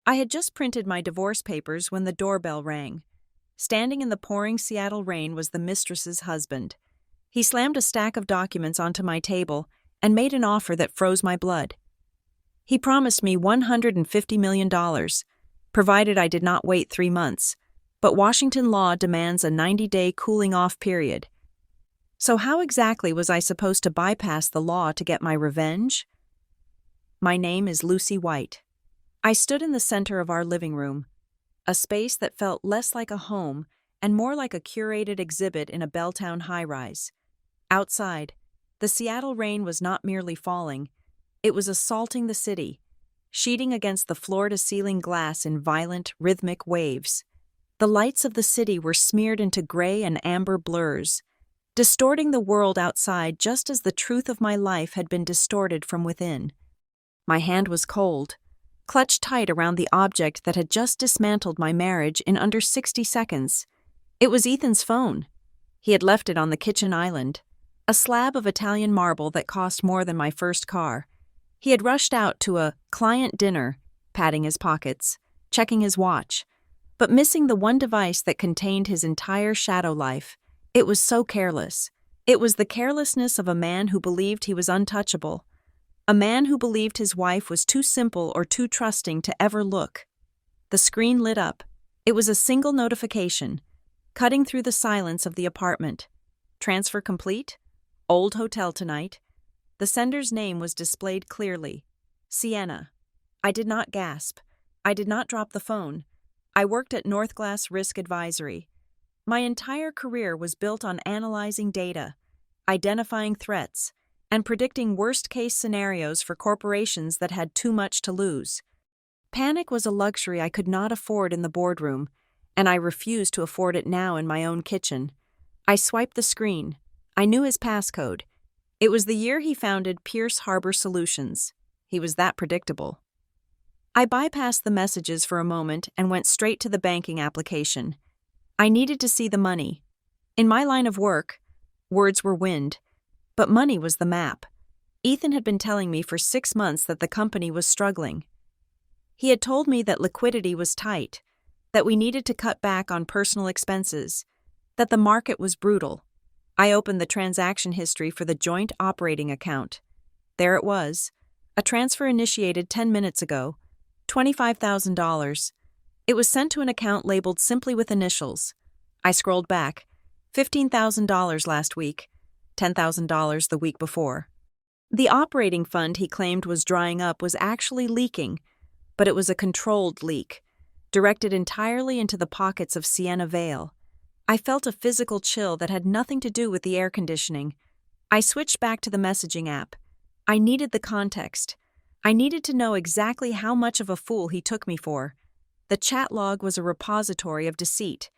I had just printed my divorce papers when the doorbell rang. Standing in the pouring Seattle rain was the mistress's husband. He slammed a stack of documents onto my table and made an offer that froze my blood. He promised me $150 million, provided I did not wait 3 months, but Washington law demands a 90-day cooling-off period. So how exactly was I supposed to bypass the law to get my revenge? My name is Lucy White. I stood in the center of our living room, a space that felt less like a home and more like a curated exhibit in a Belltown high-rise. Outside, the Seattle rain was not merely falling, it was assaulting the city, sheeting against the floor-to-ceiling glass in violent, rhythmic waves. The lights of the city were smeared into gray and amber blurs, distorting the world outside just as the truth of my life had been distorted from within. My hand was cold, clutched tight around the object that had just dismantled my marriage in under 60 seconds. It was Ethan's phone. He had left it on the kitchen island, a slab of Italian marble that cost more than my first car. He had rushed out to a client dinner, patting his pockets, checking his watch, but missing the one device that contained his entire shadow life. It was so careless. It was the carelessness of a man who believed he was untouchable, a man who believed his wife was too simple or too trusting to ever look. The screen lit up. It was a single notification, cutting through the silence of the apartment. Transfer complete? Old hotel tonight. The sender's name was displayed clearly. Sienna. I did not gasp. I did not drop the phone. I worked at Northglass Risk Advisory. My entire career was built on analyzing data, identifying threats, and predicting worst-case scenarios for corporations that had too much to lose. Panic was a luxury I could not afford in the boardroom, and I refused to afford it now in my own kitchen. I swiped the screen. I knew his passcode. It was the year he founded Pierce Harbor Solutions. He was that predictable. I bypassed the messages for a moment and went straight to the banking application. I needed to see the money. In my line of work, words were wind, but money was the map. Ethan had been telling me for 6 months that the company was struggling. He had told me that liquidity was tight, that we needed to cut back on personal expenses, that the market was brutal. I opened the transaction history for the joint operating account. There it was, a transfer initiated 10 minutes ago, $25,000. It was sent to an account labeled simply with initials. I scrolled back. $15,000 last week, $10,000 the week before. The operating fund he claimed was drying up was actually leaking, but it was a controlled leak, directed entirely into the pockets of Sienna Vale. I felt a physical chill that had nothing to do with the air conditioning. I switched back to the messaging app. I needed the context. I needed to know exactly how much of a fool he took me for. The chat log was a repository of deceit.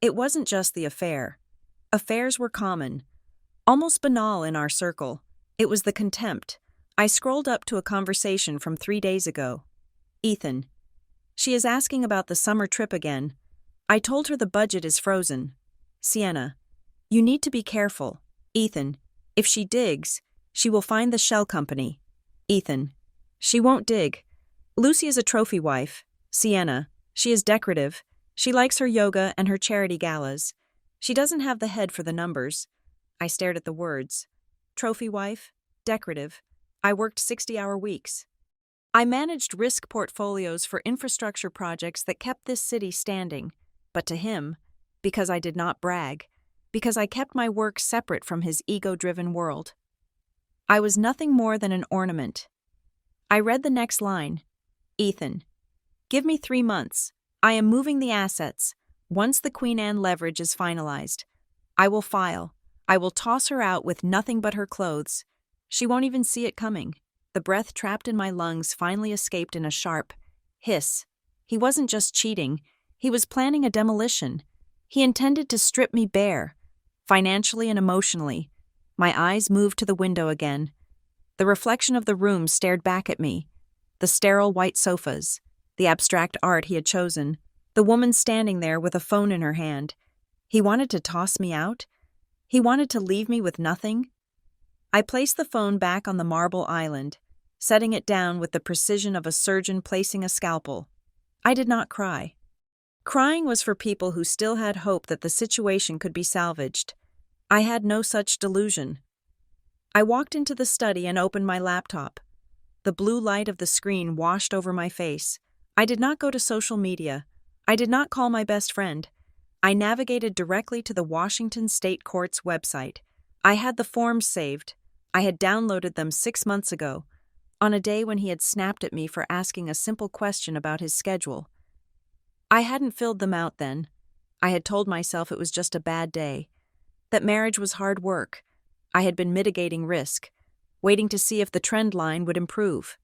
It wasn't just the affair. Affairs were common, almost banal in our circle. It was the contempt. I scrolled up to a conversation from 3 days ago. Ethan. She is asking about the summer trip again. I told her the budget is frozen. Sienna. You need to be careful. Ethan. If she digs, she will find the shell company. Ethan. She won't dig. Lucy is a trophy wife. Sienna. She is decorative. She likes her yoga and her charity galas. She doesn't have the head for the numbers. I stared at the words. Trophy wife, decorative. I worked 60-hour weeks. I managed risk portfolios for infrastructure projects that kept this city standing. But to him, because I did not brag, because I kept my work separate from his ego-driven world, I was nothing more than an ornament. I read the next line. Ethan. Give me 3 months. I am moving the assets. Once the Queen Anne leverage is finalized, I will file. I will toss her out with nothing but her clothes. She won't even see it coming. The breath trapped in my lungs finally escaped in a sharp hiss. He wasn't just cheating. He was planning a demolition. He intended to strip me bare, financially and emotionally. My eyes moved to the window again. The reflection of the room stared back at me. The sterile white sofas, the abstract art he had chosen, the woman standing there with a phone in her hand. He wanted to toss me out? He wanted to leave me with nothing? I placed the phone back on the marble island, setting it down with the precision of a surgeon placing a scalpel. I did not cry. Crying was for people who still had hope that the situation could be salvaged. I had no such delusion. I walked into the study and opened my laptop. The blue light of the screen washed over my face. I did not go to social media. I did not call my best friend. I navigated directly to the Washington State Court's website. I had the forms saved. I had downloaded them 6 months ago, on a day when he had snapped at me for asking a simple question about his schedule. I hadn't filled them out then. I had told myself it was just a bad day, that marriage was hard work. I had been mitigating risk, waiting to see if the trend line would improve.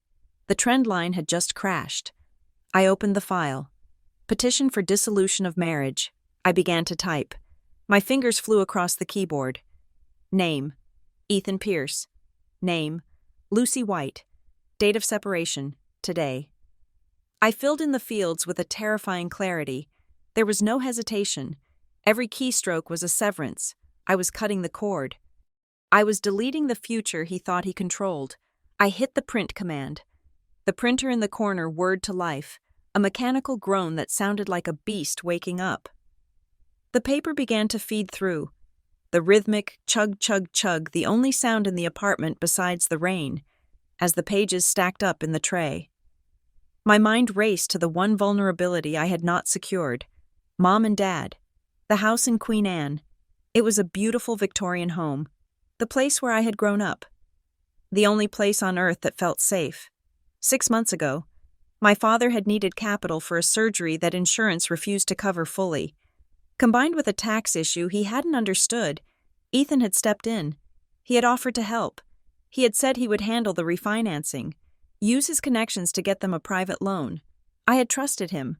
The trend line had just crashed. I opened the file. Petition for dissolution of marriage. I began to type. My fingers flew across the keyboard. Name: Ethan Pierce. Name: Lucy White. Date of separation: today. I filled in the fields with a terrifying clarity. There was no hesitation. Every keystroke was a severance. I was cutting the cord. I was deleting the future he thought he controlled. I hit the print command. The printer in the corner whirred to life, a mechanical groan that sounded like a beast waking up. The paper began to feed through. The rhythmic chug, chug, chug, the only sound in the apartment besides the rain, as the pages stacked up in the tray. My mind raced to the one vulnerability I had not secured: Mom and Dad. The house in Queen Anne. It was a beautiful Victorian home, the place where I had grown up. The only place on earth that felt safe. 6 months ago, my father had needed capital for a surgery that insurance refused to cover fully. Combined with a tax issue he hadn't understood, Ethan had stepped in. He had offered to help. He had said he would handle the refinancing, use his connections to get them a private loan. I had trusted him.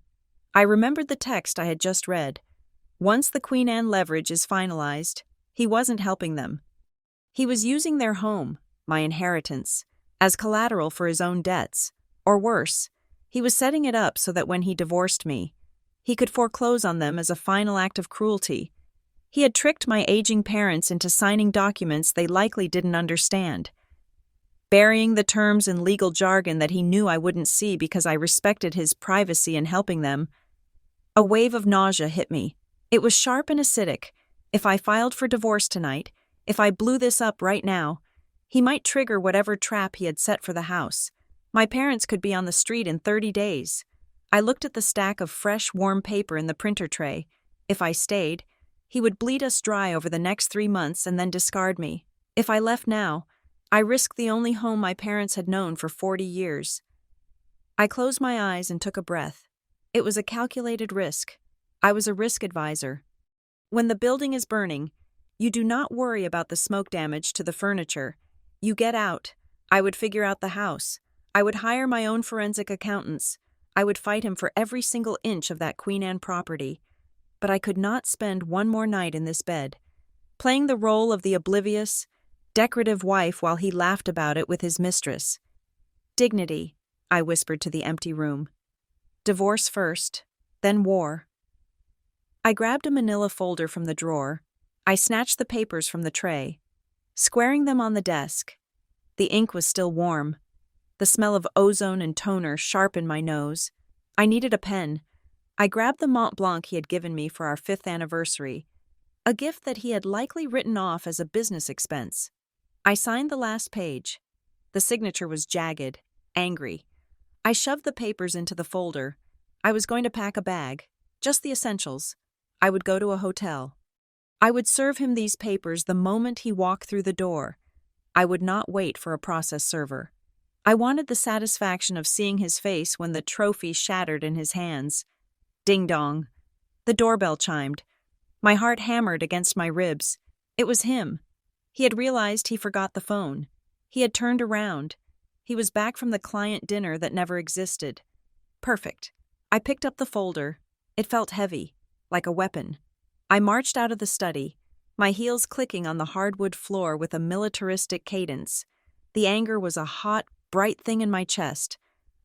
I remembered the text I had just read. Once the Queen Anne leverage is finalized, he wasn't helping them. He was using their home, my inheritance, as collateral for his own debts. Or worse, he was setting it up so that when he divorced me, he could foreclose on them as a final act of cruelty. He had tricked my aging parents into signing documents they likely didn't understand, burying the terms in legal jargon that he knew I wouldn't see because I respected his privacy in helping them. A wave of nausea hit me. It was sharp and acidic. If I filed for divorce tonight, if I blew this up right now, he might trigger whatever trap he had set for the house. My parents could be on the street in 30 days. I looked at the stack of fresh, warm paper in the printer tray. If I stayed, he would bleed us dry over the next 3 months and then discard me. If I left now, I risked the only home my parents had known for 40 years. I closed my eyes and took a breath. It was a calculated risk. I was a risk advisor. When the building is burning, you do not worry about the smoke damage to the furniture. You get out. I would figure out the house. I would hire my own forensic accountants. I would fight him for every single inch of that Queen Anne property. But I could not spend one more night in this bed, playing the role of the oblivious, decorative wife while he laughed about it with his mistress. Dignity, I whispered to the empty room. Divorce first, then war. I grabbed a manila folder from the drawer. I snatched the papers from the tray, squaring them on the desk. The ink was still warm. The smell of ozone and toner sharpened my nose. I needed a pen. I grabbed the Mont Blanc he had given me for our 5th anniversary, a gift that he had likely written off as a business expense. I signed the last page. The signature was jagged, angry. I shoved the papers into the folder. I was going to pack a bag, just the essentials. I would go to a hotel. I would serve him these papers the moment he walked through the door. I would not wait for a process server. I wanted the satisfaction of seeing his face when the trophy shattered in his hands. Ding dong. The doorbell chimed. My heart hammered against my ribs. It was him. He had realized he forgot the phone. He had turned around. He was back from the client dinner that never existed. Perfect. I picked up the folder. It felt heavy, like a weapon. I marched out of the study, my heels clicking on the hardwood floor with a militaristic cadence. The anger was a hot, bright thing in my chest.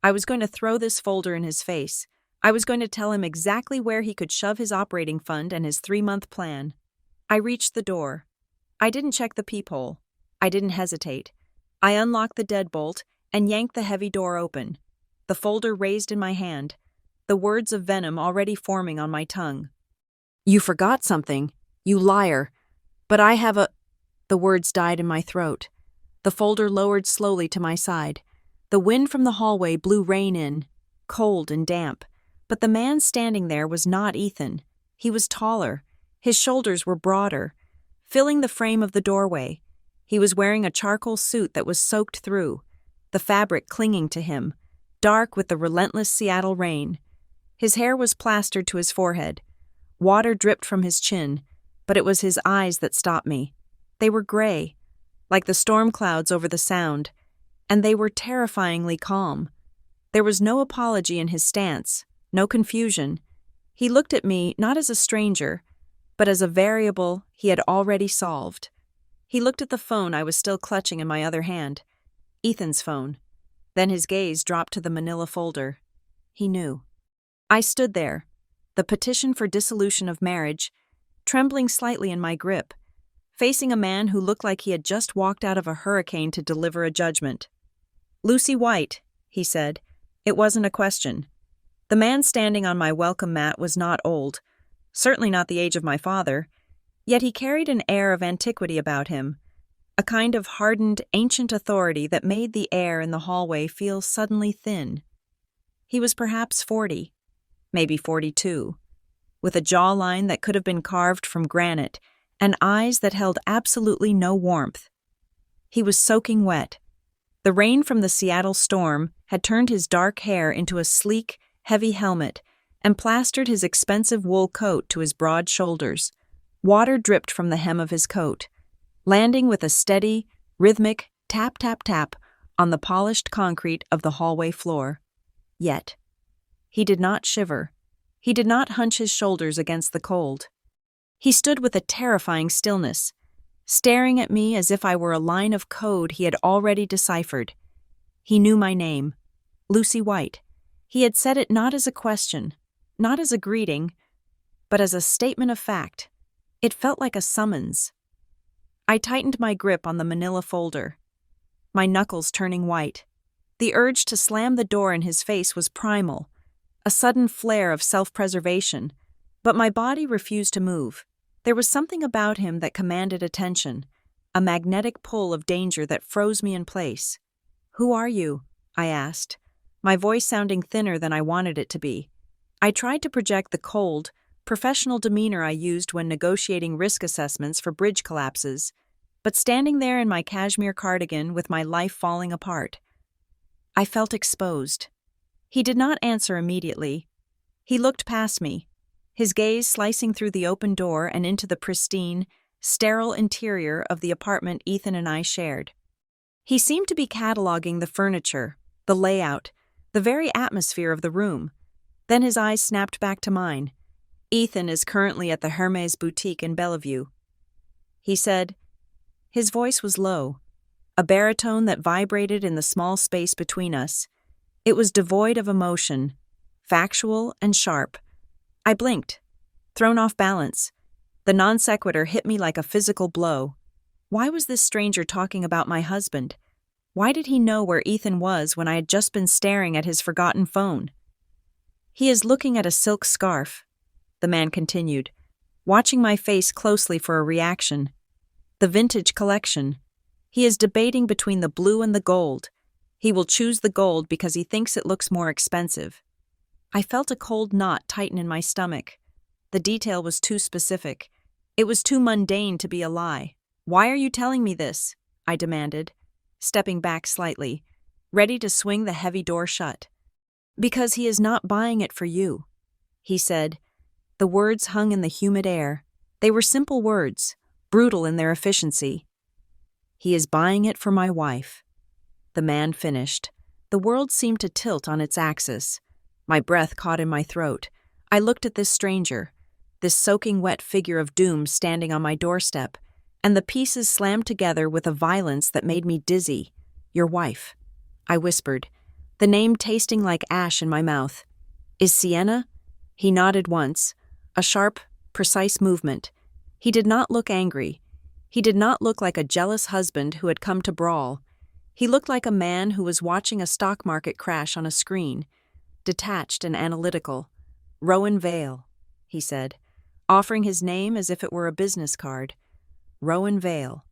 I was going to throw this folder in his face. I was going to tell him exactly where he could shove his operating fund and his 3-month plan. I reached the door. I didn't check the peephole. I didn't hesitate. I unlocked the deadbolt and yanked the heavy door open. The folder raised in my hand. the words of venom already forming on my tongue. "You forgot something, you liar. But I have a—" The words died in my throat. The folder lowered slowly to my side. The wind from the hallway blew rain in, cold and damp. But the man standing there was not Ethan. He was taller. His shoulders were broader, filling the frame of the doorway. He was wearing a charcoal suit that was soaked through, the fabric clinging to him, dark with the relentless Seattle rain. His hair was plastered to his forehead. Water dripped from his chin, but it was his eyes that stopped me. They were gray, like the storm clouds over the Sound, and they were terrifyingly calm. There was no apology in his stance, no confusion. He looked at me not as a stranger, but as a variable he had already solved. He looked at the phone I was still clutching in my other hand, Ethan's phone. Then his gaze dropped to the manila folder. He knew. I stood there, the petition for dissolution of marriage, trembling slightly in my grip, facing a man who looked like he had just walked out of a hurricane to deliver a judgment. "Lucy White," he said. It wasn't a question. The man standing on my welcome mat was not old, certainly not the age of my father, yet he carried an air of antiquity about him, a kind of hardened, ancient authority that made the air in the hallway feel suddenly thin. He was perhaps 40, maybe 42, with a jawline that could have been carved from granite and eyes that held absolutely no warmth. He was soaking wet. The rain from the Seattle storm had turned his dark hair into a sleek, heavy helmet and plastered his expensive wool coat to his broad shoulders. Water dripped from the hem of his coat, landing with a steady, rhythmic tap-tap-tap on the polished concrete of the hallway floor. Yet, he did not shiver. He did not hunch his shoulders against the cold. He stood with a terrifying stillness, staring at me as if I were a line of code he had already deciphered. He knew my name, Lucy White. He had said it not as a question, not as a greeting, but as a statement of fact. It felt like a summons. I tightened my grip on the manila folder, my knuckles turning white. The urge to slam the door in his face was primal, a sudden flare of self-preservation, but my body refused to move. There was something about him that commanded attention, a magnetic pull of danger that froze me in place. "Who are you?" I asked, my voice sounding thinner than I wanted it to be. I tried to project the cold, professional demeanor I used when negotiating risk assessments for bridge collapses, but standing there in my cashmere cardigan with my life falling apart, I felt exposed. He did not answer immediately. He looked past me, his gaze slicing through the open door and into the pristine, sterile interior of the apartment Ethan and I shared. He seemed to be cataloging the furniture, the layout, the very atmosphere of the room. Then his eyes snapped back to mine. "Ethan is currently at the Hermes boutique in Bellevue," he said. His voice was low, a baritone that vibrated in the small space between us. It was devoid of emotion, factual and sharp. I blinked, thrown off balance. The non sequitur hit me like a physical blow. Why was this stranger talking about my husband? Why did he know where Ethan was when I had just been staring at his forgotten phone? "He is looking at a silk scarf," the man continued, watching my face closely for a reaction. "The vintage collection. He is debating between the blue and the gold. He will choose the gold because he thinks it looks more expensive." I felt a cold knot tighten in my stomach. The detail was too specific. It was too mundane to be a lie. "Why are you telling me this?" I demanded, stepping back slightly, ready to swing the heavy door shut. "Because he is not buying it for you," he said. The words hung in the humid air. They were simple words, brutal in their efficiency. "He is buying it for my wife," the man finished. The world seemed to tilt on its axis. My breath caught in my throat. I looked at this stranger, this soaking wet figure of doom standing on my doorstep, and the pieces slammed together with a violence that made me dizzy. "Your wife," I whispered, the name tasting like ash in my mouth. "Is Sienna?" He nodded once, a sharp, precise movement. He did not look angry. He did not look like a jealous husband who had come to brawl. He looked like a man who was watching a stock market crash on a screen, detached and analytical. "Rowan Vale," he said, offering his name as if it were a business card. Rowan Vale.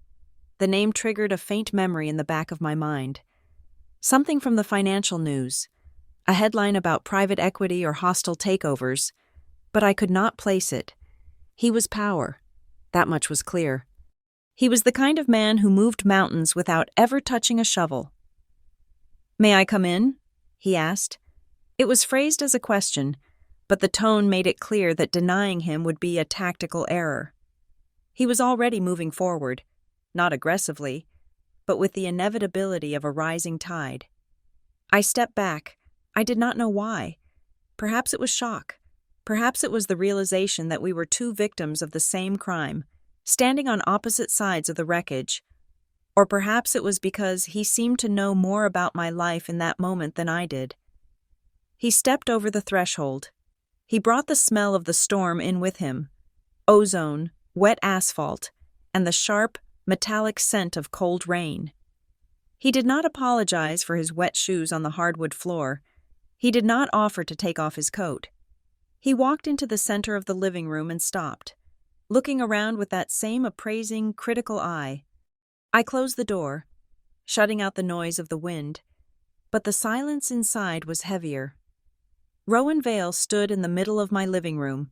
The name triggered a faint memory in the back of my mind. Something from the financial news, a headline about private equity or hostile takeovers, but I could not place it. He was power. That much was clear. He was the kind of man who moved mountains without ever touching a shovel. "May I come in?" he asked. It was phrased as a question, but the tone made it clear that denying him would be a tactical error. He was already moving forward, not aggressively, but with the inevitability of a rising tide. I stepped back. I did not know why. Perhaps it was shock. Perhaps it was the realization that we were two victims of the same crime, standing on opposite sides of the wreckage. Or perhaps it was because he seemed to know more about my life in that moment than I did. He stepped over the threshold. He brought the smell of the storm in with him. Ozone, wet asphalt, and the sharp, metallic scent of cold rain. He did not apologize for his wet shoes on the hardwood floor. He did not offer to take off his coat. He walked into the center of the living room and stopped, looking around with that same appraising, critical eye. I closed the door, shutting out the noise of the wind, but the silence inside was heavier. Rowan Vale stood in the middle of my living room,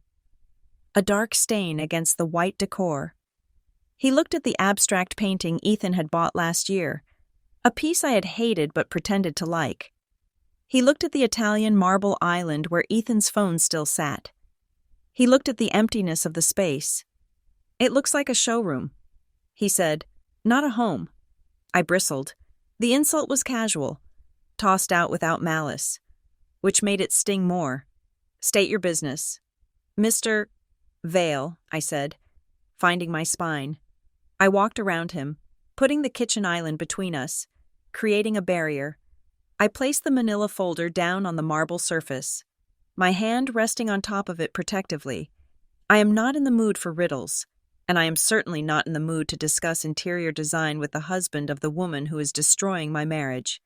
a dark stain against the white decor. He looked at the abstract painting Ethan had bought last year, a piece I had hated but pretended to like. He looked at the Italian marble island where Ethan's phone still sat. He looked at the emptiness of the space. "It looks like a showroom," he said, "not a home." I bristled. The insult was casual, tossed out without malice, which made it sting more. "State your business." "Mr. Vale," I said, finding my spine. I walked around him, putting the kitchen island between us, creating a barrier. I placed the manila folder down on the marble surface, my hand resting on top of it protectively. I am not in the mood for riddles, and I am certainly not in the mood to discuss interior design with the husband of the woman who is destroying my marriage.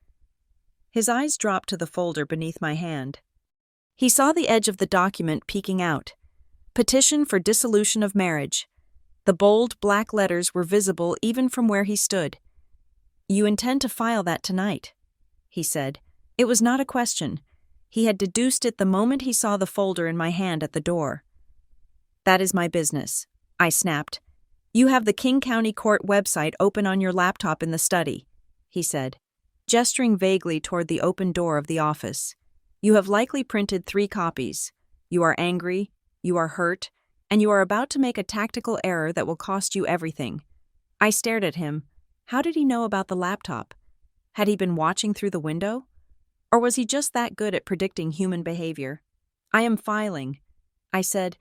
His eyes dropped to the folder beneath my hand. He saw the edge of the document peeking out. Petition for dissolution of marriage. The bold black letters were visible even from where he stood. "You intend to file that tonight," he said. It was not a question. He had deduced it the moment he saw the folder in my hand at the door. "That is my business," I snapped. "You have the King County Court website open on your laptop in the study," he said, gesturing vaguely toward the open door of the office. "You have likely printed 3 copies. You are angry, you are hurt, and you are about to make a tactical error that will cost you everything." I stared at him. How did he know about the laptop? Had he been watching through the window? Or was he just that good at predicting human behavior? "I am filing," I said,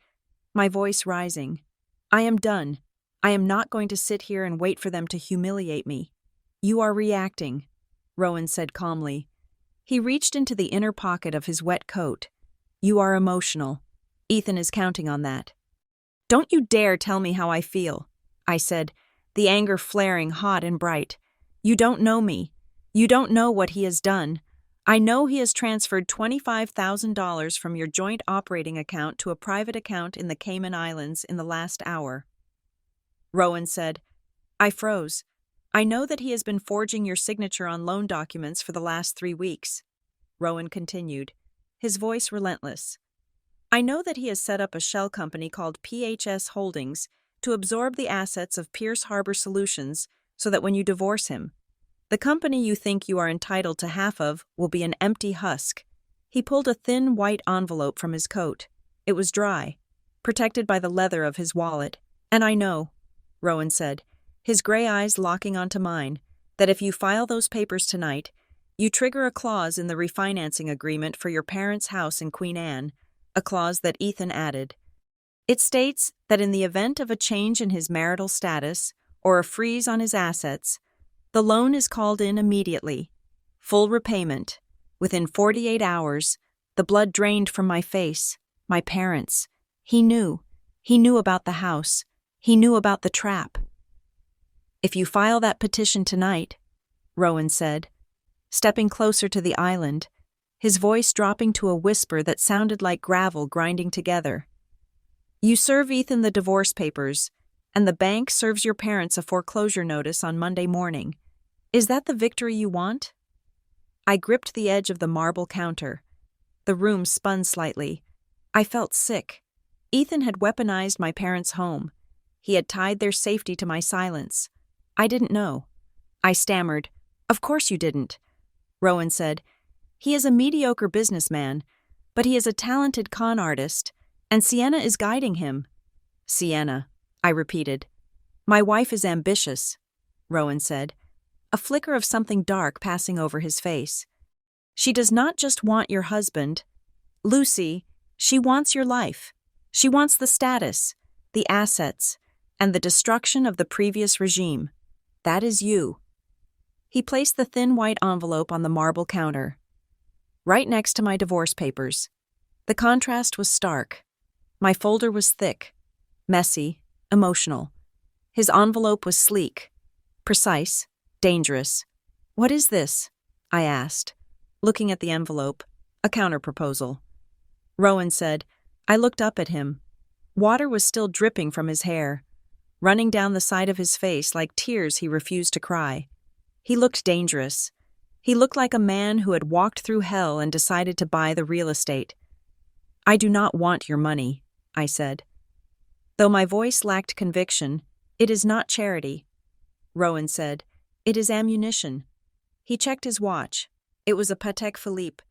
my voice rising. "I am done. I am not going to sit here and wait for them to humiliate me." "You are reacting," Rowan said calmly. He reached into the inner pocket of his wet coat. "You are emotional. Ethan is counting on that." "Don't you dare tell me how I feel," I said, the anger flaring hot and bright. "You don't know me. You don't know what he has done. I know he has transferred $25,000 from your joint operating account to a private account in the Cayman Islands in the last hour." Rowan said. I froze. "I know that he has been forging your signature on loan documents for the last 3 weeks." Rowan continued, his voice relentless. "I know that he has set up a shell company called PHS Holdings to absorb the assets of Pierce Harbor Solutions so that when you divorce him, the company you think you are entitled to half of will be an empty husk." He pulled a thin white envelope from his coat. It was dry, protected by the leather of his wallet. "And I know," Rowan said, his gray eyes locking onto mine, "that if you file those papers tonight, you trigger a clause in the refinancing agreement for your parents' house in Queen Anne, a clause that Ethan added. It states that in the event of a change in his marital status or a freeze on his assets, the loan is called in immediately. Full repayment. Within 48 hours, the blood drained from my face. My parents. He knew. He knew about the house. He knew about the trap." "If you file that petition tonight," Rowan said, stepping closer to the island, his voice dropping to a whisper that sounded like gravel grinding together. You serve Ethan the divorce papers, and the bank serves your parents a foreclosure notice on Monday morning. Is that the victory you want? I gripped the edge of the marble counter. The room spun slightly. I felt sick. Ethan had weaponized my parents' home. He had tied their safety to my silence. I didn't know. I stammered. Of course you didn't. Rowan said, He is a mediocre businessman, but he is a talented con artist, and Sienna is guiding him. Sienna, I repeated. My wife is ambitious, Rowan said, a flicker of something dark passing over his face. She does not just want your husband. Lucy, she wants your life. She wants the status, the assets, and the destruction of the previous regime. That is you. He placed the thin white envelope on the marble counter, right next to my divorce papers. The contrast was stark. My folder was thick, messy, emotional. His envelope was sleek, precise, dangerous. What is this? I asked, looking at the envelope. A counterproposal. Rowan said. I looked up at him. Water was still dripping from his hair, running down the side of his face like tears he refused to cry. He looked dangerous. He looked like a man who had walked through hell and decided to buy the real estate. I do not want your money, I said. Though my voice lacked conviction, it is not charity. Rowan said, It is ammunition. He checked his watch. It was a Patek Philippe,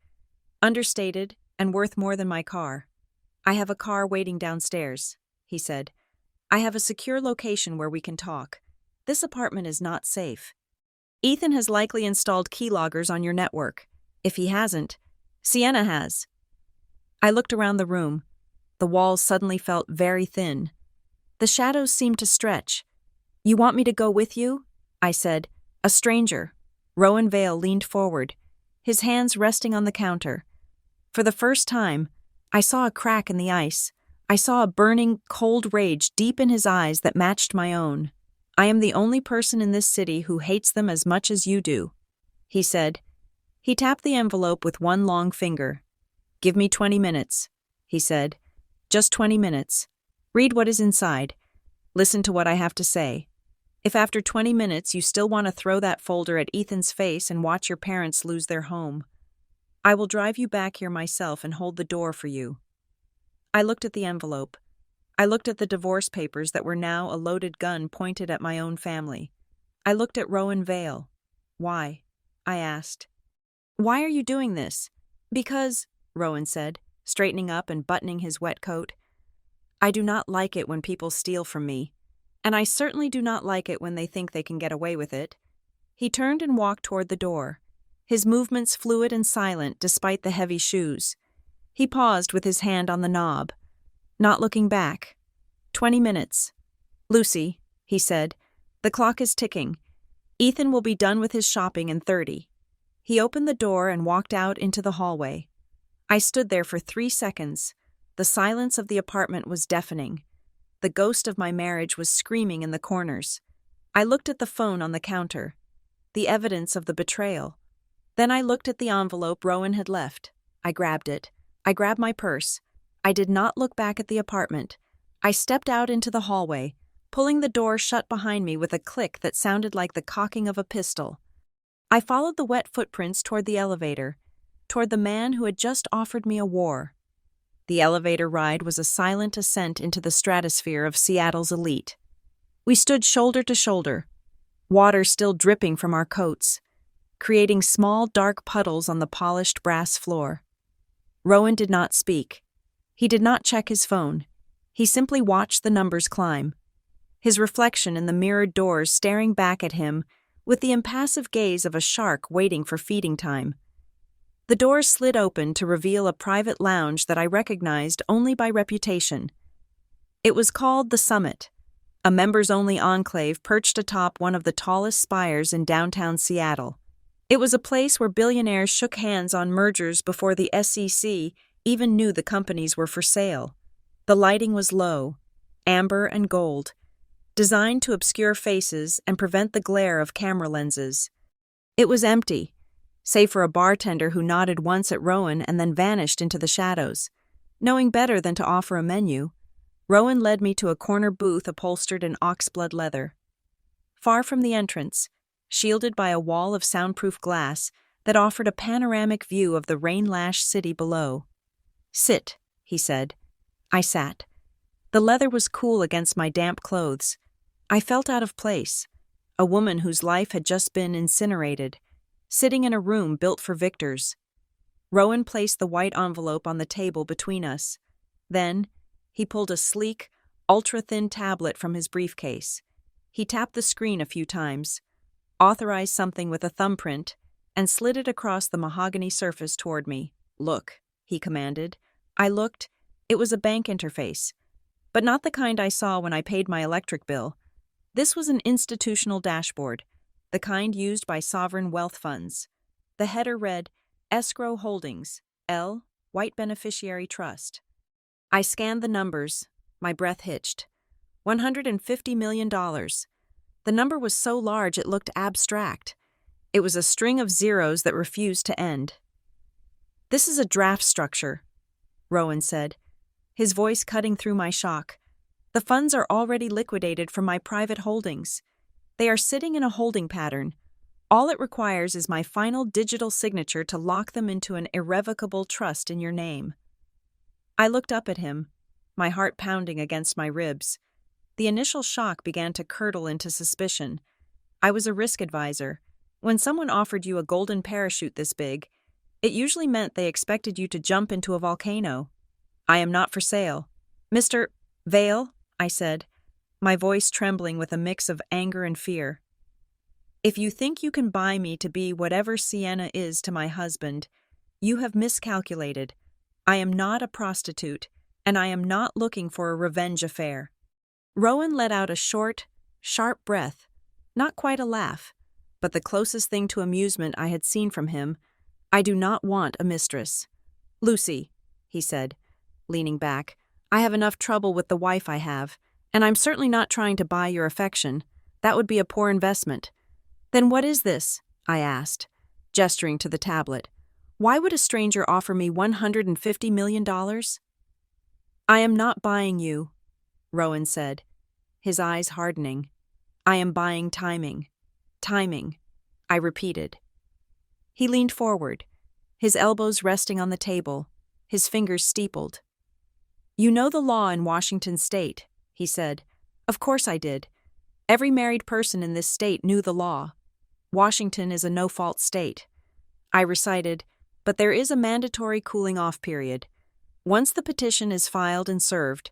understated and worth more than my car. I have a car waiting downstairs, he said. I have a secure location where we can talk. This apartment is not safe. Ethan has likely installed keyloggers on your network. If he hasn't, Sienna has. I looked around the room. The walls suddenly felt very thin. The shadows seemed to stretch. You want me to go with you? I said. A stranger. Rowan Vale leaned forward, his hands resting on the counter. For the first time, I saw a crack in the ice. I saw a burning, cold rage deep in his eyes that matched my own. I am the only person in this city who hates them as much as you do, he said. He tapped the envelope with one long finger. Give me 20 minutes, he said. Just 20 minutes. Read what is inside. Listen to what I have to say. If after 20 minutes you still want to throw that folder at Ethan's face and watch your parents lose their home, I will drive you back here myself and hold the door for you. I looked at the envelope. I looked at the divorce papers that were now a loaded gun pointed at my own family. I looked at Rowan Vale. Why? I asked. Why are you doing this? Because, Rowan said, straightening up and buttoning his wet coat, I do not like it when people steal from me, and I certainly do not like it when they think they can get away with it. He turned and walked toward the door, his movements fluid and silent despite the heavy shoes. He paused with his hand on the knob, not looking back. 20 minutes. Lucy, he said, the clock is ticking. Ethan will be done with his shopping in 30. He opened the door and walked out into the hallway. I stood there for 3 seconds. The silence of the apartment was deafening. The ghost of my marriage was screaming in the corners. I looked at the phone on the counter, the evidence of the betrayal. Then I looked at the envelope Rowan had left. I grabbed it. I grabbed my purse. I did not look back at the apartment. I stepped out into the hallway, pulling the door shut behind me with a click that sounded like the cocking of a pistol. I followed the wet footprints toward the elevator, toward the man who had just offered me a war. The elevator ride was a silent ascent into the stratosphere of Seattle's elite. We stood shoulder to shoulder, water still dripping from our coats, creating small dark puddles on the polished brass floor. Rowan did not speak. He did not check his phone. He simply watched the numbers climb, his reflection in the mirrored doors staring back at him with the impassive gaze of a shark waiting for feeding time. The doors slid open to reveal a private lounge that I recognized only by reputation. It was called The Summit, a members-only enclave perched atop one of the tallest spires in downtown Seattle. It was a place where billionaires shook hands on mergers before the SEC even knew the companies were for sale. The lighting was low, amber and gold, designed to obscure faces and prevent the glare of camera lenses. It was empty. save for a bartender who nodded once at Rowan and then vanished into the shadows. Knowing better than to offer a menu, Rowan led me to a corner booth upholstered in oxblood leather. Far from the entrance, shielded by a wall of soundproof glass that offered a panoramic view of the rain-lashed city below. "Sit," he said. I sat. The leather was cool against my damp clothes. I felt out of place, a woman whose life had just been incinerated, sitting in a room built for victors. Rowan placed the white envelope on the table between us. Then, he pulled a sleek, ultra-thin tablet from his briefcase. He tapped the screen a few times, authorized something with a thumbprint, and slid it across the mahogany surface toward me. "Look," he commanded. I looked. It was a bank interface, but not the kind I saw when I paid my electric bill. This was an institutional dashboard, the kind used by sovereign wealth funds. The header read, Escrow Holdings, L. White Beneficiary Trust. I scanned the numbers. My breath hitched. $150 million. The number was so large it looked abstract. It was a string of zeros that refused to end. "This is a draft structure," Rowan said, his voice cutting through my shock. "The funds are already liquidated from my private holdings. They are sitting in a holding pattern. All it requires is my final digital signature to lock them into an irrevocable trust in your name." I looked up at him, my heart pounding against my ribs. The initial shock began to curdle into suspicion. I was a risk advisor. When someone offered you a golden parachute this big, it usually meant they expected you to jump into a volcano. "I am not for sale." "Mr. Vale," I said, my voice trembling with a mix of anger and fear. "If you think you can buy me to be whatever Sienna is to my husband, you have miscalculated. I am not a prostitute, and I am not looking for a revenge affair." Rowan let out a short, sharp breath, not quite a laugh, but the closest thing to amusement I had seen from him. "I do not want a mistress. Lucy," he said, leaning back, "I have enough trouble with the wife I have, and I'm certainly not trying to buy your affection. That would be a poor investment." "Then what is this?" I asked, gesturing to the tablet. "Why would a stranger offer me $150 million? "I am not buying you," Rowan said, his eyes hardening. "I am buying timing." "Timing," I repeated. He leaned forward, his elbows resting on the table, his fingers steepled. "You know the law in Washington state," he said. Of course I did. Every married person in this state knew the law. Washington is a no-fault state. I recited, but there is a mandatory cooling-off period. Once the petition is filed and served,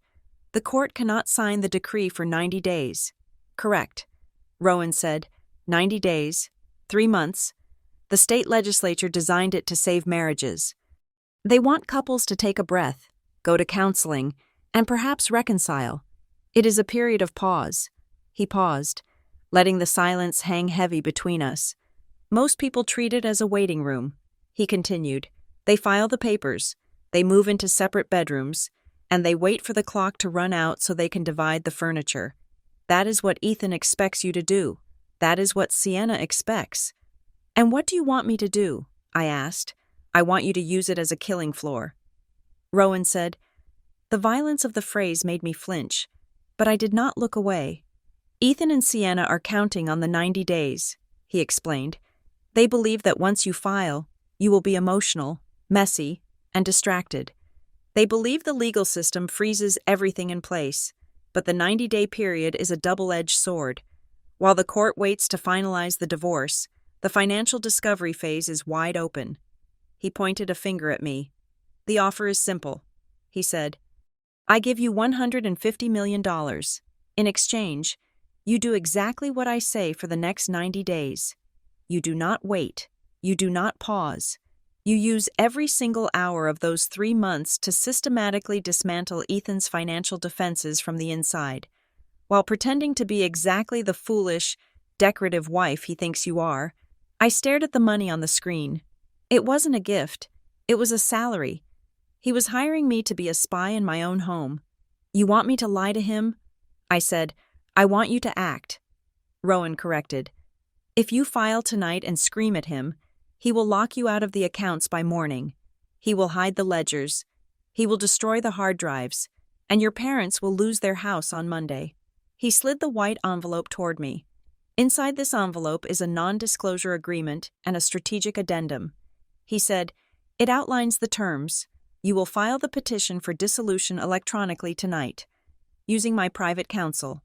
the court cannot sign the decree for 90 days. "Correct," Rowan said. 90 days, 3 months. The state legislature designed it to save marriages. They want couples to take a breath, go to counseling, and perhaps reconcile. It is a period of pause. He paused, letting the silence hang heavy between us. "Most people treat it as a waiting room," he continued. "They file the papers, they move into separate bedrooms, and they wait for the clock to run out so they can divide the furniture. That is what Ethan expects you to do. That is what Sienna expects." "And what do you want me to do?" I asked. "I want you to use it as a killing floor." Rowan said. The violence of the phrase made me flinch, but I did not look away. "Ethan and Sienna are counting on the 90 days, he explained. "They believe that once you file, you will be emotional, messy, and distracted. They believe the legal system freezes everything in place, but the 90-day period is a double-edged sword. While the court waits to finalize the divorce, the financial discovery phase is wide open." He pointed a finger at me. "The offer is simple," he said. "I give you $150 million. In exchange, you do exactly what I say for the next 90 days. You do not wait. You do not pause. You use every single hour of those 3 months to systematically dismantle Ethan's financial defenses from the inside. While pretending to be exactly the foolish, decorative wife he thinks you are, I stared at the money on the screen. It wasn't a gift. It was a salary. He was hiring me to be a spy in my own home. "You want me to lie to him?" I said. "I want you to act," Rowan corrected. "If you file tonight and scream at him, He will lock you out of the accounts by morning. He will hide the ledgers. He will destroy the hard drives. And your parents will lose their house on Monday. He slid the white envelope toward me. Inside this envelope is a non-disclosure agreement and a strategic addendum. He said, "It outlines the terms. You will file the petition for dissolution electronically tonight, using my private counsel.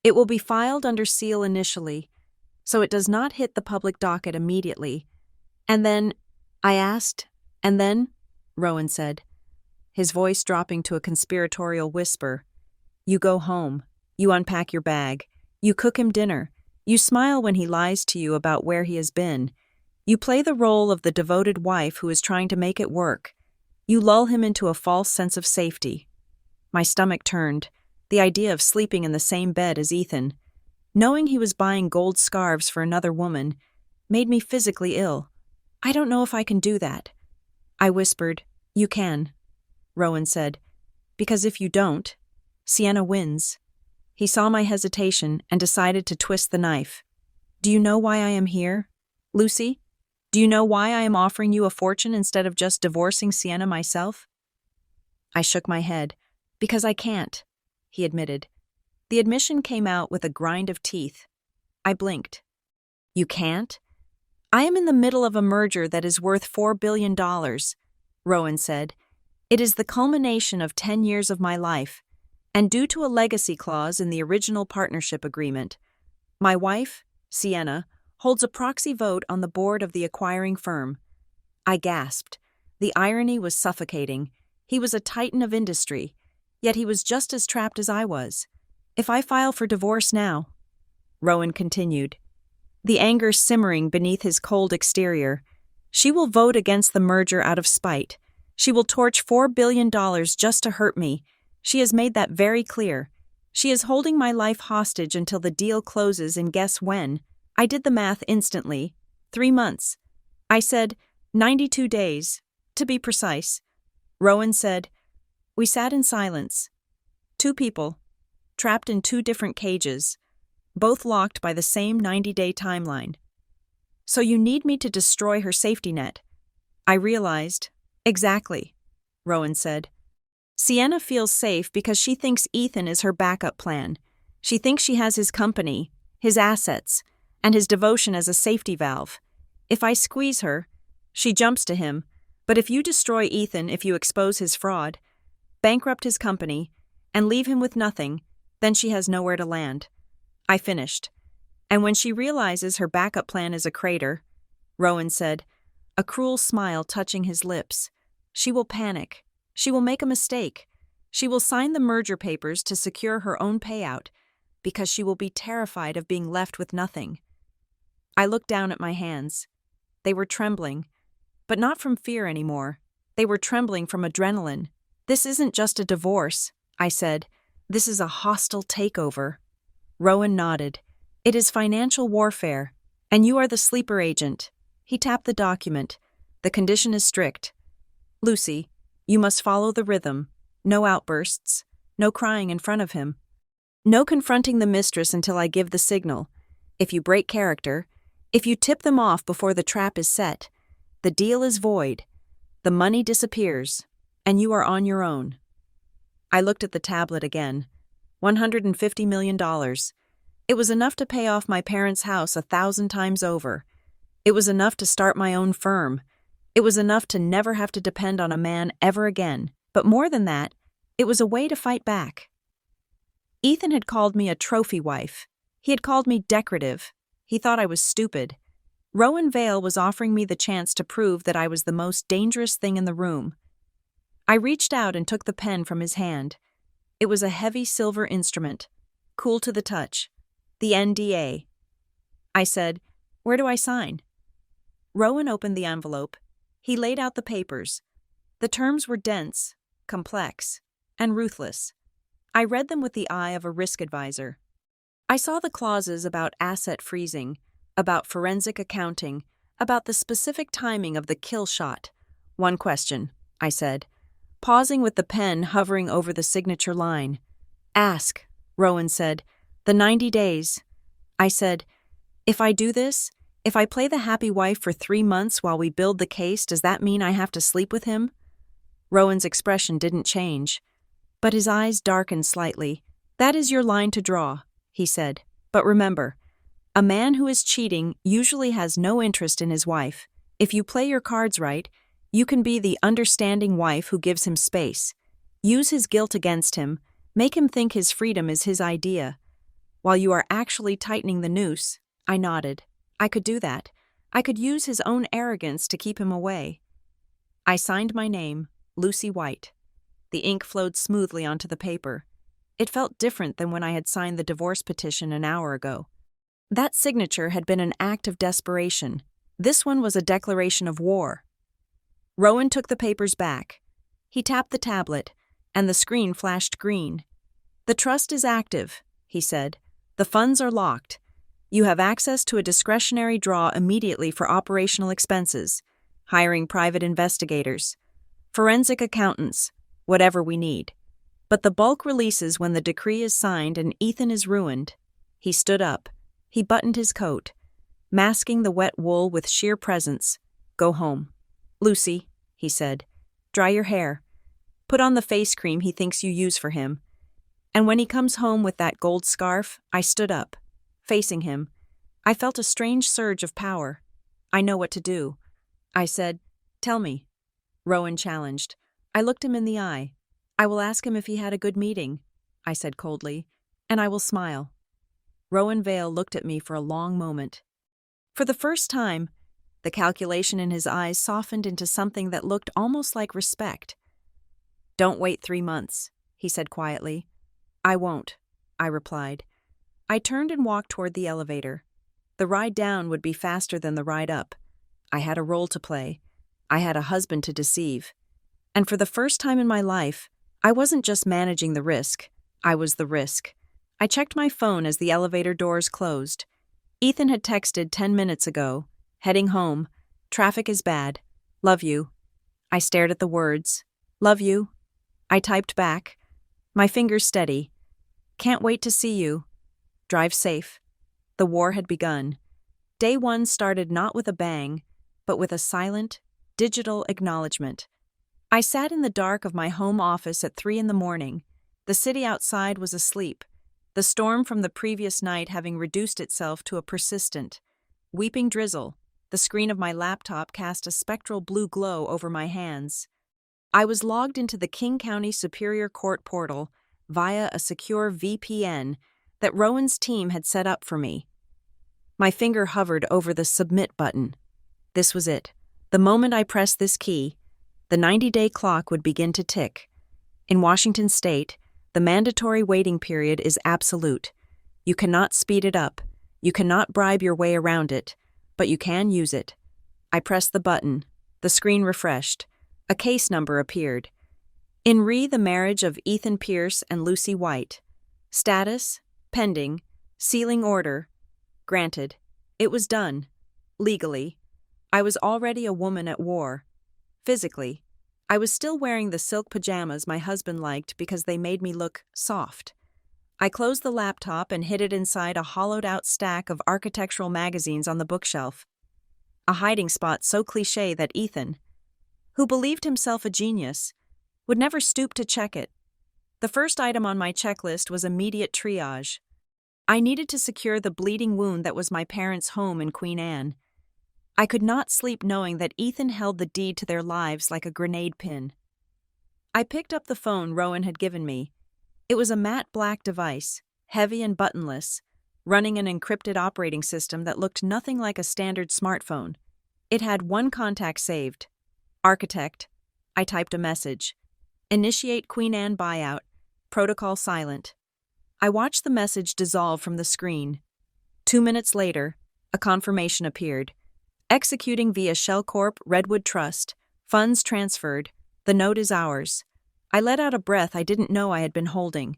It will be filed under seal initially, so it does not hit the public docket immediately. And then," I asked. "And then?" Rowan said, his voice dropping to a conspiratorial whisper. "You go home. You unpack your bag. You cook him dinner. You smile when he lies to you about where he has been. You play the role of the devoted wife who is trying to make it work. You lull him into a false sense of safety." My stomach turned. The idea of sleeping in the same bed as Ethan, knowing he was buying gold scarves for another woman, made me physically ill. "I don't know if I can do that." I whispered, "You can," Rowan said, "because if you don't, Sienna wins." He saw my hesitation and decided to twist the knife. "Do you know why I am here, Lucy? Do you know why I am offering you a fortune instead of just divorcing Sienna myself?" I shook my head. "Because I can't," he admitted. The admission came out with a grind of teeth. I blinked. "You can't?" "I am in the middle of a merger that is worth $4 billion, Rowan said. "It is the culmination of 10 years of my life, and due to a legacy clause in the original partnership agreement, my wife, Sienna, holds a proxy vote on the board of the acquiring firm." I gasped. The irony was suffocating. He was a titan of industry, yet he was just as trapped as I was. "If I file for divorce now," Rowan continued, the anger simmering beneath his cold exterior, "she will vote against the merger out of spite. She will torch $4 billion just to hurt me. She has made that very clear. She is holding my life hostage until the deal closes, and guess when? I did the math instantly. 3 months. I said 92 days, to be precise. Rowan said, "We sat in silence. 2 people, trapped in 2 different cages, both locked by the same 90-day timeline. So you need me to destroy her safety net." I realized. "Exactly," Rowan said. "Sienna feels safe because she thinks Ethan is her backup plan. She thinks she has his company, his assets, and his devotion as a safety valve. If I squeeze her, she jumps to him. But if you destroy Ethan, if you expose his fraud, bankrupt his company, and leave him with nothing, then she has nowhere to land." I finished. "And when she realizes her backup plan is a crater," Rowan said, a cruel smile touching his lips, "she will panic. She will make a mistake. She will sign the merger papers to secure her own payout, because she will be terrified of being left with nothing." I looked down at my hands. They were trembling, but not from fear anymore. They were trembling from adrenaline. "This isn't just a divorce," I said. "This is a hostile takeover." Rowan nodded. "It is financial warfare, and you are the sleeper agent." He tapped the document. "The condition is strict. Lucy, you must follow the rhythm. No outbursts. No crying in front of him. No confronting the mistress until I give the signal. If you break character, if you tip them off before the trap is set, the deal is void. The money disappears, and you are on your own." I looked at the tablet again. $150 million. It was enough to pay off my parents' house 1,000 times over. It was enough to start my own firm. It was enough to never have to depend on a man ever again. But more than that, it was a way to fight back. Ethan had called me a trophy wife. He had called me decorative. He thought I was stupid. Rowan Vale was offering me the chance to prove that I was the most dangerous thing in the room. I reached out and took the pen from his hand. It was a heavy silver instrument, cool to the touch. The NDA. I said, "Where do I sign?" Rowan opened the envelope. He laid out the papers. The terms were dense, complex, and ruthless. I read them with the eye of a risk advisor. I saw the clauses about asset freezing, about forensic accounting, about the specific timing of the kill shot. "One question," I said, pausing with the pen hovering over the signature line. "Ask," Rowan said. "The 90 days." I said, "If I do this, If I play the happy wife for 3 months while we build the case, does that mean I have to sleep with him? Rowan's expression didn't change, but his eyes darkened slightly. That is your line to draw, he said. But remember, a man who is cheating usually has no interest in his wife. If you play your cards right, you can be the understanding wife who gives him space. Use his guilt against him, make him think his freedom is his idea. While you are actually tightening the noose, I nodded. I could do that. I could use his own arrogance to keep him away. I signed my name, Lucy White. The ink flowed smoothly onto the paper. It felt different than when I had signed the divorce petition an hour ago. That signature had been an act of desperation. This one was a declaration of war. Rowan took the papers back. He tapped the tablet, and the screen flashed green. The trust is active, he said. The funds are locked. You have access to a discretionary draw immediately for operational expenses, hiring private investigators, forensic accountants, whatever we need. But the bulk releases when the decree is signed and Ethan is ruined. He stood up. He buttoned his coat, masking the wet wool with sheer presence. Go home. Lucy, he said, dry your hair. Put on the face cream he thinks you use for him. And when he comes home with that gold scarf, I stood up, facing him. I felt a strange surge of power. I know what to do. I said, tell me. Rowan challenged. I looked him in the eye. I will ask him if he had a good meeting, I said coldly, and I will smile. Rowan Vale looked at me for a long moment. For the first time, the calculation in his eyes softened into something that looked almost like respect. Don't wait 3 months, he said quietly. I won't, I replied. I turned and walked toward the elevator. The ride down would be faster than the ride up. I had a role to play. I had a husband to deceive. And for the first time in my life, I wasn't just managing the risk. I was the risk. I checked my phone as the elevator doors closed. Ethan had texted 10 minutes ago. Heading home. Traffic is bad. Love you. I stared at the words. Love you. I typed back. My fingers steady. Can't wait to see you. Drive safe. The war had begun. Day 1 started not with a bang, but with a silent, digital acknowledgement. I sat in the dark of my home office at 3 a.m. The city outside was asleep, the storm from the previous night having reduced itself to a persistent, weeping drizzle. The screen of my laptop cast a spectral blue glow over my hands. I was logged into the King County Superior Court portal via a secure VPN that Rowan's team had set up for me. My finger hovered over the submit button. This was it. The moment I pressed this key, the 90-day clock would begin to tick. In Washington state, the mandatory waiting period is absolute. You cannot speed it up. You cannot bribe your way around it, but you can use it. I pressed the button. The screen refreshed. A case number appeared. In re the marriage of Ethan Pierce and Lucy White. Status, pending, sealing order, granted. It was done. Legally. I was already a woman at war. Physically, I was still wearing the silk pajamas my husband liked because they made me look soft. I closed the laptop and hid it inside a hollowed-out stack of architectural magazines on the bookshelf. A hiding spot so cliché that Ethan, who believed himself a genius, would never stoop to check it. The first item on my checklist was immediate triage. I needed to secure the bleeding wound that was my parents' home in Queen Anne. I could not sleep knowing that Ethan held the deed to their lives like a grenade pin. I picked up the phone Rowan had given me. It was a matte black device, heavy and buttonless, running an encrypted operating system that looked nothing like a standard smartphone. It had one contact saved. Architect. I typed a message. Initiate Queen Anne buyout. Protocol silent. I watched the message dissolve from the screen. 2 minutes later, a confirmation appeared. Executing via Shellcorp Redwood Trust. Funds transferred. The note is ours. I let out a breath I didn't know I had been holding.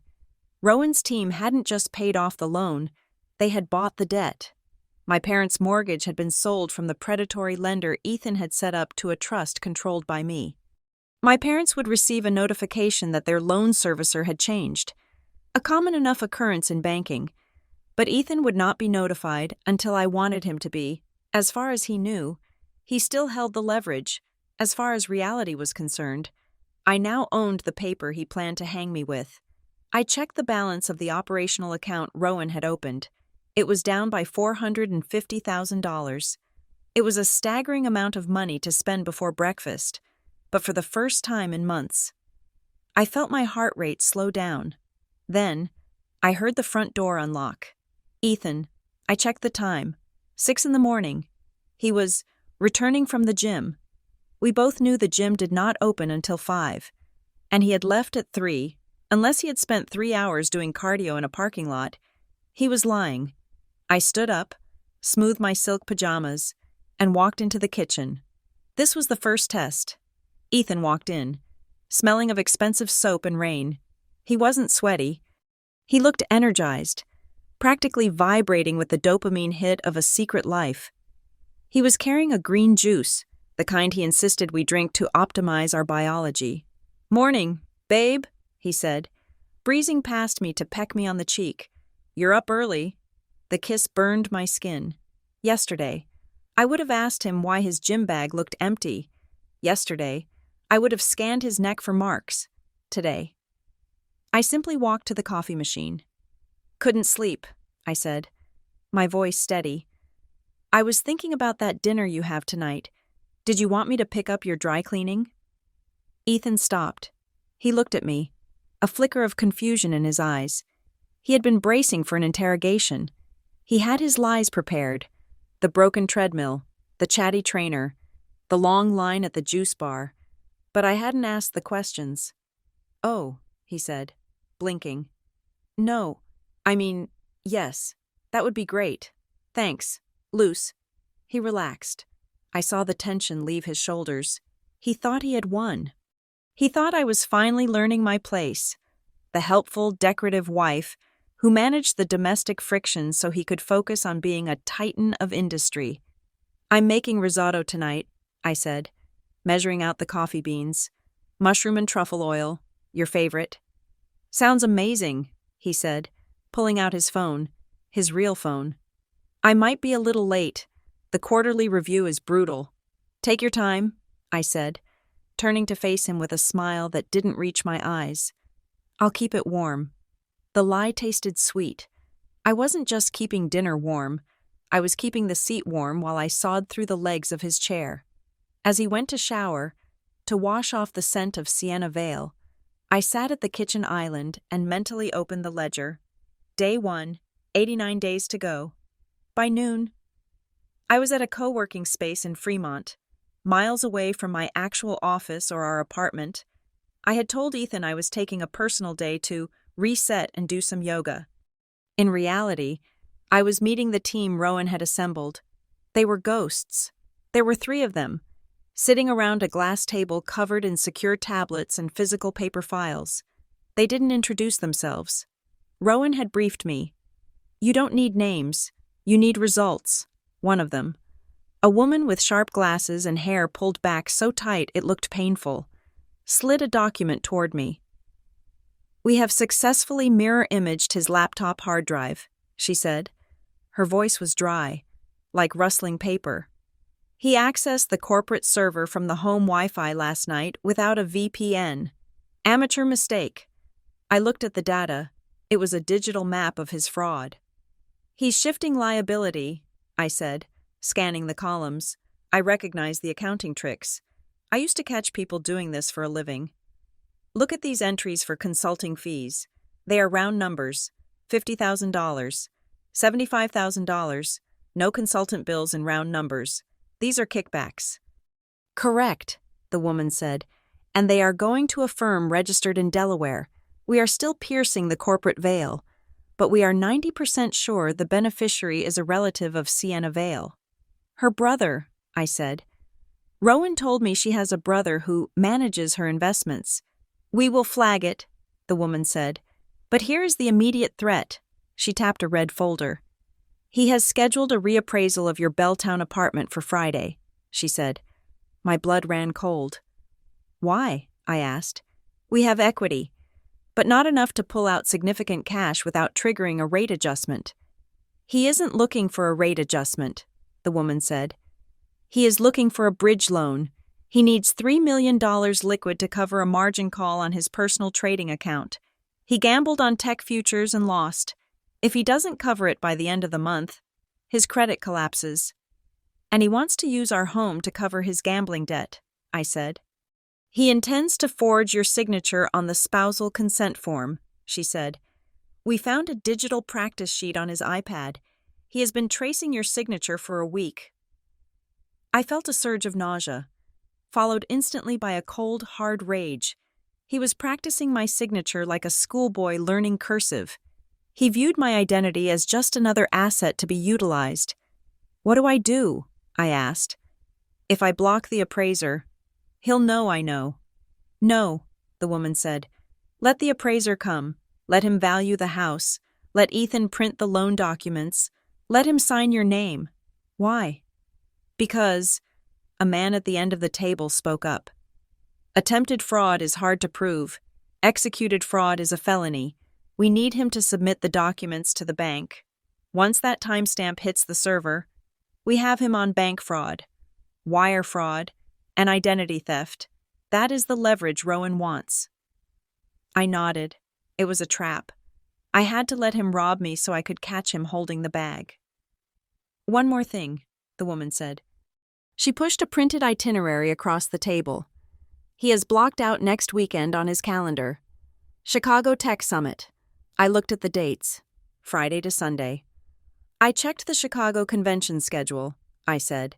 Rowan's team hadn't just paid off the loan, they had bought the debt. My parents' mortgage had been sold from the predatory lender Ethan had set up to a trust controlled by me. My parents would receive a notification that their loan servicer had changed, a common enough occurrence in banking, but Ethan would not be notified until I wanted him to be, As far as he knew, he still held the leverage. As far as reality was concerned, I now owned the paper he planned to hang me with. I checked the balance of the operational account Rowan had opened. It was down by $450,000. It was a staggering amount of money to spend before breakfast, but for the first time in months. I felt my heart rate slow down. Then, I heard the front door unlock. Ethan. I checked the time. 6 a.m. He was returning from the gym. We both knew the gym did not open until 5, and he had left at 3. Unless he had spent 3 hours doing cardio in a parking lot, he was lying. I stood up, smoothed my silk pajamas, and walked into the kitchen. This was the first test. Ethan walked in, smelling of expensive soap and rain. He wasn't sweaty. He looked energized, practically vibrating with the dopamine hit of a secret life. He was carrying a green juice, the kind he insisted we drink to optimize our biology. "Morning, babe," he said, breezing past me to peck me on the cheek. "You're up early." The kiss burned my skin. Yesterday, I would have asked him why his gym bag looked empty. Yesterday, I would have scanned his neck for marks. Today, I simply walked to the coffee machine. "Couldn't sleep," I said, my voice steady. "I was thinking about that dinner you have tonight. Did you want me to pick up your dry cleaning?" Ethan stopped. He looked at me, a flicker of confusion in his eyes. He had been bracing for an interrogation. He had his lies prepared. The broken treadmill, the chatty trainer, the long line at the juice bar. But I hadn't asked the questions. "Oh," he said, blinking. "No, yes, that would be great. Thanks. Loose." He relaxed. I saw the tension leave his shoulders. He thought he had won. He thought I was finally learning my place, the helpful, decorative wife who managed the domestic frictions so he could focus on being a titan of industry. "I'm making risotto tonight," I said, measuring out the coffee beans. "Mushroom and truffle oil, your favorite." "Sounds amazing," he said, pulling out his phone, his real phone. "I might be a little late. The quarterly review is brutal." "Take your time," I said, turning to face him with a smile that didn't reach my eyes. "I'll keep it warm." The lie tasted sweet. I wasn't just keeping dinner warm. I was keeping the seat warm while I sawed through the legs of his chair. As he went to shower, to wash off the scent of sienna veil, I sat at the kitchen island and mentally opened the ledger. Day 1, 89 days to go. By noon, I was at a co-working space in Fremont, miles away from my actual office or our apartment. I had told Ethan I was taking a personal day to reset and do some yoga. In reality, I was meeting the team Rowan had assembled. They were ghosts. There were 3 of them, sitting around a glass table covered in secure tablets and physical paper files. They didn't introduce themselves. Rowan had briefed me. "You don't need names. You need results." One of them, a woman with sharp glasses and hair pulled back so tight it looked painful, slid a document toward me. "We have successfully mirror-imaged his laptop hard drive," she said. Her voice was dry, like rustling paper. "He accessed the corporate server from the home Wi-Fi last night without a VPN. Amateur mistake." I looked at the data. It was a digital map of his fraud. "He's shifting liability," I said, scanning the columns. I recognized the accounting tricks. I used to catch people doing this for a living. "Look at these entries for consulting fees. They are round numbers. $50,000, $75,000, no consultant bills in round numbers. These are kickbacks." "Correct," the woman said, "and they are going to a firm registered in Delaware. We are still piercing the corporate veil, but we are 90% sure the beneficiary is a relative of Sienna Vale." "Her brother," I said. "Rowan told me she has a brother who manages her investments." "We will flag it," the woman said. "But here is the immediate threat." She tapped a red folder. "He has scheduled a reappraisal of your Belltown apartment for Friday," she said. My blood ran cold. "Why?" I asked. "We have equity, but not enough to pull out significant cash without triggering a rate adjustment." "He isn't looking for a rate adjustment," the woman said. He is looking for a bridge loan. He needs $3 million liquid to cover a margin call on his personal trading account. He gambled on tech futures and lost. If he doesn't cover it by the end of the month, his credit collapses. And he wants to use our home to cover his gambling debt, I said. He intends to forge your signature on the spousal consent form, she said. We found a digital practice sheet on his iPad. He has been tracing your signature for a week. I felt a surge of nausea, followed instantly by a cold, hard rage. He was practicing my signature like a schoolboy learning cursive. He viewed my identity as just another asset to be utilized. What do I do? I asked. If I block the appraiser, he'll know I know. No, the woman said. Let the appraiser come. Let him value the house. Let Ethan print the loan documents. Let him sign your name. Why? Because, a man at the end of the table spoke up. Attempted fraud is hard to prove. Executed fraud is a felony. We need him to submit the documents to the bank. Once that timestamp hits the server, we have him on bank fraud, wire fraud, and identity theft. That is the leverage Rowan wants. I nodded. It was a trap. I had to let him rob me so I could catch him holding the bag. One more thing, the woman said. She pushed a printed itinerary across the table. He has blocked out next weekend on his calendar. Chicago Tech Summit. I looked at the dates. Friday to Sunday. I checked the Chicago convention schedule, I said.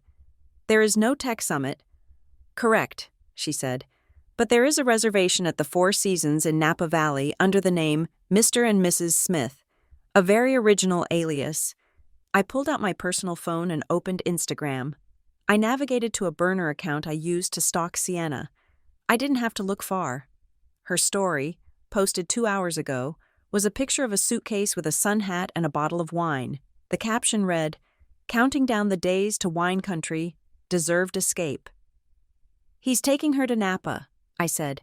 There is no Tech Summit. Correct, she said. But there is a reservation at the Four Seasons in Napa Valley under the name Mr. and Mrs. Smith, a very original alias. I pulled out my personal phone and opened Instagram. I navigated to a burner account I used to stalk Sienna. I didn't have to look far. Her story, posted 2 hours ago, was a picture of a suitcase with a sun hat and a bottle of wine. The caption read, "Counting down the days to wine country, deserved escape." He's taking her to Napa, I said,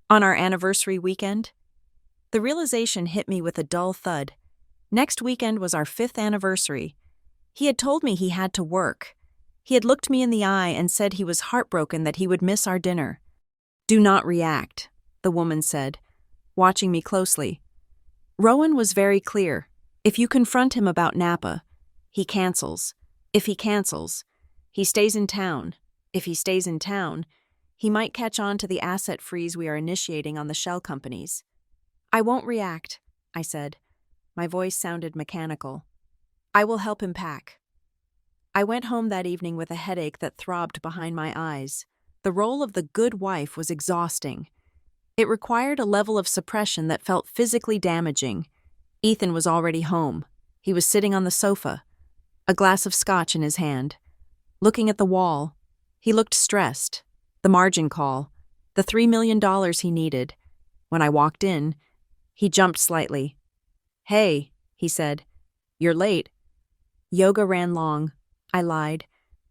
on our anniversary weekend. The realization hit me with a dull thud. Next weekend was our 5th anniversary. He had told me he had to work. He had looked me in the eye and said he was heartbroken that he would miss our dinner. Do not react, the woman said, watching me closely. Rowan was very clear. If you confront him about Napa, he cancels. If he cancels, he stays in town. If he stays in town, he might catch on to the asset freeze we are initiating on the shell companies. I won't react, I said. My voice sounded mechanical. I will help him pack. I went home that evening with a headache that throbbed behind my eyes. The role of the good wife was exhausting. It required a level of suppression that felt physically damaging. Ethan was already home. He was sitting on the sofa, a glass of scotch in his hand. Looking at the wall, he looked stressed. The margin call, the $3 million he needed. When I walked in, he jumped slightly. Hey, he said, you're late. Yoga ran long, I lied,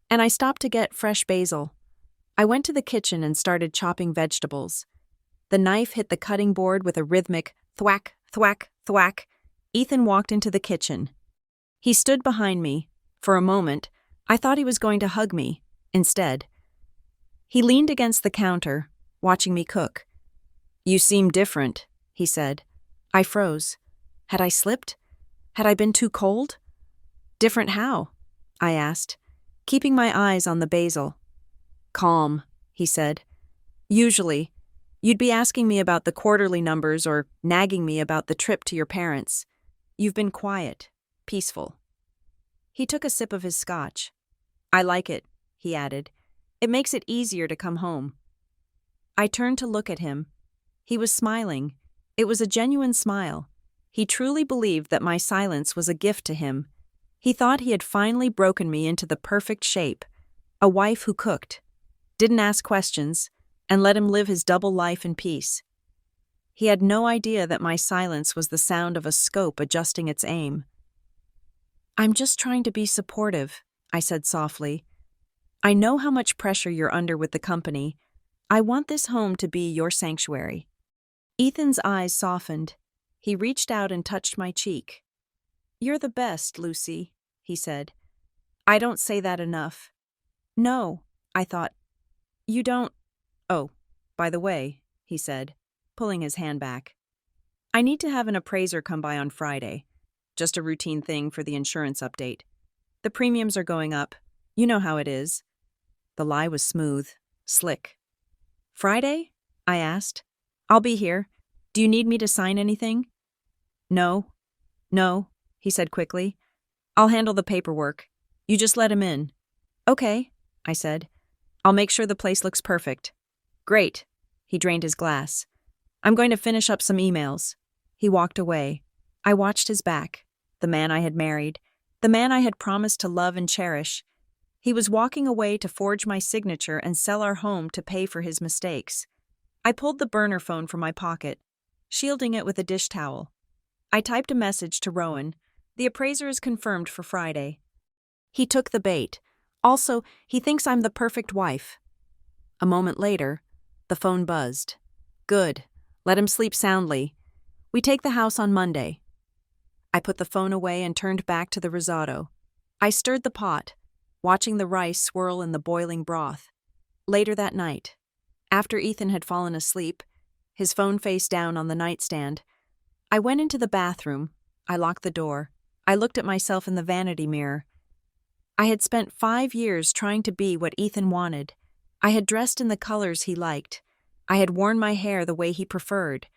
and I stopped to get fresh basil. I went to the kitchen and started chopping vegetables. The knife hit the cutting board with a rhythmic thwack, thwack, thwack. Ethan walked into the kitchen. He stood behind me. For a moment, I thought he was going to hug me. Instead, he leaned against the counter, watching me cook. You seem different, he said. I froze. Had I slipped? Had I been too cold? Different how? I asked, keeping my eyes on the basil. Calm, he said. Usually, you'd be asking me about the quarterly numbers or nagging me about the trip to your parents. You've been quiet, peaceful. He took a sip of his scotch. I like it, he added. It makes it easier to come home. I turned to look at him. He was smiling. It was a genuine smile. He truly believed that my silence was a gift to him. He thought he had finally broken me into the perfect shape, a wife who cooked, didn't ask questions, and let him live his double life in peace. He had no idea that my silence was the sound of a scope adjusting its aim. I'm just trying to be supportive, I said softly. I know how much pressure you're under with the company. I want this home to be your sanctuary. Ethan's eyes softened. He reached out and touched my cheek. You're the best, Lucy, he said. I don't say that enough. No, I thought. You don't. Oh, by the way, he said, pulling his hand back. I need to have an appraiser come by on Friday. Just a routine thing for the insurance update. The premiums are going up. You know how it is. The lie was smooth, slick. Friday? I asked. I'll be here. Do you need me to sign anything? No, he said quickly. I'll handle the paperwork. You just let him in. Okay, I said. I'll make sure the place looks perfect. Great. He drained his glass. I'm going to finish up some emails. He walked away. I watched his back. The man I had married. The man I had promised to love and cherish. He was walking away to forge my signature and sell our home to pay for his mistakes. I pulled the burner phone from my pocket, shielding it with a dish towel. I typed a message to Rowan. The appraiser is confirmed for Friday. He took the bait. Also, he thinks I'm the perfect wife. A moment later, the phone buzzed. Good. Let him sleep soundly. We take the house on Monday. I put the phone away and turned back to the risotto. I stirred the pot, watching the rice swirl in the boiling broth. Later that night, after Ethan had fallen asleep, his phone face down on the nightstand, I went into the bathroom. I locked the door. I looked at myself in the vanity mirror. I had spent 5 years trying to be what Ethan wanted. I had dressed in the colors he liked. I had worn my hair the way he preferred.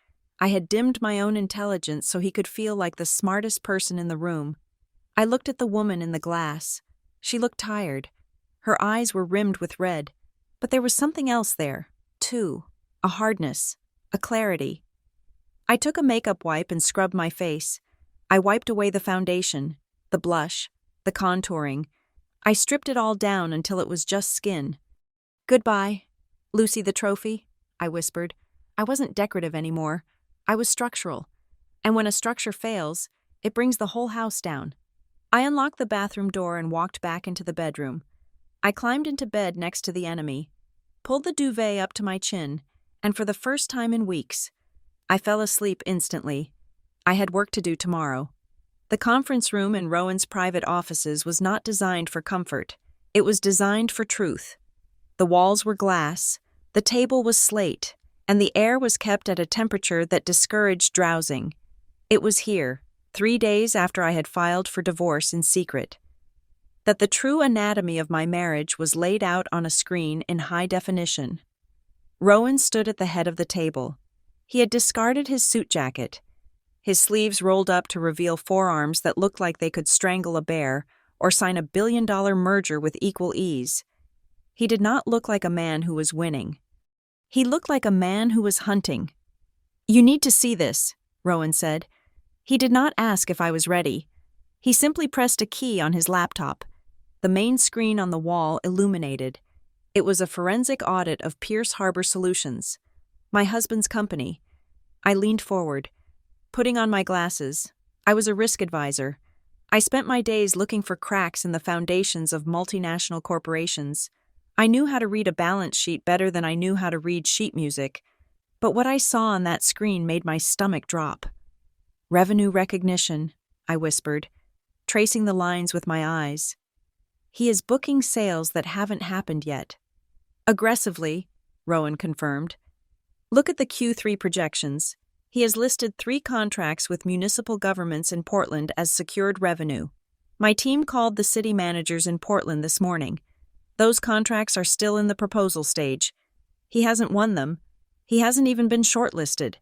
I had dimmed my own intelligence so he could feel like the smartest person in the room. I looked at the woman in the glass. She looked tired. Her eyes were rimmed with red. But there was something else there, too. A hardness. A clarity. I took a makeup wipe and scrubbed my face. I wiped away the foundation, the blush, the contouring. I stripped it all down until it was just skin. Goodbye, Lucy the trophy, I whispered. I wasn't decorative anymore. I was structural. And when a structure fails, it brings the whole house down. I unlocked the bathroom door and walked back into the bedroom. I climbed into bed next to the enemy, pulled the duvet up to my chin, and for the first time in weeks, I fell asleep instantly. I had work to do tomorrow. The conference room in Rowan's private offices was not designed for comfort. It was designed for truth. The walls were glass, the table was slate, and the air was kept at a temperature that discouraged drowsing. It was here, 3 days after I had filed for divorce in secret, that the true anatomy of my marriage was laid out on a screen in high definition. Rowan stood at the head of the table. He had discarded his suit jacket. His sleeves rolled up to reveal forearms that looked like they could strangle a bear or sign a billion-dollar merger with equal ease. He did not look like a man who was winning. He looked like a man who was hunting. You need to see this, Rowan said. He did not ask if I was ready. He simply pressed a key on his laptop. The main screen on the wall illuminated. It was a forensic audit of Pierce Harbor Solutions, my husband's company. I leaned forward, putting on my glasses. I was a risk advisor. I spent my days looking for cracks in the foundations of multinational corporations. I knew how to read a balance sheet better than I knew how to read sheet music, but what I saw on that screen made my stomach drop. Revenue recognition, I whispered, tracing the lines with my eyes. He is booking sales that haven't happened yet. Aggressively, Rowan confirmed. Look at the Q3 projections. He has listed 3 contracts with municipal governments in Portland as secured revenue. My team called the city managers in Portland this morning. Those contracts are still in the proposal stage. He hasn't won them. He hasn't even been shortlisted.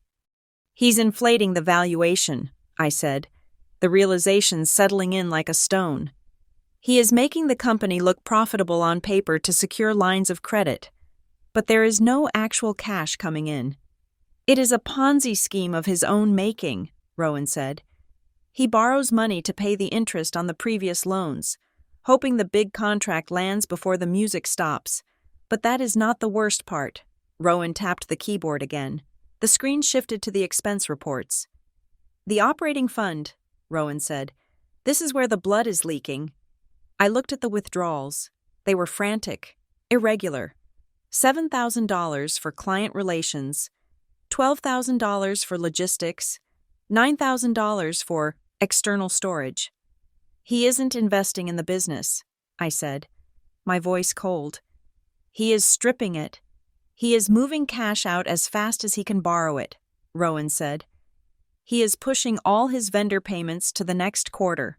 He's inflating the valuation, I said, the realization settling in like a stone. He is making the company look profitable on paper to secure lines of credit, but there is no actual cash coming in. It is a Ponzi scheme of his own making, Rowan said. He borrows money to pay the interest on the previous loans, hoping the big contract lands before the music stops. But that is not the worst part. Rowan tapped the keyboard again. The screen shifted to the expense reports. The operating fund, Rowan said. This is where the blood is leaking. I looked at the withdrawals. They were frantic, irregular. $7,000 for client relations, $12,000 for logistics, $9,000 for external storage. He isn't investing in the business. I said, my voice cold. He is stripping it. He is moving cash out as fast as he can borrow it, Rowan said. He is pushing all his vendor payments to the next quarter.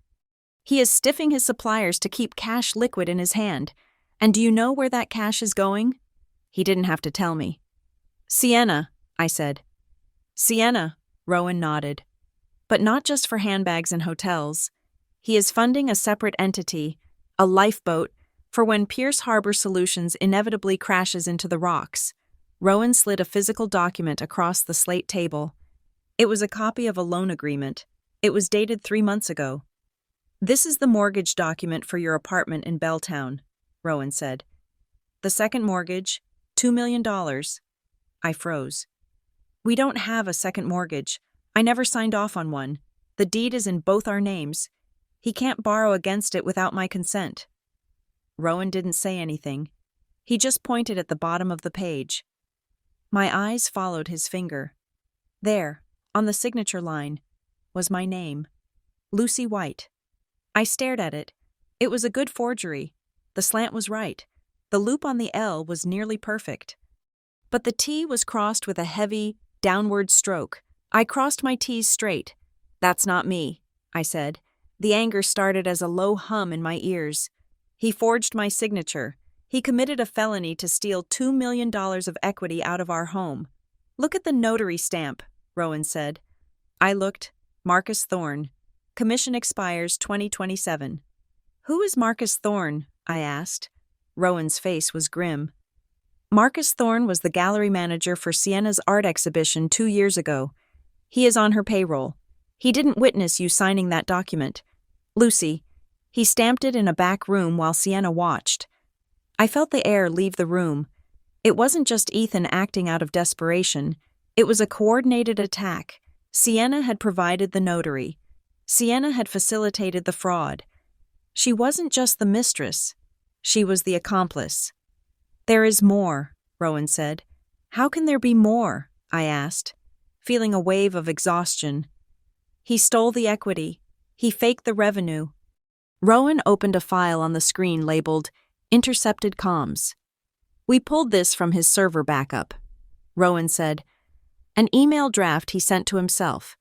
He is stiffing his suppliers to keep cash liquid in his hand. And do you know where that cash is going? He didn't have to tell me. Sienna, I said. Sienna, Rowan nodded. But not just for handbags and hotels. He is funding a separate entity, a lifeboat, for when Pierce Harbor Solutions inevitably crashes into the rocks. Rowan slid a physical document across the slate table. It was a copy of a loan agreement. It was dated 3 months ago. This is the mortgage document for your apartment in Belltown, Rowan said. The second mortgage, $2 million. I froze. We don't have a second mortgage. I never signed off on one. The deed is in both our names. He can't borrow against it without my consent. Rowan didn't say anything. He just pointed at the bottom of the page. My eyes followed his finger. There, on the signature line, was my name. Lucy White. I stared at it. It was a good forgery. The slant was right. The loop on the L was nearly perfect. But the T was crossed with a heavy, downward stroke. I crossed my T's straight. That's not me, I said. The anger started as a low hum in my ears. He forged my signature. He committed a felony to steal $2 million of equity out of our home. Look at the notary stamp, Rowan said. I looked. Marcus Thorne. Commission expires 2027. Who is Marcus Thorne? I asked. Rowan's face was grim. Marcus Thorne was the gallery manager for Sienna's art exhibition 2 years ago. He is on her payroll. He didn't witness you signing that document. Lucy. He stamped it in a back room while Sienna watched. I felt the air leave the room. It wasn't just Ethan acting out of desperation. It was a coordinated attack. Sienna had provided the notary. Sienna had facilitated the fraud. She wasn't just the mistress. She was the accomplice. There is more, Rowan said. How can there be more? I asked, feeling a wave of exhaustion. He stole the equity. He faked the revenue. Rowan opened a file on the screen labeled Intercepted Comms. We pulled this from his server backup. Rowan said, an email draft he sent to himself,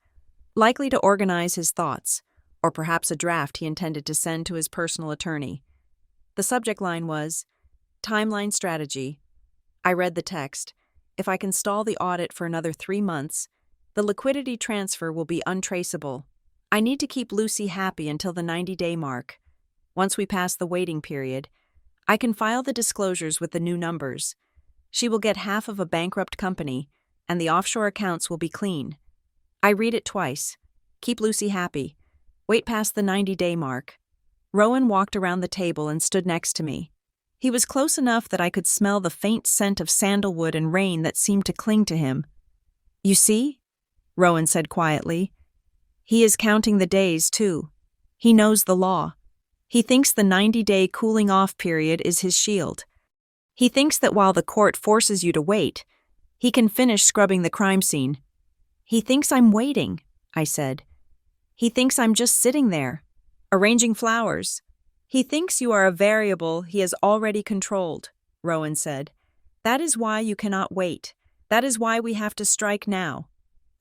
likely to organize his thoughts, or perhaps a draft he intended to send to his personal attorney. The subject line was, Timeline Strategy. I read the text. If I can stall the audit for another 3 months, the liquidity transfer will be untraceable. I need to keep Lucy happy until the 90-day mark. Once we pass the waiting period, I can file the disclosures with the new numbers. She will get half of a bankrupt company, and the offshore accounts will be clean. I read it twice. Keep Lucy happy. Wait past the 90-day mark. Rowan walked around the table and stood next to me. He was close enough that I could smell the faint scent of sandalwood and rain that seemed to cling to him. You see? Rowan said quietly. He is counting the days, too. He knows the law. He thinks the 90-day cooling-off period is his shield. He thinks that while the court forces you to wait, he can finish scrubbing the crime scene. He thinks I'm waiting, I said. He thinks I'm just sitting there, arranging flowers. He thinks you are a variable he has already controlled, Rowan said. That is why you cannot wait. That is why we have to strike now.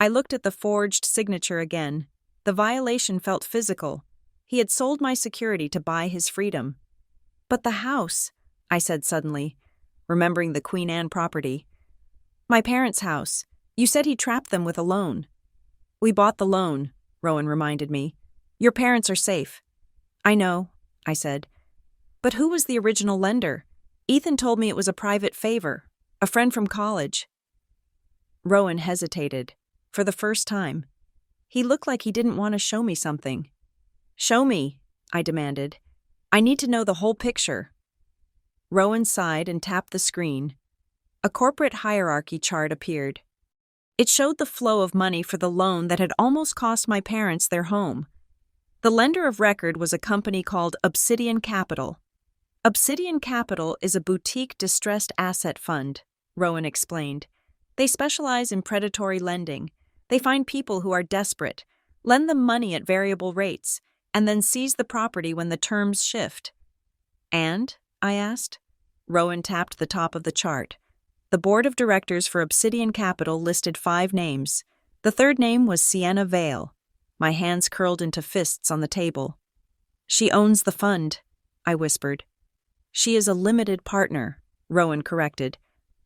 I looked at the forged signature again. The violation felt physical. He had sold my security to buy his freedom. But the house, I said suddenly, remembering the Queen Anne property. My parents' house. You said he trapped them with a loan. We bought the loan, Rowan reminded me. Your parents are safe. I know, I said. But who was the original lender? Ethan told me it was a private favor, a friend from college. Rowan hesitated, for the first time. He looked like he didn't want to show me something. Show me, I demanded. I need to know the whole picture. Rowan sighed and tapped the screen. A corporate hierarchy chart appeared. It showed the flow of money for the loan that had almost cost my parents their home. The lender of record was a company called Obsidian Capital. Obsidian Capital is a boutique distressed asset fund, Rowan explained. They specialize in predatory lending. They find people who are desperate, lend them money at variable rates, and then seize the property when the terms shift. And? I asked. Rowan tapped the top of the chart. The board of directors for Obsidian Capital listed 5 names. The third name was Sienna Vale. My hands curled into fists on the table. She owns the fund, I whispered. She is a limited partner, Rowan corrected.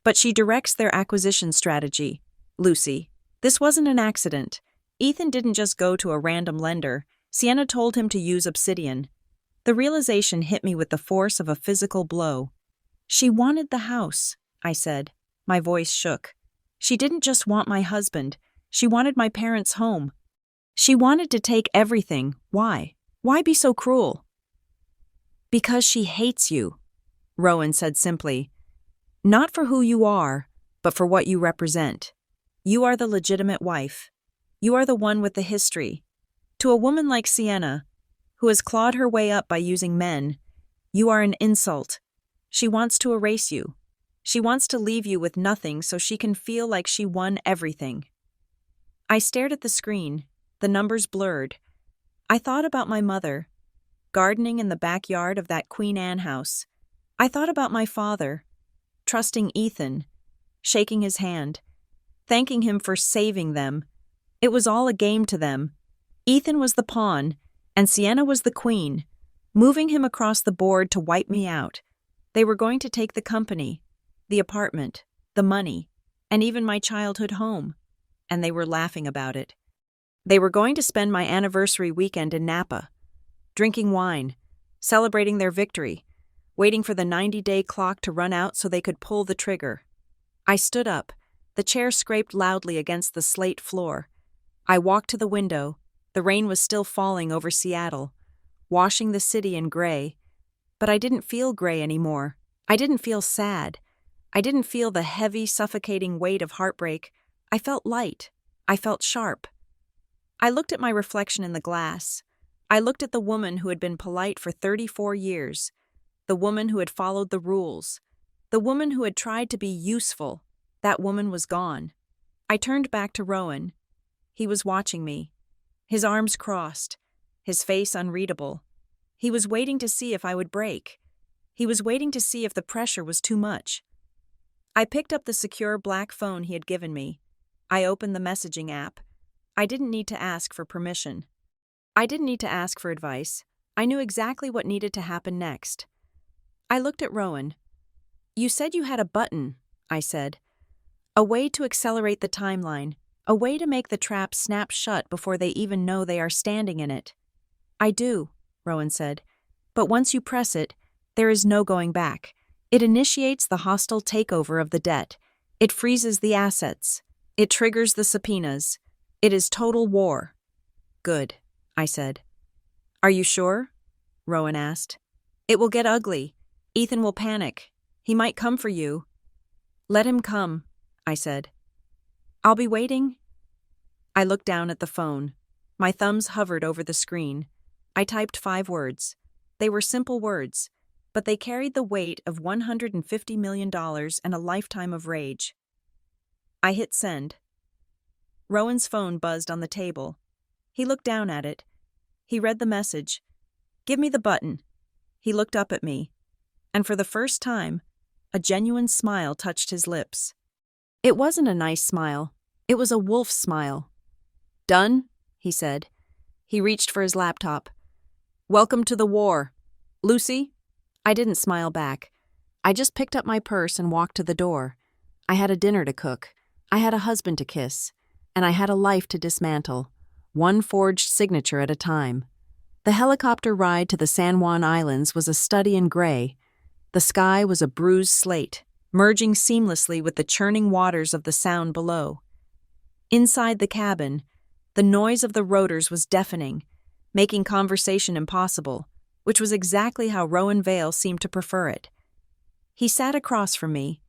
But she directs their acquisition strategy. Lucy, this wasn't an accident. Ethan didn't just go to a random lender. Sienna told him to use Obsidian. The realization hit me with the force of a physical blow. She wanted the house, I said. My voice shook. She didn't just want my husband. She wanted my parents' home. She wanted to take everything. Why? Why be so cruel? Because she hates you, Rowan said simply. Not for who you are, but for what you represent. You are the legitimate wife. You are the one with the history. To a woman like Sienna, who has clawed her way up by using men, you are an insult. She wants to erase you. She wants to leave you with nothing so she can feel like she won everything. I stared at the screen, the numbers blurred. I thought about my mother, gardening in the backyard of that Queen Anne house. I thought about my father, trusting Ethan, shaking his hand, thanking him for saving them. It was all a game to them. Ethan was the pawn, and Sienna was the queen, moving him across the board to wipe me out. They were going to take the company, the apartment, the money, and even my childhood home, and they were laughing about it. They were going to spend my anniversary weekend in Napa, drinking wine, celebrating their victory, waiting for the 90-day clock to run out so they could pull the trigger. I stood up. The chair scraped loudly against the slate floor. I walked to the window. The rain was still falling over Seattle, washing the city in gray. But I didn't feel gray anymore. I didn't feel sad. I didn't feel the heavy, suffocating weight of heartbreak. I felt light. I felt sharp. I looked at my reflection in the glass. I looked at the woman who had been polite for 34 years, the woman who had followed the rules, the woman who had tried to be useful. That woman was gone. I turned back to Rowan. He was watching me, his arms crossed, his face unreadable. He was waiting to see if I would break. He was waiting to see if the pressure was too much. I picked up the secure black phone he had given me. I opened the messaging app. I didn't need to ask for permission. I didn't need to ask for advice. I knew exactly what needed to happen next. I looked at Rowan. You said you had a button, I said. A way to accelerate the timeline, a way to make the trap snap shut before they even know they are standing in it. I do, Rowan said. But once you press it, there is no going back. It initiates the hostile takeover of the debt. It freezes the assets. It triggers the subpoenas. It is total war. Good, I said. Are you sure? Rowan asked. It will get ugly. Ethan will panic. He might come for you. Let him come, I said. I'll be waiting. I looked down at the phone. My thumbs hovered over the screen. I typed 5 words. They were simple words, but they carried the weight of $150 million and a lifetime of rage. I hit send. Rowan's phone buzzed on the table. He looked down at it. He read the message. Give me the button. He looked up at me, and for the first time, a genuine smile touched his lips. It wasn't a nice smile. It was a wolf smile. Done, he said. He reached for his laptop. Welcome to the war. Lucy? I didn't smile back. I just picked up my purse and walked to the door. I had a dinner to cook. I had a husband to kiss. And I had a life to dismantle, one forged signature at a time. The helicopter ride to the San Juan Islands was a study in gray. The sky was a bruised slate, merging seamlessly with the churning waters of the Sound below. Inside the cabin, the noise of the rotors was deafening, making conversation impossible, which was exactly how Rowan Vale seemed to prefer it. He sat across from me,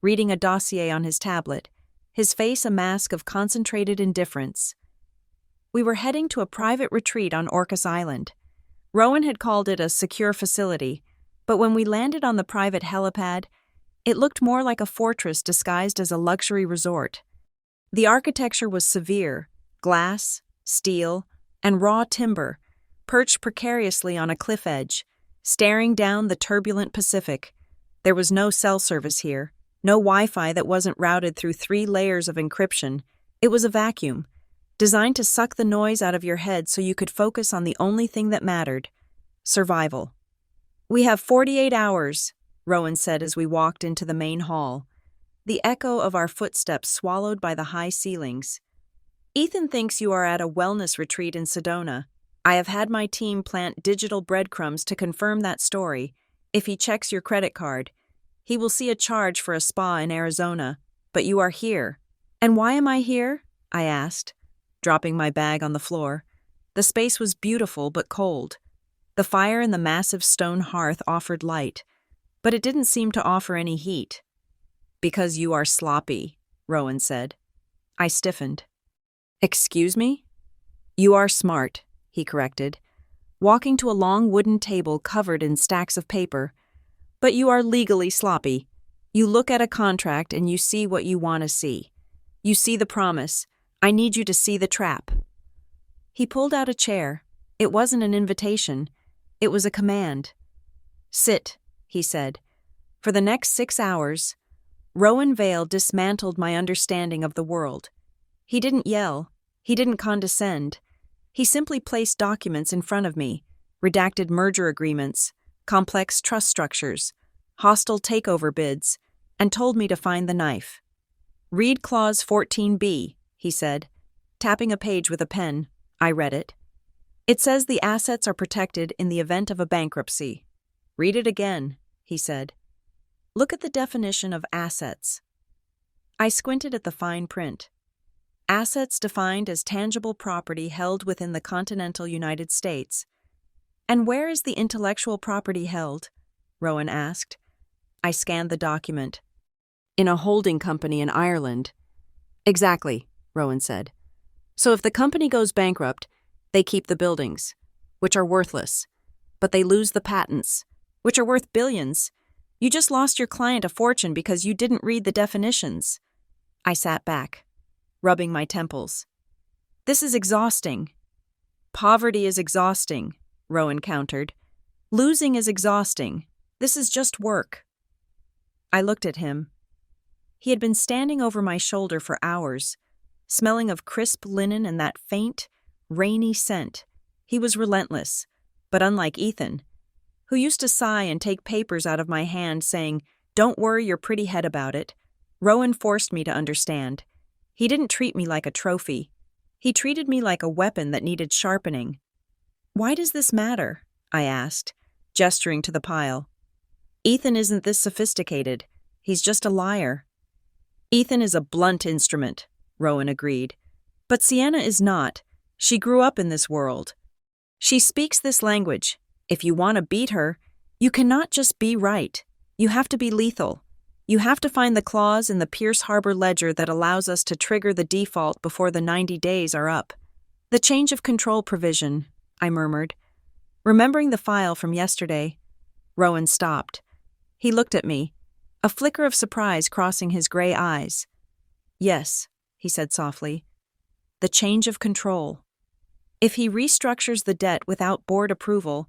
reading a dossier on his tablet, his face a mask of concentrated indifference. We were heading to a private retreat on Orcas Island. Rowan had called it a secure facility, but when we landed on the private helipad, it looked more like a fortress disguised as a luxury resort. The architecture was severe, glass, steel, and raw timber, perched precariously on a cliff edge. staring down the turbulent Pacific. There was no cell service here, no Wi-Fi that wasn't routed through 3 layers of encryption. It was a vacuum, designed to suck the noise out of your head so you could focus on the only thing that mattered: survival. "We have 48 hours, Rowan said as we walked into the main hall, the echo of our footsteps swallowed by the high ceilings. "Ethan thinks you are at a wellness retreat in Sedona. I have had my team plant digital breadcrumbs to confirm that story. If he checks your credit card, he will see a charge for a spa in Arizona. But you are here." "And why am I here?" I asked, dropping my bag on the floor. The space was beautiful but cold. The fire in the massive stone hearth offered light, but it didn't seem to offer any heat. "Because you are sloppy," Rowan said. I stiffened. "Excuse me?" "You are smart," he corrected, walking to a long wooden table covered in stacks of paper. "But you are legally sloppy. You look at a contract and you see what you want to see. You see the promise. I need you to see the trap." He pulled out a chair. It wasn't an invitation. It was a command. "Sit," he said. For the next 6 hours, Rowan Vale dismantled my understanding of the world. He didn't yell. He didn't condescend. He simply placed documents in front of me, redacted merger agreements, complex trust structures, hostile takeover bids, and told me to find the knife. "Read Clause 14B, he said, tapping a page with a pen. I read it. "It says the assets are protected in the event of a bankruptcy." "Read it again," he said. "Look at the definition of assets." I squinted at the fine print. "Assets defined as tangible property held within the continental United States." "And where is the intellectual property held?" Rowan asked. I scanned the document. "In a holding company in Ireland." "Exactly," Rowan said. "So if the company goes bankrupt, they keep the buildings, which are worthless, but they lose the patents, which are worth billions. You just lost your client a fortune because you didn't read the definitions." I sat back, rubbing my temples. "This is exhausting." "Poverty is exhausting," Rowan countered. "Losing is exhausting. This is just work." I looked at him. He had been standing over my shoulder for hours, smelling of crisp linen and that faint, rainy scent. He was relentless, but unlike Ethan, who used to sigh and take papers out of my hand saying, "Don't worry your pretty head about it," Rowan forced me to understand. He didn't treat me like a trophy. He treated me like a weapon that needed sharpening. "Why does this matter?" I asked, gesturing to the pile. "Ethan isn't this sophisticated. He's just a liar." "Ethan is a blunt instrument," Rowan agreed. "But Sienna is not. She grew up in this world. She speaks this language. If you want to beat her, you cannot just be right. You have to be lethal. You have to find the clause in the Pierce Harbor ledger that allows us to trigger the default before the 90 days are up." "The change of control provision," I murmured, remembering the file from yesterday. Rowan stopped. He looked at me, a flicker of surprise crossing his gray eyes. "Yes," he said softly. "The change of control. If he restructures the debt without board approval,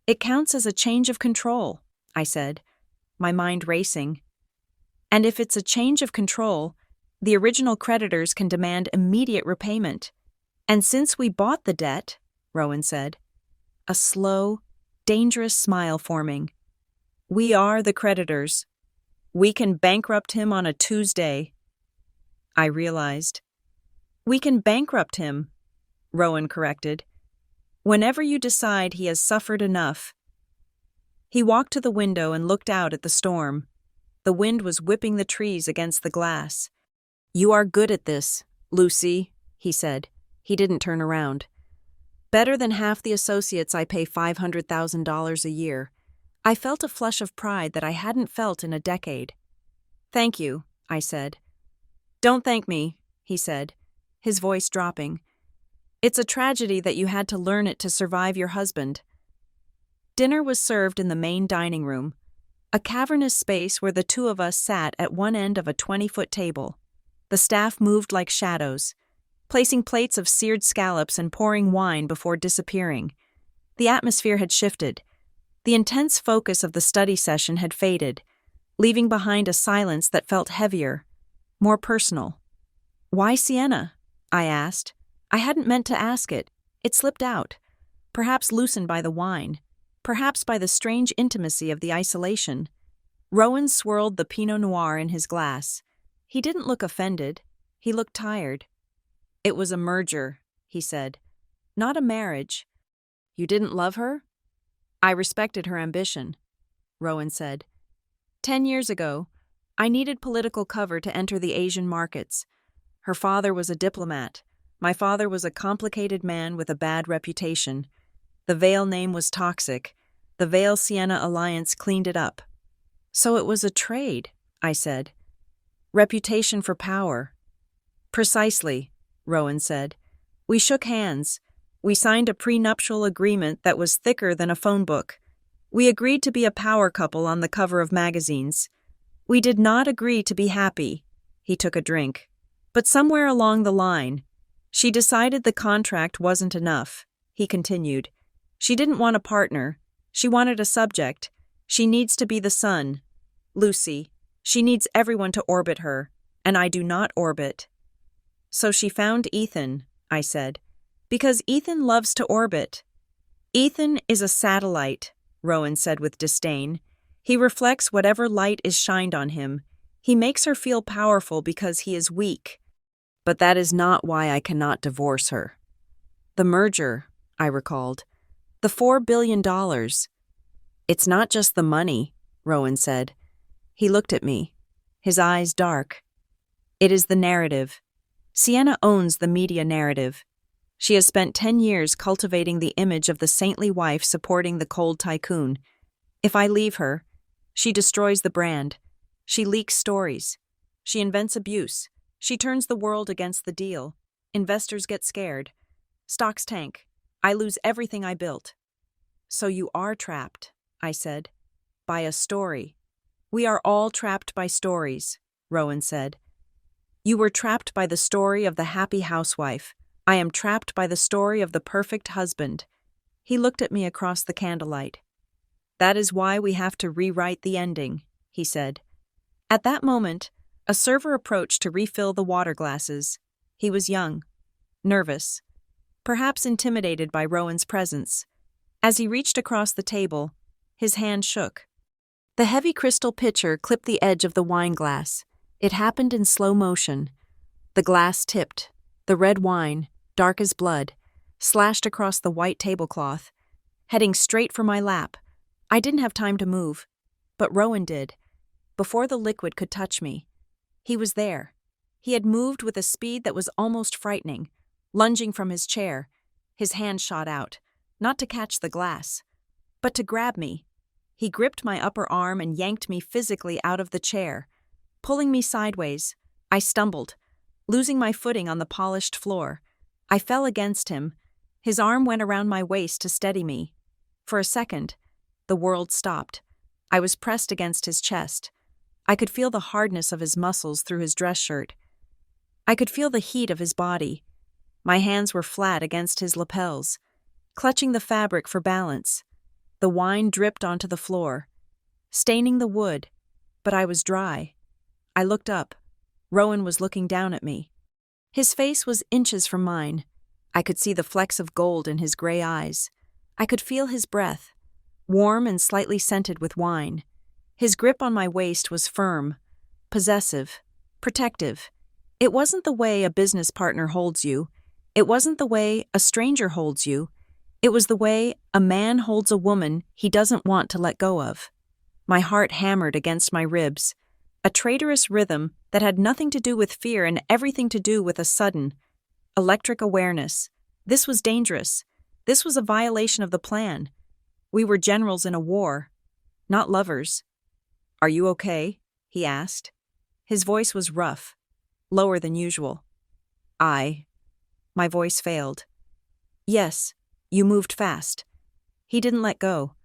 it counts as a change of control," I said, my mind racing. "And if it's a change of control, the original creditors can demand immediate repayment. And since we bought the debt," Rowan said, a slow, dangerous smile forming, "we are the creditors. We can bankrupt him on a Tuesday." I realized. "We can bankrupt him," Rowan corrected, "whenever you decide he has suffered enough." He walked to the window and looked out at the storm. The wind was whipping the trees against the glass. "You are good at this, Lucy," he said. He didn't turn around. "Better than half the associates I pay $500,000 a year." I felt a flush of pride that I hadn't felt in a decade. "Thank you," I said. "Don't thank me," he said, his voice dropping. "It's a tragedy that you had to learn it to survive your husband." Dinner was served in the main dining room, a cavernous space where the two of us sat at one end of a 20-foot table. The staff moved like shadows, placing plates of seared scallops and pouring wine before disappearing. The atmosphere had shifted. The intense focus of the study session had faded, leaving behind a silence that felt heavier, more personal. "Why Sienna?" I asked. I hadn't meant to ask it. It slipped out, perhaps loosened by the wine, perhaps by the strange intimacy of the isolation. Rowan swirled the Pinot Noir in his glass. He didn't look offended. He looked tired. "It was a merger," he said. "Not a marriage." "You didn't love her?" "I respected her ambition," Rowan said. 10 years ago, I needed political cover to enter the Asian markets. Her father was a diplomat. My father was a complicated man with a bad reputation. The Vale name was toxic. The Vale-Sienna alliance cleaned it up. "So it was a trade," I said. "Reputation for power." "Precisely," Rowan said. "We shook hands. We signed a prenuptial agreement that was thicker than a phone book. We agreed to be a power couple on the cover of magazines. We did not agree to be happy." He took a drink. "But somewhere along the line, she decided the contract wasn't enough," he continued. "She didn't want a partner. She wanted a subject. She needs to be the sun. Lucy, she needs everyone to orbit her, and I do not orbit." "So she found Ethan," I said. "Because Ethan loves to orbit." "Ethan is a satellite," Rowan said with disdain. "He reflects whatever light is shined on him. He makes her feel powerful because he is weak. But that is not why I cannot divorce her." "The merger," I recalled. "The $4 billion. "It's not just the money," Rowan said. He looked at me, his eyes dark. "It is the narrative. Sienna owns the media narrative. She has spent 10 years cultivating the image of the saintly wife supporting the cold tycoon. If I leave her, she destroys the brand. She leaks stories. She invents abuse. She turns the world against the deal. Investors get scared. Stocks tank. I lose everything I built." "So you are trapped," I said. "By a story." "We are all trapped by stories," Rowan said. "You were trapped by the story of the happy housewife. I am trapped by the story of the perfect husband." He looked at me across the candlelight. "That is why we have to rewrite the ending," he said. At that moment, a server approached to refill the water glasses. He was young, nervous, perhaps intimidated by Rowan's presence. As he reached across the table, his hand shook. The heavy crystal pitcher clipped the edge of the wine glass. It happened in slow motion. The glass tipped. The red wine, dark as blood, slashed across the white tablecloth, heading straight for my lap. I didn't have time to move, but Rowan did. Before the liquid could touch me, he was there. He had moved with a speed that was almost frightening, lunging from his chair. His hand shot out, not to catch the glass, but to grab me. He gripped my upper arm and yanked me physically out of the chair. Pulling me sideways, I stumbled, losing my footing on the polished floor. I fell against him. His arm went around my waist to steady me. For a second, the world stopped. I was pressed against his chest. I could feel the hardness of his muscles through his dress shirt. I could feel the heat of his body. My hands were flat against his lapels, clutching the fabric for balance. The wine dripped onto the floor, staining the wood, but I was dry. I looked up. Rowan was looking down at me. His face was inches from mine. I could see the flecks of gold in his gray eyes. I could feel his breath, warm and slightly scented with wine. His grip on my waist was firm, possessive, protective. It wasn't the way a business partner holds you. It wasn't the way a stranger holds you. It was the way a man holds a woman he doesn't want to let go of. My heart hammered against my ribs, a traitorous rhythm that had nothing to do with fear and everything to do with a sudden, electric awareness. This was dangerous. This was a violation of the plan. We were generals in a war, not lovers. "Are you okay?" he asked. His voice was rough, lower than usual. My voice failed. "Yes, you moved fast." He didn't let go.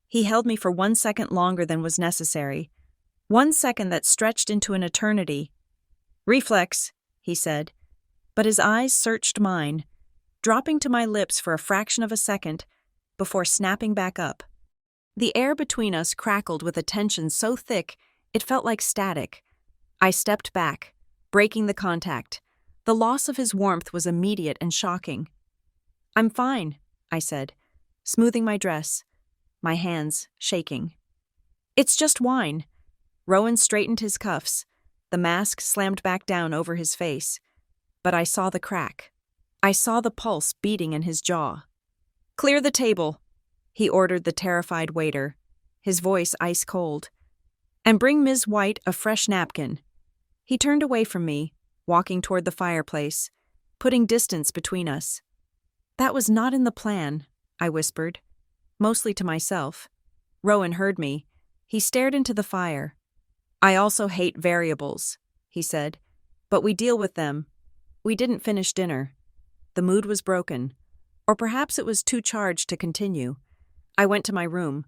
He held me for 1 second longer than was necessary. 1 second that stretched into an eternity. "Reflex," he said, but his eyes searched mine, dropping to my lips for a fraction of a second before snapping back up. The air between us crackled with a tension so thick it felt like static. I stepped back, breaking the contact. The loss of his warmth was immediate and shocking. "I'm fine," I said, smoothing my dress, my hands shaking. "It's just wine." Rowan straightened his cuffs. The mask slammed back down over his face. But I saw the crack. I saw the pulse beating in his jaw. "Clear the table," he ordered the terrified waiter, his voice ice cold. "And bring Ms. White a fresh napkin." He turned away from me, walking toward the fireplace, putting distance between us. "That was not in the plan," I whispered, mostly to myself. Rowan heard me. He stared into the fire. "I also hate variables," he said, "but we deal with them." We didn't finish dinner. The mood was broken, or perhaps it was too charged to continue. I went to my room,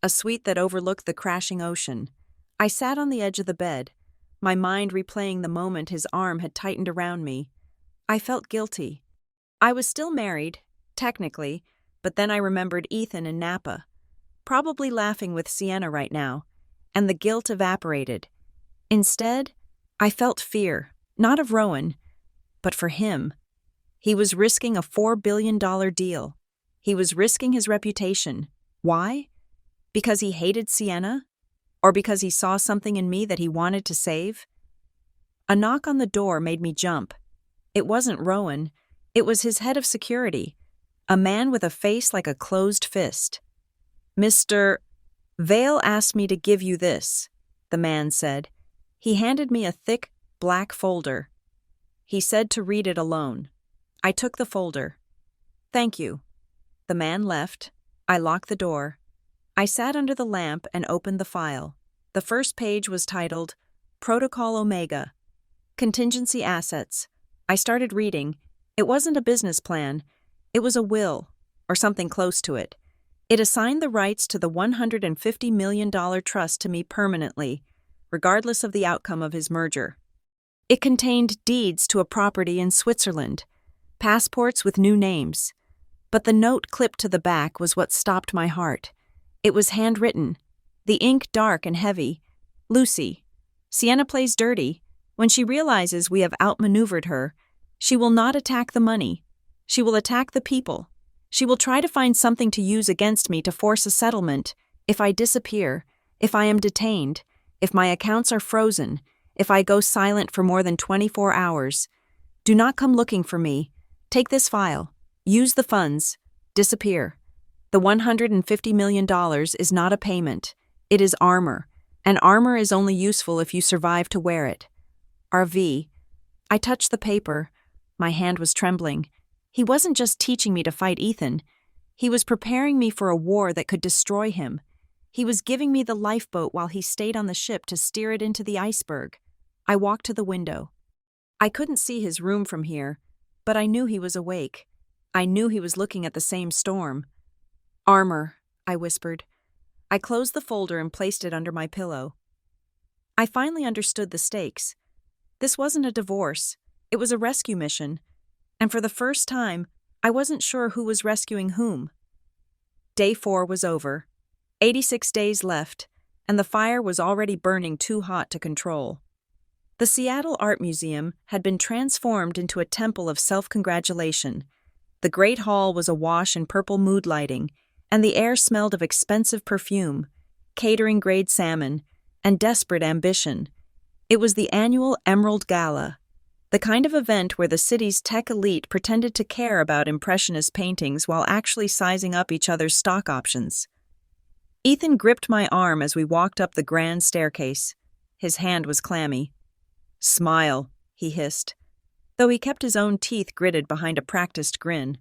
a suite that overlooked the crashing ocean. I sat on the edge of the bed, my mind replaying the moment his arm had tightened around me. I felt guilty. I was still married, technically, but then I remembered Ethan in Napa, probably laughing with Sienna right now, and the guilt evaporated. Instead, I felt fear, not of Rowan, but for him. He was risking a $4 billion deal. He was risking his reputation. Why? Because he hated Sienna? Or because he saw something in me that he wanted to save? A knock on the door made me jump. It wasn't Rowan. It was his head of security, a man with a face like a closed fist. "Mr. Vale asked me to give you this," the man said. He handed me a thick, black folder. He said to read it alone. I took the folder. "Thank you." The man left. I locked the door. I sat under the lamp and opened the file. The first page was titled, Protocol Omega, Contingency Assets. I started reading. It wasn't a business plan. It was a will, or something close to it. It assigned the rights to the $150 million trust to me permanently, regardless of the outcome of his merger. It contained deeds to a property in Switzerland, passports with new names. But the note clipped to the back was what stopped my heart. It was handwritten, the ink dark and heavy. "Lucy, Sienna plays dirty. When she realizes we have outmaneuvered her, she will not attack the money. She will attack the people. She will try to find something to use against me to force a settlement. If I disappear, if I am detained, if my accounts are frozen, if I go silent for more than 24 hours. Do not come looking for me. Take this file. Use the funds. Disappear. The $150 million is not a payment. It is armor, and armor is only useful if you survive to wear it. RV. I touched the paper. My hand was trembling. He wasn't just teaching me to fight Ethan. He was preparing me for a war that could destroy him. He was giving me the lifeboat while he stayed on the ship to steer it into the iceberg. I walked to the window. I couldn't see his room from here, but I knew he was awake. I knew he was looking at the same storm. "Armor," I whispered. I closed the folder and placed it under my pillow. I finally understood the stakes. This wasn't a divorce. It was a rescue mission. And for the first time, I wasn't sure who was rescuing whom. Day 4 was over. 86 days left, and the fire was already burning too hot to control. The Seattle Art Museum had been transformed into a temple of self-congratulation. The Great Hall was awash in purple mood lighting, and the air smelled of expensive perfume, catering-grade salmon, and desperate ambition. It was the annual Emerald Gala, the kind of event where the city's tech elite pretended to care about impressionist paintings while actually sizing up each other's stock options. Ethan gripped my arm as we walked up the grand staircase. His hand was clammy. "Smile," he hissed, though he kept his own teeth gritted behind a practiced grin.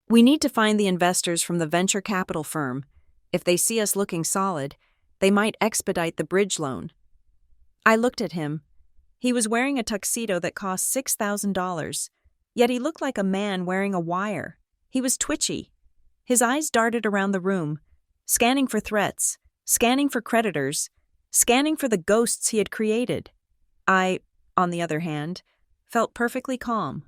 "We need to find the investors from the venture capital firm. If they see us looking solid, they might expedite the bridge loan." I looked at him. He was wearing a tuxedo that cost $6,000, yet he looked like a man wearing a wire. He was twitchy. His eyes darted around the room, scanning for threats, scanning for creditors, scanning for the ghosts he had created. I, on the other hand, felt perfectly calm.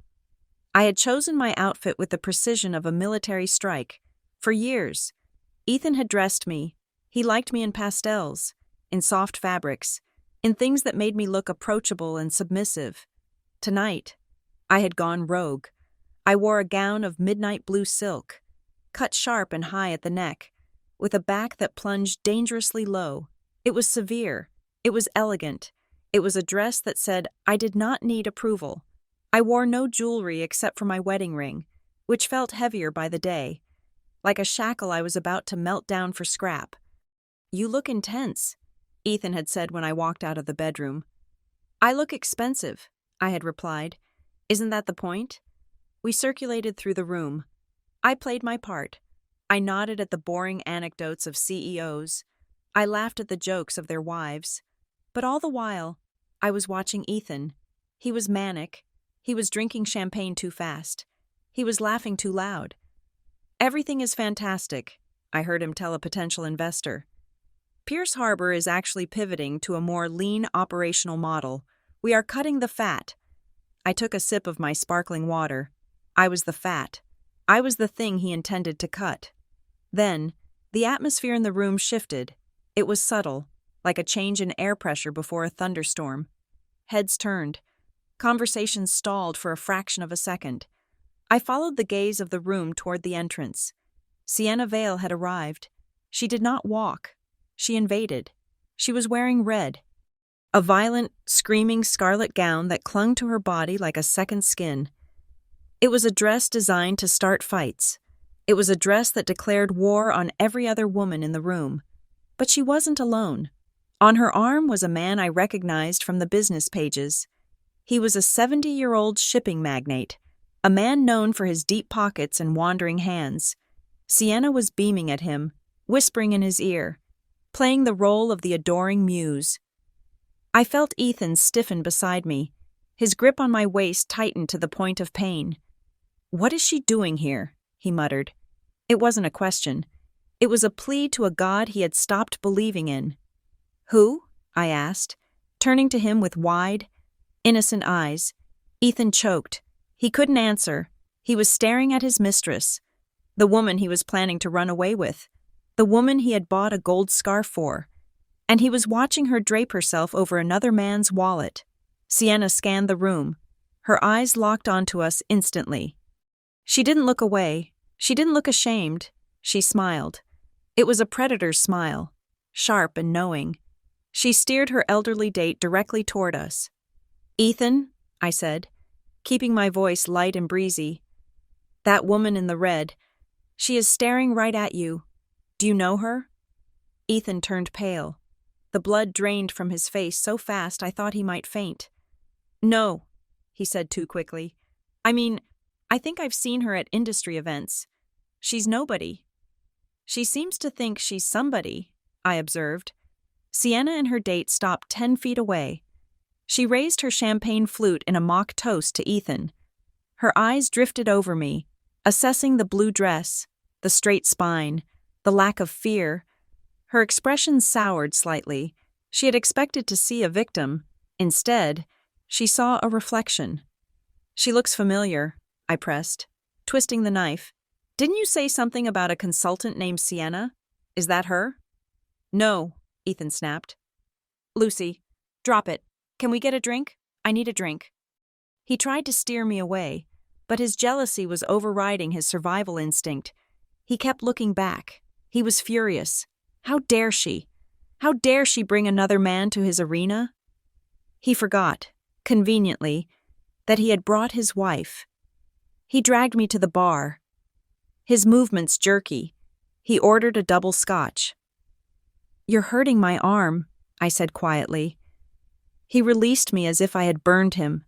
I had chosen my outfit with the precision of a military strike. For years, Ethan had dressed me, He liked me in pastels, in soft fabrics, in things that made me look approachable and submissive. Tonight, I had gone rogue. I wore a gown of midnight blue silk, cut sharp and high at the neck, with a back that plunged dangerously low. It was severe. It was elegant. It was a dress that said I did not need approval. I wore no jewelry except for my wedding ring, which felt heavier by the day, like a shackle I was about to melt down for scrap. "You look intense," Ethan had said when I walked out of the bedroom. "I look expensive," I had replied. "Isn't that the point?" We circulated through the room. I played my part. I nodded at the boring anecdotes of CEOs. I laughed at the jokes of their wives. But all the while, I was watching Ethan. He was manic. He was drinking champagne too fast. He was laughing too loud. "Everything is fantastic," I heard him tell a potential investor. "Pierce Harbor is actually pivoting to a more lean operational model. We are cutting the fat." I took a sip of my sparkling water. I was the fat. I was the thing he intended to cut. Then, the atmosphere in the room shifted. It was subtle, like a change in air pressure before a thunderstorm. Heads turned. Conversations stalled for a fraction of a second. I followed the gaze of the room toward the entrance. Sienna Vale had arrived. She did not walk. She invaded. She was wearing red. A violent, screaming scarlet gown that clung to her body like a second skin. It was a dress designed to start fights. It was a dress that declared war on every other woman in the room. But she wasn't alone. On her arm was a man I recognized from the business pages. He was a 70-year-old shipping magnate, a man known for his deep pockets and wandering hands. Sienna was beaming at him, whispering in his ear, playing the role of the adoring muse. I felt Ethan stiffen beside me. His grip on my waist tightened to the point of pain. "What is she doing here?" he muttered. It wasn't a question. It was a plea to a god he had stopped believing in. "Who?" I asked, turning to him with wide, innocent eyes. Ethan choked. He couldn't answer. He was staring at his mistress, the woman he was planning to run away with, the woman he had bought a gold scarf for, and he was watching her drape herself over another man's wallet. Sienna scanned the room. Her eyes locked onto us instantly. She didn't look away. She didn't look ashamed. She smiled. It was a predator's smile, sharp and knowing. She steered her elderly date directly toward us. "Ethan," I said, keeping my voice light and breezy. "That woman in the red, she is staring right at you. Do you know her?" Ethan turned pale. The blood drained from his face so fast I thought he might faint. "No," he said too quickly. I think I've seen her at industry events. She's nobody." "She seems to think she's somebody," I observed. Sienna and her date stopped 10 feet away. She raised her champagne flute in a mock toast to Ethan. Her eyes drifted over me, assessing the blue dress, the straight spine, the lack of fear. Her expression soured slightly. She had expected to see a victim. Instead, she saw a reflection. "She looks familiar," I pressed, twisting the knife. "Didn't you say something about a consultant named Sienna? Is that her?" "No," Ethan snapped. "Lucy, drop it. Can we get a drink? I need a drink." He tried to steer me away, but his jealousy was overriding his survival instinct. He kept looking back. He was furious. How dare she? How dare she bring another man to his arena? He forgot, conveniently, that he had brought his wife. He dragged me to the bar. His movements jerky. He ordered a double scotch. "You're hurting my arm," I said quietly. He released me as if I had burned him.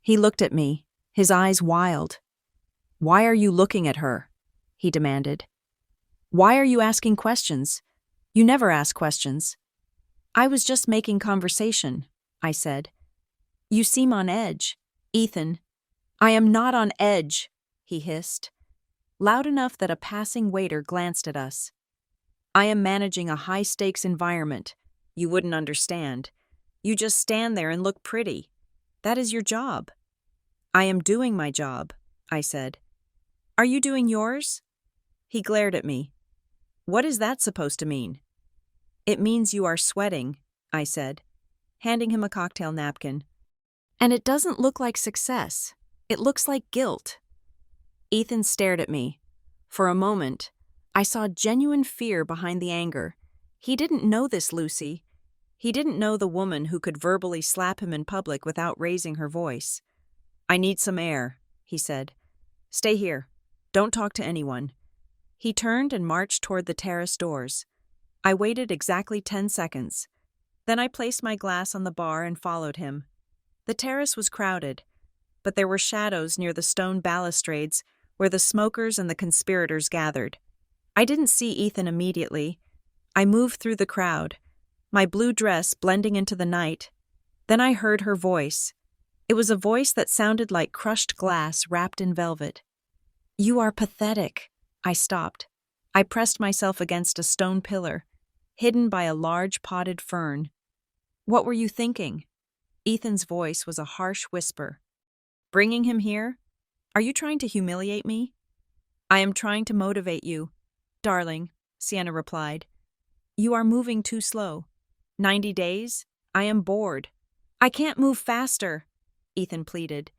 He looked at me, his eyes wild. "Why are you looking at her?" he demanded. "Why are you asking questions? You never ask questions." "I was just making conversation," I said. "You seem on edge, Ethan." "I am not on edge," he hissed, loud enough that a passing waiter glanced at us. "I am managing a high-stakes environment. You wouldn't understand. You just stand there and look pretty. That is your job." "I am doing my job," I said. "Are you doing yours?" He glared at me. "What is that supposed to mean?" It means you are sweating, I said, handing him a cocktail napkin. And it doesn't look like success. It looks like guilt. Ethan stared at me. For a moment, I saw genuine fear behind the anger. He didn't know this Lucy. He didn't know the woman who could verbally slap him in public without raising her voice. I need some air, he said. Stay here. Don't talk to anyone. He turned and marched toward the terrace doors. I waited exactly 10 seconds. Then I placed my glass on the bar and followed him. The terrace was crowded, but there were shadows near the stone balustrades where the smokers and the conspirators gathered. I didn't see Ethan immediately. I moved through the crowd, my blue dress blending into the night. Then I heard her voice. It was a voice that sounded like crushed glass wrapped in velvet. You are pathetic. I stopped. I pressed myself against a stone pillar, hidden by a large potted fern. What were you thinking? Ethan's voice was a harsh whisper. Bringing him here? Are you trying to humiliate me? I am trying to motivate you, darling, Sienna replied. You are moving too slow. 90 days? I am bored. I can't move faster, Ethan pleaded.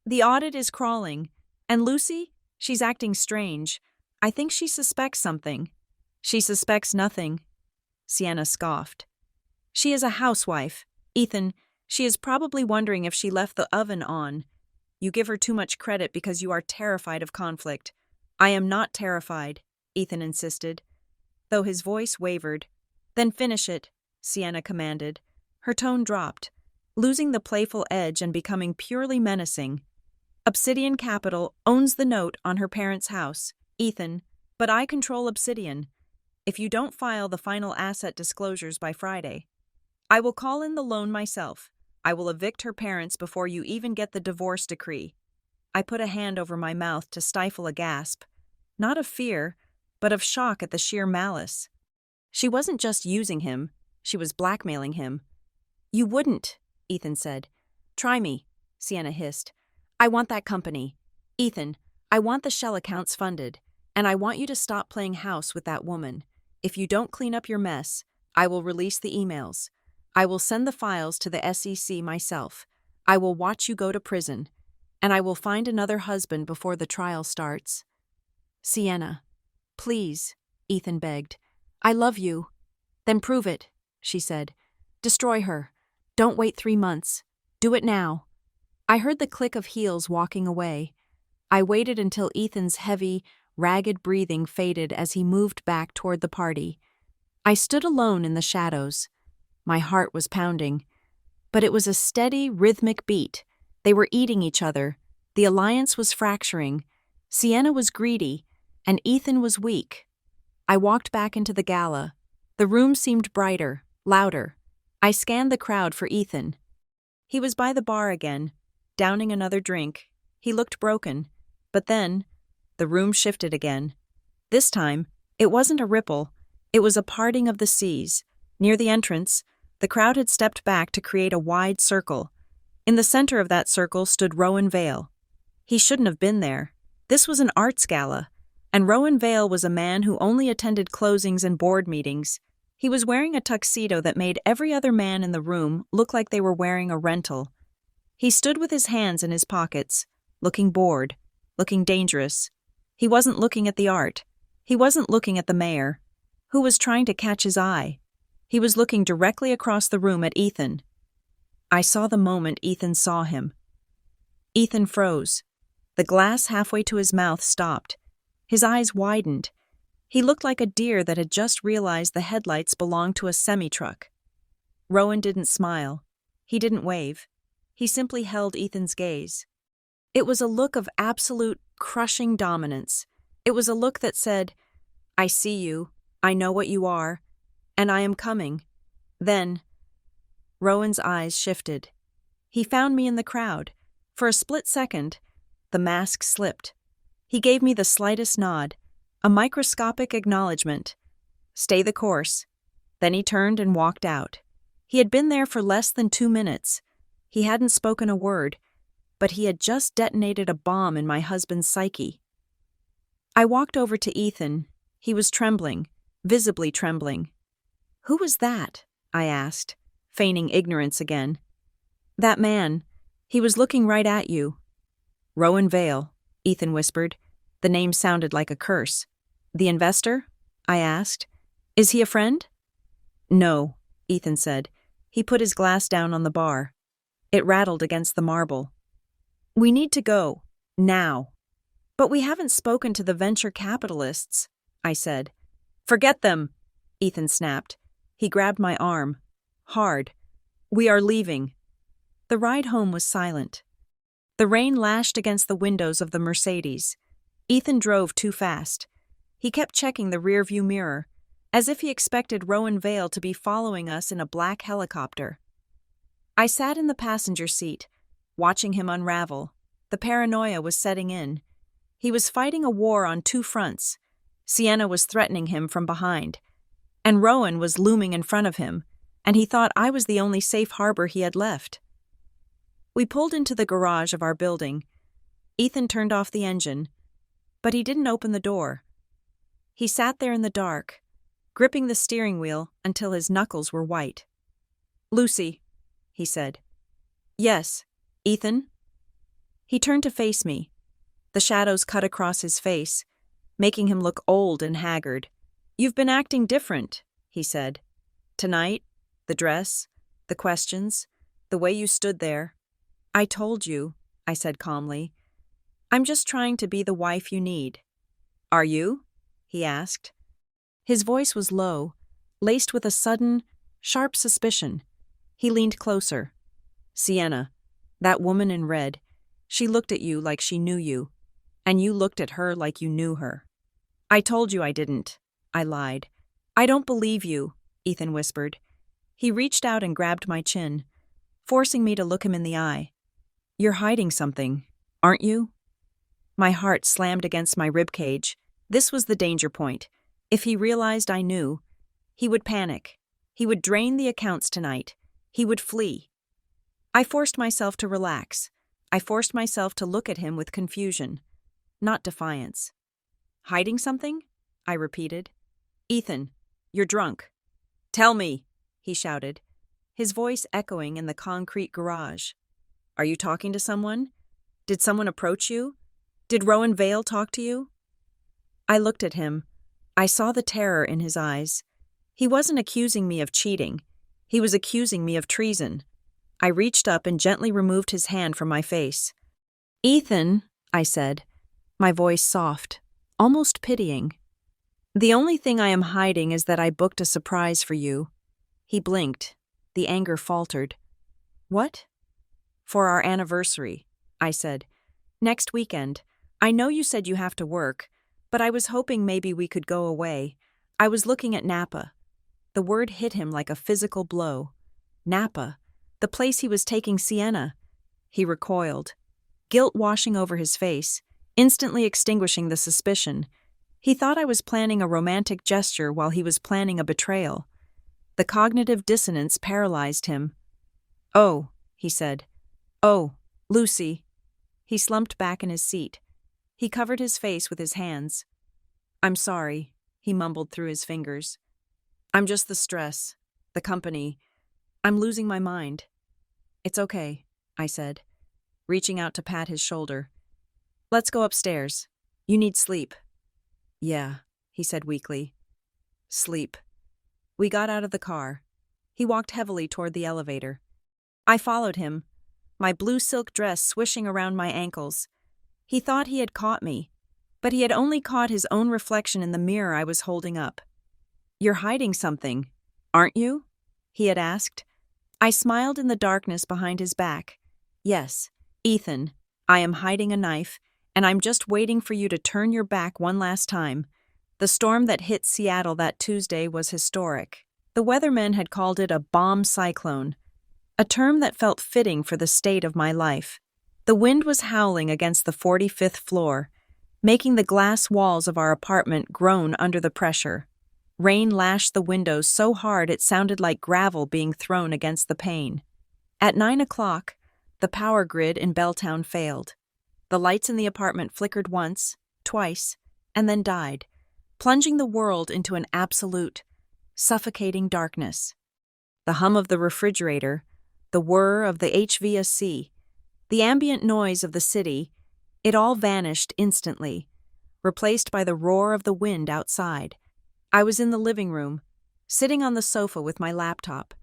The audit is crawling. And Lucy? She's acting strange. I think she suspects something. She suspects nothing, Sienna scoffed. She is a housewife. Ethan, she is probably wondering if she left the oven on. You give her too much credit because you are terrified of conflict. I am not terrified, Ethan insisted, though his voice wavered. Then finish it, Sienna commanded. Her tone dropped, losing the playful edge and becoming purely menacing. Obsidian Capital owns the note on her parents' house, Ethan, but I control Obsidian. If you don't file the final asset disclosures by Friday, I will call in the loan myself. I will evict her parents before you even get the divorce decree. I put a hand over my mouth to stifle a gasp, not of fear, but of shock at the sheer malice. She wasn't just using him, she was blackmailing him. You wouldn't, Ethan said. Try me, Sienna hissed. I want that company. Ethan, I want the shell accounts funded, and I want you to stop playing house with that woman. If you don't clean up your mess, I will release the emails. I will send the files to the SEC myself. I will watch you go to prison, and I will find another husband before the trial starts. Sienna, please, Ethan begged. I love you. Then prove it, she said. Destroy her. Don't wait 3 months. Do it now. I heard the click of heels walking away. I waited until Ethan's heavy, ragged breathing faded as he moved back toward the party. I stood alone in the shadows. My heart was pounding. But it was a steady, rhythmic beat. They were eating each other. The alliance was fracturing. Sienna was greedy, and Ethan was weak. I walked back into the gala. The room seemed brighter, louder. I scanned the crowd for Ethan. He was by the bar again, downing another drink. He looked broken. But then, the room shifted again. This time, it wasn't a ripple. It was a parting of the seas. Near the entrance, the crowd had stepped back to create a wide circle. In the center of that circle stood Rowan Vale. He shouldn't have been there. This was an arts gala, and Rowan Vale was a man who only attended closings and board meetings. He was wearing a tuxedo that made every other man in the room look like they were wearing a rental. He stood with his hands in his pockets, looking bored, looking dangerous. He wasn't looking at the art. He wasn't looking at the mayor, who was trying to catch his eye. He was looking directly across the room at Ethan. I saw the moment Ethan saw him. Ethan froze. The glass halfway to his mouth stopped. His eyes widened. He looked like a deer that had just realized the headlights belonged to a semi-truck. Rowan didn't smile. He didn't wave. He simply held Ethan's gaze. It was a look of absolute, crushing dominance. It was a look that said, I see you, I know what you are, and I am coming. Then, Rowan's eyes shifted. He found me in the crowd. For a split second, the mask slipped. He gave me the slightest nod, a microscopic acknowledgement. Stay the course. Then he turned and walked out. He had been there for less than 2 minutes. He hadn't spoken a word, but he had just detonated a bomb in my husband's psyche. I walked over to Ethan. He was trembling, visibly trembling. "Who was that?" I asked, feigning ignorance again. "That man. He was looking right at you." "Rowan Vale," Ethan whispered. The name sounded like a curse. "The investor?" I asked. "Is he a friend?" "No," Ethan said. He put his glass down on the bar. It rattled against the marble. "We need to go. Now." "But we haven't spoken to the venture capitalists," I said. "Forget them," Ethan snapped. He grabbed my arm. Hard. "We are leaving." The ride home was silent. The rain lashed against the windows of the Mercedes. Ethan drove too fast. He kept checking the rearview mirror, as if he expected Rowan Vale to be following us in a black helicopter. I sat in the passenger seat, watching him unravel. The paranoia was setting in. He was fighting a war on two fronts. Sienna was threatening him from behind, and Rowan was looming in front of him, and he thought I was the only safe harbor he had left. We pulled into the garage of our building. Ethan turned off the engine, but he didn't open the door. He sat there in the dark, gripping the steering wheel until his knuckles were white. "Lucy," he said. "Yes, Ethan?" He turned to face me. The shadows cut across his face, making him look old and haggard. "You've been acting different," he said. "Tonight, the dress, the questions, the way you stood there." "I told you," I said calmly. "I'm just trying to be the wife you need." "Are you?" he asked. His voice was low, laced with a sudden, sharp suspicion. He leaned closer. "Sienna, that woman in red, she looked at you like she knew you, and you looked at her like you knew her." "I told you I didn't," I lied. "I don't believe you," Ethan whispered. He reached out and grabbed my chin, forcing me to look him in the eye. "You're hiding something, aren't you?" My heart slammed against my ribcage. This was the danger point. If he realized I knew, he would panic. He would drain the accounts tonight. He would flee. I forced myself to relax. I forced myself to look at him with confusion, not defiance. "Hiding something?" I repeated. "Ethan, you're drunk." "Tell me," he shouted, his voice echoing in the concrete garage. "Are you talking to someone? Did someone approach you? Did Rowan Vale talk to you?" I looked at him. I saw the terror in his eyes. He wasn't accusing me of cheating. He was accusing me of treason. I reached up and gently removed his hand from my face. "Ethan," I said, my voice soft, almost pitying. "The only thing I am hiding is that I booked a surprise for you." He blinked. The anger faltered. "What?" "For our anniversary," I said. "Next weekend. I know you said you have to work, but I was hoping maybe we could go away. I was looking at Napa." The word hit him like a physical blow. Napa, the place he was taking Sienna. He recoiled, guilt washing over his face, instantly extinguishing the suspicion. He thought I was planning a romantic gesture while he was planning a betrayal. The cognitive dissonance paralyzed him. "Oh," he said. "Oh, Lucy." He slumped back in his seat. He covered his face with his hands. "I'm sorry," he mumbled through his fingers. "I'm just the stress, the company. I'm losing my mind." "It's okay," I said, reaching out to pat his shoulder. "Let's go upstairs. You need sleep." "Yeah," he said weakly. "Sleep." We got out of the car. He walked heavily toward the elevator. I followed him, my blue silk dress swishing around my ankles. He thought he had caught me, but he had only caught his own reflection in the mirror I was holding up. "You're hiding something, aren't you?" he had asked. I smiled in the darkness behind his back. "Yes, Ethan, I am hiding a knife, and I'm just waiting for you to turn your back one last time." The storm that hit Seattle that Tuesday was historic. The weathermen had called it a bomb cyclone, a term that felt fitting for the state of my life. The wind was howling against the 45th floor, making the glass walls of our apartment groan under the pressure. Rain lashed the windows so hard it sounded like gravel being thrown against the pane. At 9 o'clock, the power grid in Belltown failed. The lights in the apartment flickered once, twice, and then died, plunging the world into an absolute, suffocating darkness. The hum of the refrigerator, the whir of the HVAC, the ambient noise of the city, it all vanished instantly, replaced by the roar of the wind outside. I was in the living room, sitting on the sofa with my laptop.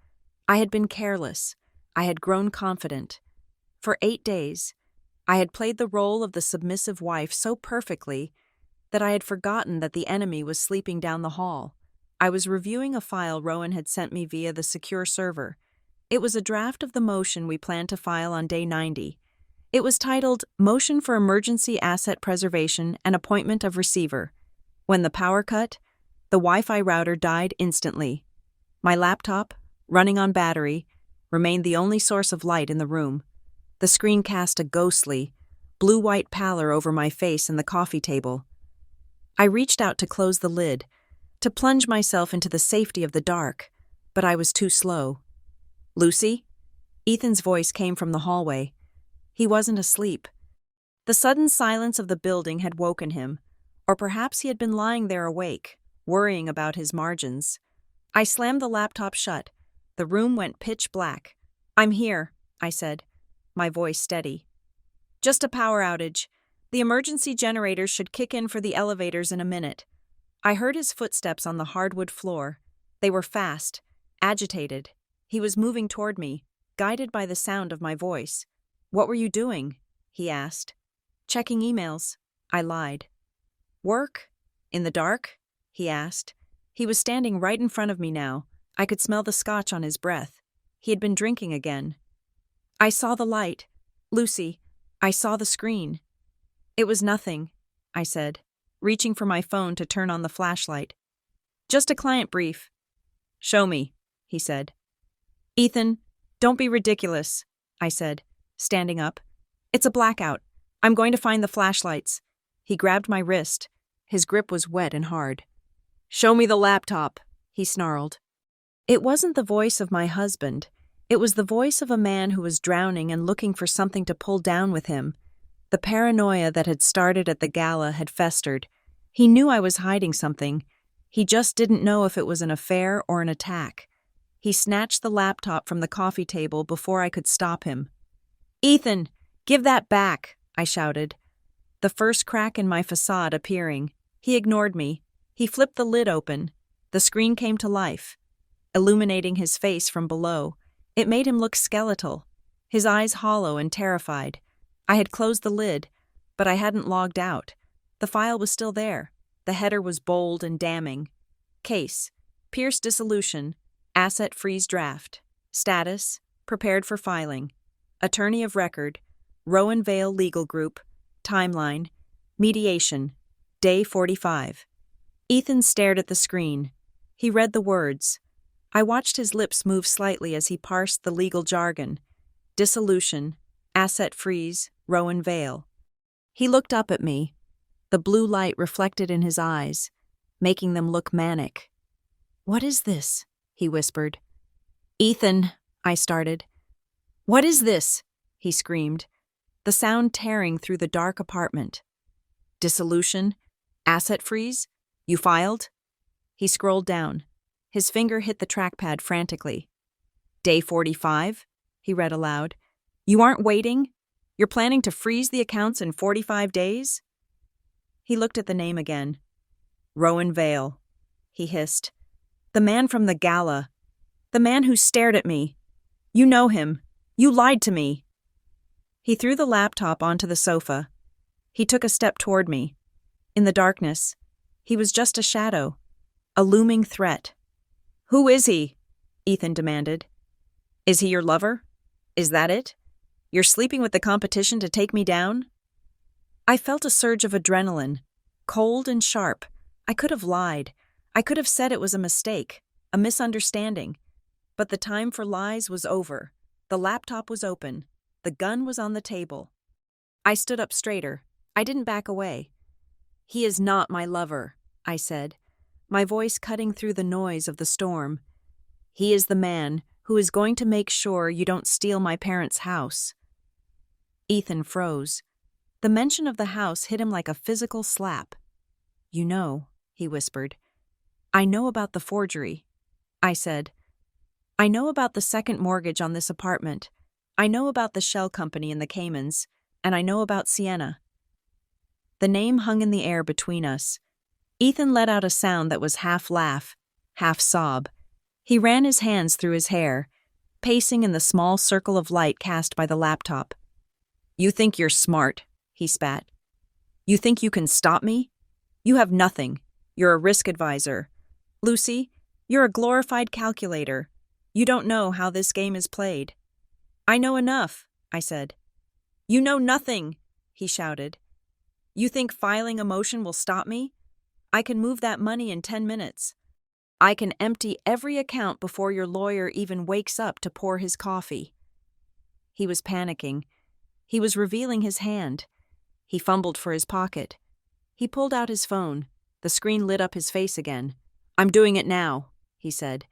I had been careless. I had grown confident. For 8 days, I had played the role of the submissive wife so perfectly that I had forgotten that the enemy was sleeping down the hall. I was reviewing a file Rowan had sent me via the secure server. It was a draft of the motion we planned to file on day 90. It was titled Motion for Emergency Asset Preservation and Appointment of Receiver. When the power cut, the Wi-Fi router died instantly. My laptop, running on battery, remained the only source of light in the room. The screen cast a ghostly, blue-white pallor over my face and the coffee table. I reached out to close the lid, to plunge myself into the safety of the dark, but I was too slow. "Lucy?" Ethan's voice came from the hallway. He wasn't asleep. The sudden silence of the building had woken him, or perhaps he had been lying there awake, worrying about his margins. I slammed the laptop shut. The room went pitch black. "I'm here," I said, my voice steady. "Just a power outage. The emergency generators should kick in for the elevators in a minute." I heard his footsteps on the hardwood floor. They were fast, agitated. He was moving toward me, guided by the sound of my voice. "What were you doing?" he asked. "Checking emails," I lied. "Work? In the dark?" he asked. He was standing right in front of me now. I could smell the scotch on his breath. He had been drinking again. "I saw the light. Lucy, I saw the screen." "It was nothing," I said, reaching for my phone to turn on the flashlight. "Just a client brief." "Show me," he said. "Ethan, don't be ridiculous," I said, standing up. "It's a blackout. I'm going to find the flashlights." He grabbed my wrist. His grip was wet and hard. "Show me the laptop," he snarled. It wasn't the voice of my husband. It was the voice of a man who was drowning and looking for something to pull down with him. The paranoia that had started at the gala had festered. He knew I was hiding something. He just didn't know if it was an affair or an attack. He snatched the laptop from the coffee table before I could stop him. "Ethan, give that back," I shouted, the first crack in my facade appearing. He ignored me. He flipped the lid open. The screen came to life, illuminating his face from below. It made him look skeletal, his eyes hollow and terrified. I had closed the lid, but I hadn't logged out. The file was still there. The header was bold and damning. Case: Pierce dissolution. Asset freeze draft. Status: prepared for filing. Attorney of record: Rowan Vale Legal Group. Timeline: mediation. Day 45. Ethan stared at the screen. He read the words. I watched his lips move slightly as he parsed the legal jargon. Dissolution. Asset freeze. Rowan Vale. He looked up at me, the blue light reflected in his eyes, making them look manic. "What is this?" he whispered. "Ethan," I started. "What is this?" he screamed, the sound tearing through the dark apartment. "Dissolution? Asset freeze? You filed?" He scrolled down. His finger hit the trackpad frantically. "Day 45?" he read aloud. "You aren't waiting? You're planning to freeze the accounts in 45 days?" He looked at the name again. "Rowan Vale," he hissed. "The man from the gala. The man who stared at me. You know him. You lied to me." He threw the laptop onto the sofa. He took a step toward me. In the darkness, he was just a shadow, a looming threat. "Who is he?" Ethan demanded. "Is he your lover? Is that it? You're sleeping with the competition to take me down?" I felt a surge of adrenaline, cold and sharp. I could have lied. I could have said it was a mistake, a misunderstanding. But the time for lies was over. The laptop was open. The gun was on the table. I stood up straighter. I didn't back away. "He is not my lover," I said, my voice cutting through the noise of the storm. "He is the man who is going to make sure you don't steal my parents' house." Ethan froze. The mention of the house hit him like a physical slap. "You know," he whispered, "I know about the forgery. I said. I know about the second mortgage on this apartment. I know about the shell company in the Caymans, and I know about Sienna. The name hung in the air between us. Ethan let out a sound that was half laugh, half sob. He ran his hands through his hair, pacing in the small circle of light cast by the laptop. You think you're smart, he spat. You think you can stop me? You have nothing. You're a risk advisor. Lucy, you're a glorified calculator. You don't know how this game is played. I know enough, I said. You know nothing, he shouted. You think filing a motion will stop me? I can move that money in 10 minutes. I can empty every account before your lawyer even wakes up to pour his coffee. He was panicking. He was revealing his hand. He fumbled for his pocket. He pulled out his phone. The screen lit up his face again. I'm doing it now, he said,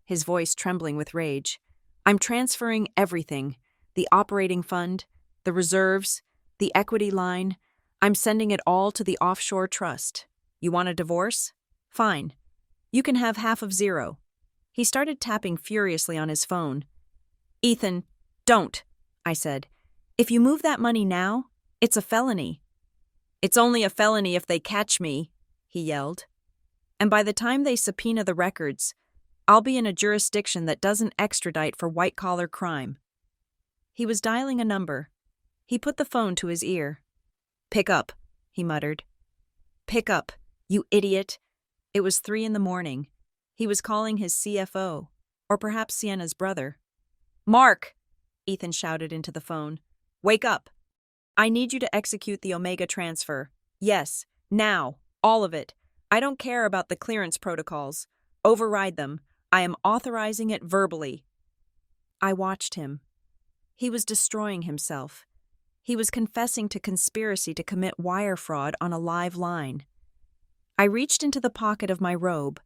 his voice trembling with rage. I'm transferring everything. The operating fund, the reserves, the equity line. I'm sending it all to the offshore trust. You want a divorce? Fine. You can have half of zero. He started tapping furiously on his phone. Ethan, don't, I said. If you move that money now, it's a felony. It's only a felony if they catch me, he yelled. And by the time they subpoena the records, I'll be in a jurisdiction that doesn't extradite for white-collar crime. He was dialing a number. He put the phone to his ear. Pick up, he muttered. Pick up, you idiot. It was 3 a.m. He was calling his CFO, or perhaps Sienna's brother. Mark, Ethan shouted into the phone. Wake up. I need you to execute the Omega transfer. Yes, now, all of it. I don't care about the clearance protocols. Override them. I am authorizing it verbally. I watched him. He was destroying himself. He was confessing to conspiracy to commit wire fraud on a live line. I reached into the pocket of my robe.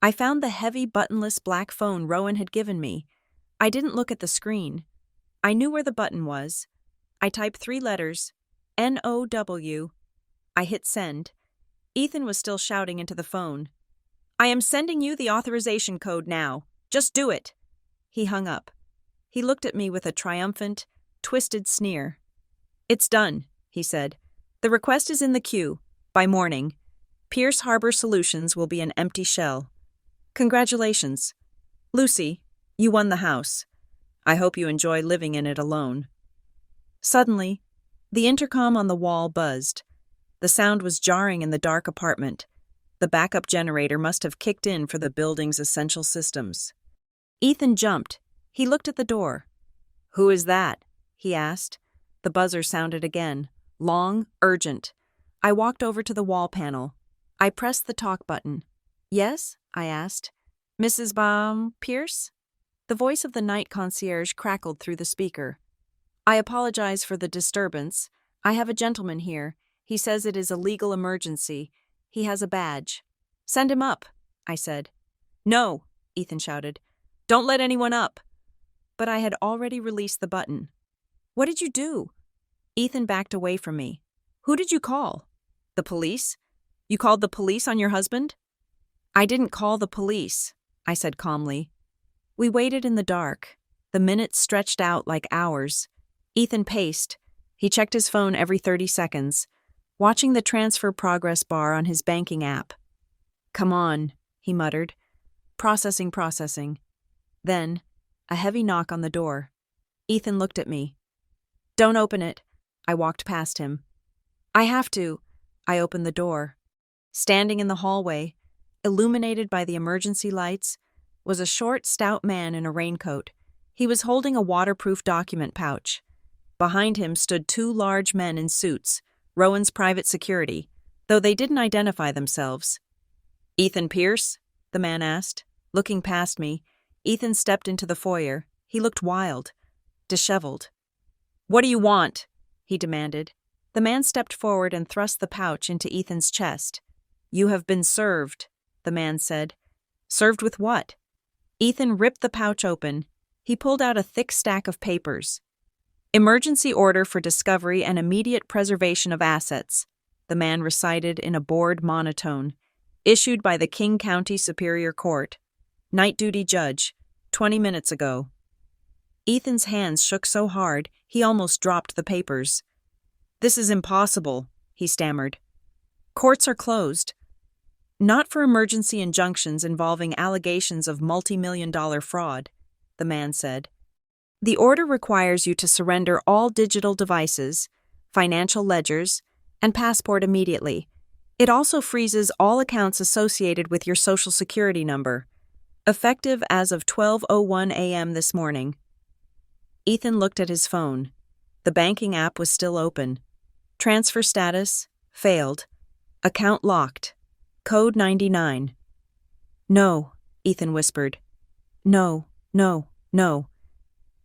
I found the heavy buttonless black phone Rowan had given me. I didn't look at the screen. I knew where the button was. I typed 3 letters, N-O-W. I hit send. Ethan was still shouting into the phone. I am sending you the authorization code now. Just do it. He hung up. He looked at me with a triumphant, twisted sneer. It's done, he said. The request is in the queue. By morning, Pierce Harbor Solutions will be an empty shell. Congratulations. Lucy, you won the house. I hope you enjoy living in it alone. Suddenly, the intercom on the wall buzzed. The sound was jarring in the dark apartment. The backup generator must have kicked in for the building's essential systems. Ethan jumped. He looked at the door. Who is that? He asked. The buzzer sounded again, long, urgent. I walked over to the wall panel. I pressed the talk button. Yes? I asked. Mrs. Pierce? The voice of the night concierge crackled through the speaker. I apologize for the disturbance. I have a gentleman here. He says it is a legal emergency. He has a badge. Send him up, I said. No, Ethan shouted. Don't let anyone up. But I had already released the button. What did you do? Ethan backed away from me. Who did you call? The police? You called the police on your husband? I didn't call the police, I said calmly. We waited in the dark. The minutes stretched out like hours. Ethan paced. He checked his phone every 30 seconds, watching the transfer progress bar on his banking app. Come on, he muttered. Processing. Then, a heavy knock on the door. Ethan looked at me. Don't open it. I walked past him. I have to. I opened the door. Standing in the hallway, illuminated by the emergency lights, was a short, stout man in a raincoat. He was holding a waterproof document pouch. Behind him stood 2 large men in suits, Rowan's private security, though they didn't identify themselves. Ethan Pierce? The man asked. Looking past me, Ethan stepped into the foyer. He looked wild, disheveled. What do you want? He demanded. The man stepped forward and thrust the pouch into Ethan's chest. You have been served, the man said. Served with what? Ethan ripped the pouch open. He pulled out a thick stack of papers. Emergency order for discovery and immediate preservation of assets, the man recited in a bored monotone, issued by the King County Superior Court. Night duty judge. 20 minutes ago. Ethan's hands shook so hard, he almost dropped the papers. This is impossible, he stammered. Courts are closed. Not for emergency injunctions involving allegations of multi-million-dollar fraud, the man said. The order requires you to surrender all digital devices, financial ledgers, and passport immediately. It also freezes all accounts associated with your Social Security number, effective as of 12:01 a.m. this morning. Ethan looked at his phone. The banking app was still open. Transfer status, failed. Account locked. Code 99. No, Ethan whispered. No, no, no.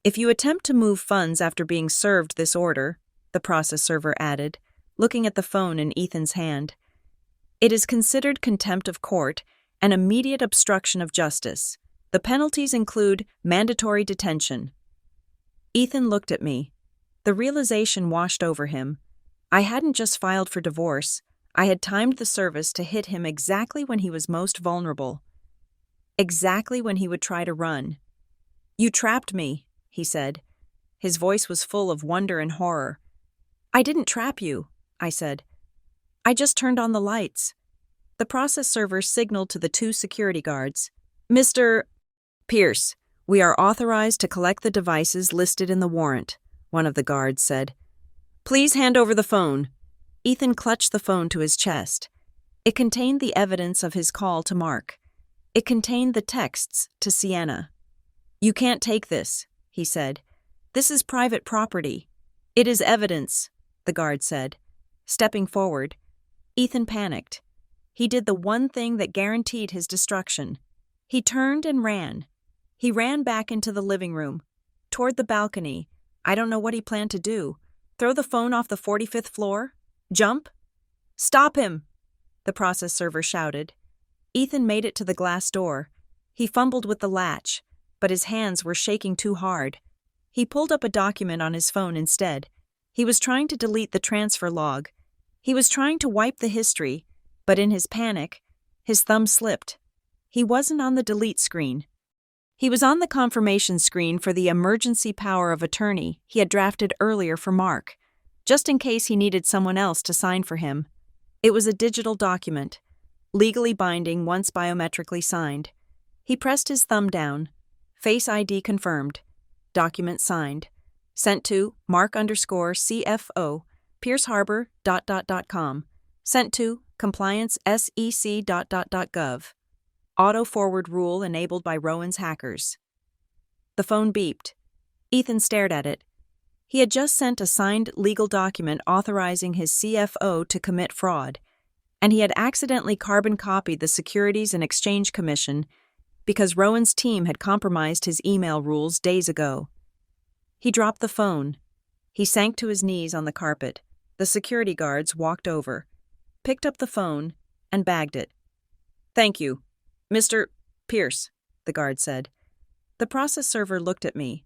If you attempt to move funds after being served this order, the process server added, looking at the phone in Ethan's hand, it is considered contempt of court and immediate obstruction of justice. The penalties include mandatory detention. Ethan looked at me. The realization washed over him. I hadn't just filed for divorce. I had timed the service to hit him exactly when he was most vulnerable. Exactly when he would try to run. You trapped me, he said. His voice was full of wonder and horror. I didn't trap you, I said. I just turned on the lights. The process server signaled to the 2 security guards. Mr. Pierce, we are authorized to collect the devices listed in the warrant, one of the guards said. Please hand over the phone. Ethan clutched the phone to his chest. It contained the evidence of his call to Mark. It contained the texts to Sienna. You can't take this, he said. This is private property. It is evidence, the guard said. Stepping forward, Ethan panicked. He did the one thing that guaranteed his destruction. He turned and ran. He ran back into the living room, toward the balcony. I don't know what he planned to do. Throw the phone off the 45th floor? Jump? Stop him! The process server shouted. Ethan made it to the glass door. He fumbled with the latch, but his hands were shaking too hard. He pulled up a document on his phone instead. He was trying to delete the transfer log. He was trying to wipe the history, but in his panic, his thumb slipped. He wasn't on the delete screen. He was on the confirmation screen for the emergency power of attorney he had drafted earlier for Mark, just in case he needed someone else to sign for him. It was a digital document, legally binding once biometrically signed. He pressed his thumb down. Face ID confirmed. Document signed. Sent to Mark_CFO, PierceHarbor.com. Sent to ComplianceSEC.gov. Auto-forward rule enabled by Rowan's hackers. The phone beeped. Ethan stared at it. He had just sent a signed legal document authorizing his CFO to commit fraud, and he had accidentally carbon copied the Securities and Exchange Commission because Rowan's team had compromised his email rules days ago. He dropped the phone. He sank to his knees on the carpet. The security guards walked over, picked up the phone, and bagged it. Thank you. Mr. Pierce, the guard said. The process server looked at me.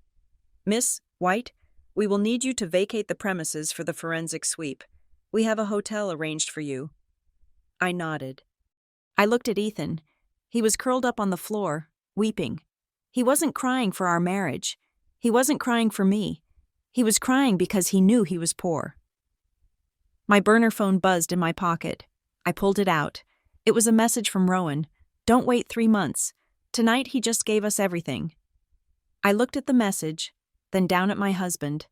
Miss White, we will need you to vacate the premises for the forensic sweep. We have a hotel arranged for you. I nodded. I looked at Ethan. He was curled up on the floor, weeping. He wasn't crying for our marriage. He wasn't crying for me. He was crying because he knew he was poor. My burner phone buzzed in my pocket. I pulled it out. It was a message from Rowan. Don't wait 3 months. Tonight he just gave us everything. I looked at the message, then down at my husband.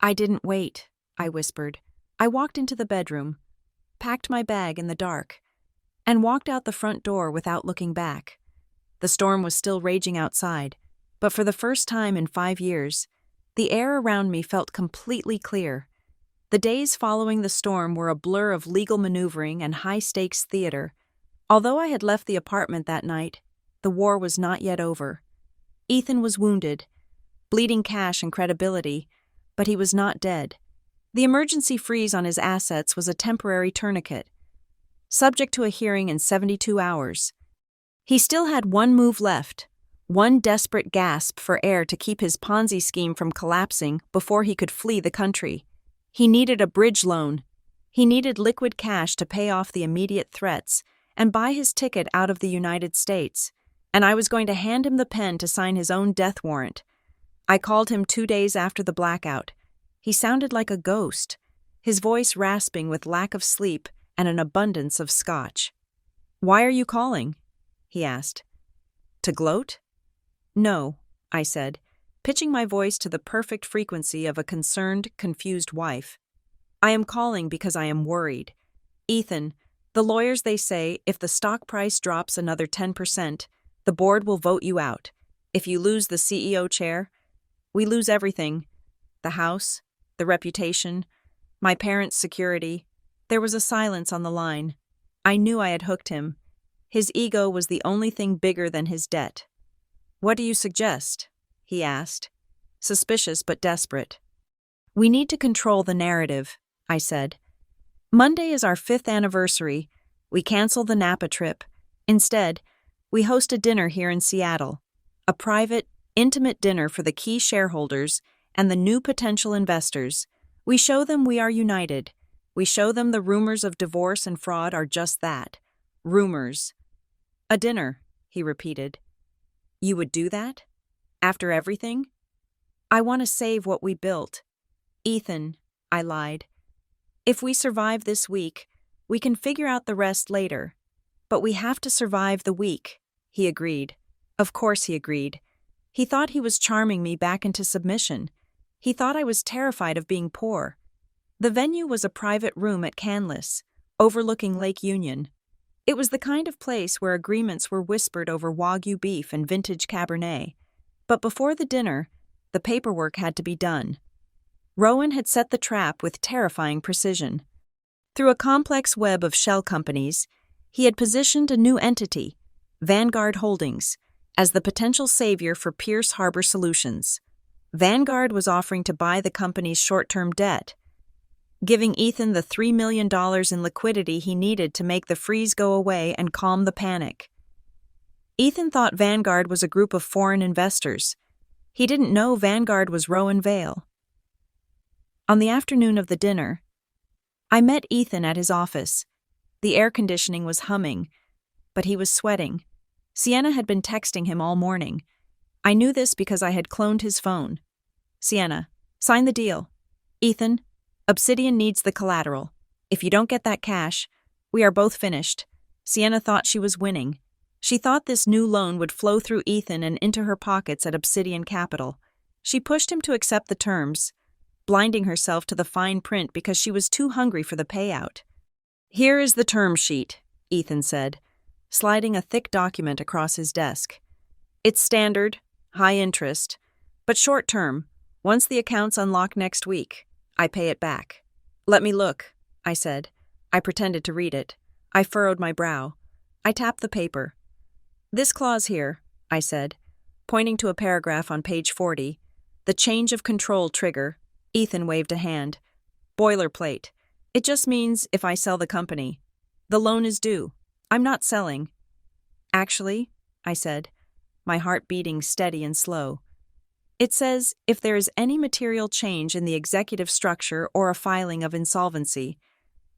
I didn't wait, I whispered. I walked into the bedroom, packed my bag in the dark, and walked out the front door without looking back. The storm was still raging outside, but for the first time in 5 years, the air around me felt completely clear. The days following the storm were a blur of legal maneuvering and high-stakes theater. Although I had left the apartment that night, the war was not yet over. Ethan was wounded, bleeding cash and credibility, but he was not dead. The emergency freeze on his assets was a temporary tourniquet, subject to a hearing in 72 hours. He still had one move left, one desperate gasp for air to keep his Ponzi scheme from collapsing before he could flee the country. He needed a bridge loan. He needed liquid cash to pay off the immediate threats and buy his ticket out of the United States. and I was going to hand him the pen to sign his own death warrant. I called him 2 days after the blackout. He sounded like a ghost, his voice rasping with lack of sleep and an abundance of scotch. "Why are you calling?" he asked. "To gloat?" "No," I said, pitching my voice to the perfect frequency of a concerned, confused wife. "I am calling because I am worried. Ethan, the lawyers, they say if the stock price drops another 10%, the board will vote you out. If you lose the CEO chair, we lose everything. The house, the reputation, my parents' security." There was a silence on the line. I knew I had hooked him. His ego was the only thing bigger than his debt. "What do you suggest?" he asked, suspicious but desperate. "We need to control the narrative," I said. "Monday is our 5th anniversary. We cancel the Napa trip. Instead, we host a dinner here in Seattle, a private, intimate dinner for the key shareholders and the new potential investors. We show them we are united. We show them the rumors of divorce and fraud are just that, rumors." "A dinner," he repeated. "You would do that? After everything?" "I want to save what we built." "Ethan," I lied. "If we survive this week, we can figure out the rest later. But we have to survive the week." He agreed. Of course he agreed. He thought he was charming me back into submission. He thought I was terrified of being poor. The venue was a private room at Canlis, overlooking Lake Union. It was the kind of place where agreements were whispered over Wagyu beef and vintage Cabernet. But before the dinner, the paperwork had to be done. Rowan had set the trap with terrifying precision. Through a complex web of shell companies, he had positioned a new entity, Vanguard Holdings, as the potential savior for Pierce Harbor Solutions. Vanguard was offering to buy the company's short-term debt, giving Ethan the $3 million in liquidity he needed to make the freeze go away and calm the panic. Ethan thought Vanguard was a group of foreign investors. He didn't know Vanguard was Rowan Vale. On the afternoon of the dinner, I met Ethan at his office. The air conditioning was humming, but he was sweating. Sienna had been texting him all morning. I knew this because I had cloned his phone. "Sienna, sign the deal. Ethan, Obsidian needs the collateral. If you don't get that cash, we are both finished." Sienna thought she was winning. She thought this new loan would flow through Ethan and into her pockets at Obsidian Capital. She pushed him to accept the terms, blinding herself to the fine print because she was too hungry for the payout. "Here is the term sheet," Ethan said, sliding a thick document across his desk. "It's standard, high interest, but short term. Once the accounts unlock next week, I pay it back." "Let me look," I said. I pretended to read it. I furrowed my brow. I tapped the paper. "This clause here," I said, pointing to a paragraph on page 40, "the change of control trigger." Ethan waved a hand. "Boilerplate. It just means if I sell the company. The loan is due. I'm not selling." "Actually," I said, my heart beating steady and slow, "it says if there is any material change in the executive structure or a filing of insolvency,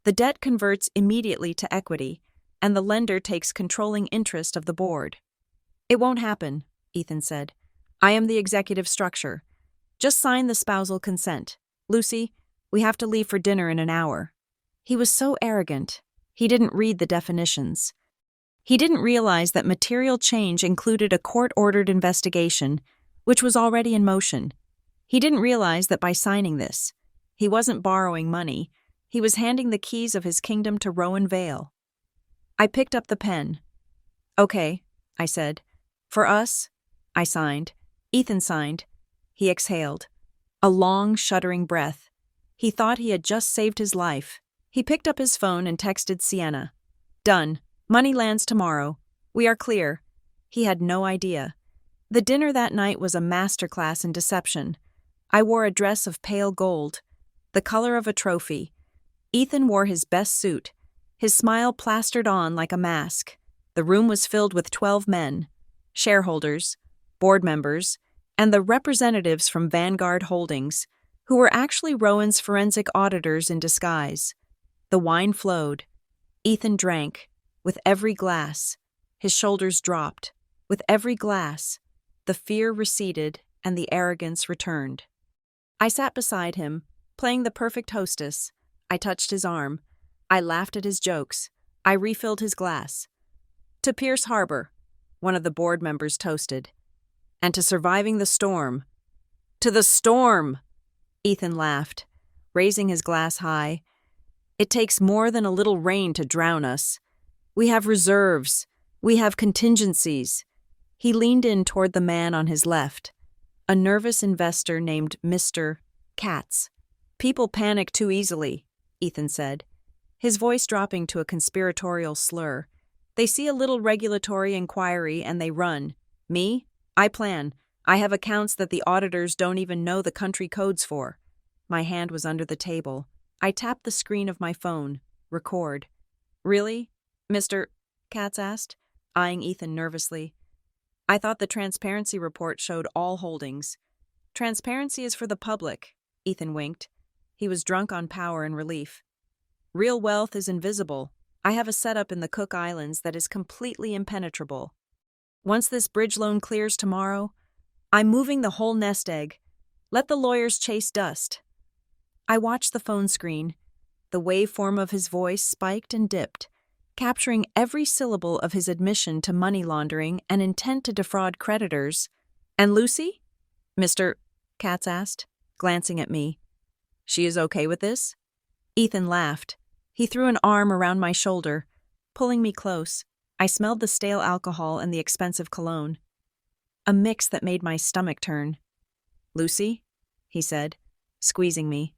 the debt converts immediately to equity, and the lender takes controlling interest of the board." "It won't happen," Ethan said. "I am the executive structure. Just sign the spousal consent. Lucy, we have to leave for dinner in an hour." He was so arrogant. He didn't read the definitions. He didn't realize that material change included a court-ordered investigation, which was already in motion. He didn't realize that by signing this, he wasn't borrowing money. He was handing the keys of his kingdom to Rowan Vale. I picked up the pen. "Okay," I said. "For us," I signed. Ethan signed. He exhaled. A long, shuddering breath. He thought he had just saved his life. He picked up his phone and texted Sienna. "Done. Money lands tomorrow. We are clear." He had no idea. The dinner that night was a masterclass in deception. I wore a dress of pale gold, the color of a trophy. Ethan wore his best suit, his smile plastered on like a mask. The room was filled with 12 men, shareholders, board members, and the representatives from Vanguard Holdings, who were actually Rowan's forensic auditors in disguise. The wine flowed. Ethan drank, with every glass. His shoulders dropped. With every glass, the fear receded and the arrogance returned. I sat beside him, playing the perfect hostess. I touched his arm. I laughed at his jokes. I refilled his glass. "To Pierce Harbor," one of the board members toasted. "And to surviving the storm." "To the storm!" Ethan laughed, raising his glass high. "It takes more than a little rain to drown us. We have reserves. We have contingencies." He leaned in toward the man on his left, a nervous investor named Mr. Katz. "People panic too easily," Ethan said, his voice dropping to a conspiratorial slur. "They see a little regulatory inquiry and they run. Me? I plan. I have accounts that the auditors don't even know the country codes for." My hand was under the table. I tapped the screen of my phone. Record. "Really?" Mr. Katz asked, eyeing Ethan nervously. "I thought the transparency report showed all holdings." "Transparency is for the public," Ethan winked. He was drunk on power and relief. "Real wealth is invisible. I have a setup in the Cook Islands that is completely impenetrable. Once this bridge loan clears tomorrow, I'm moving the whole nest egg. Let the lawyers chase dust." I watched the phone screen. The waveform of his voice spiked and dipped, capturing every syllable of his admission to money laundering and intent to defraud creditors. "And Lucy?" Mr. Katz asked, glancing at me. "She is okay with this?" Ethan laughed. He threw an arm around my shoulder, pulling me close. I smelled the stale alcohol and the expensive cologne. A mix that made my stomach turn. "Lucy?" he said, squeezing me.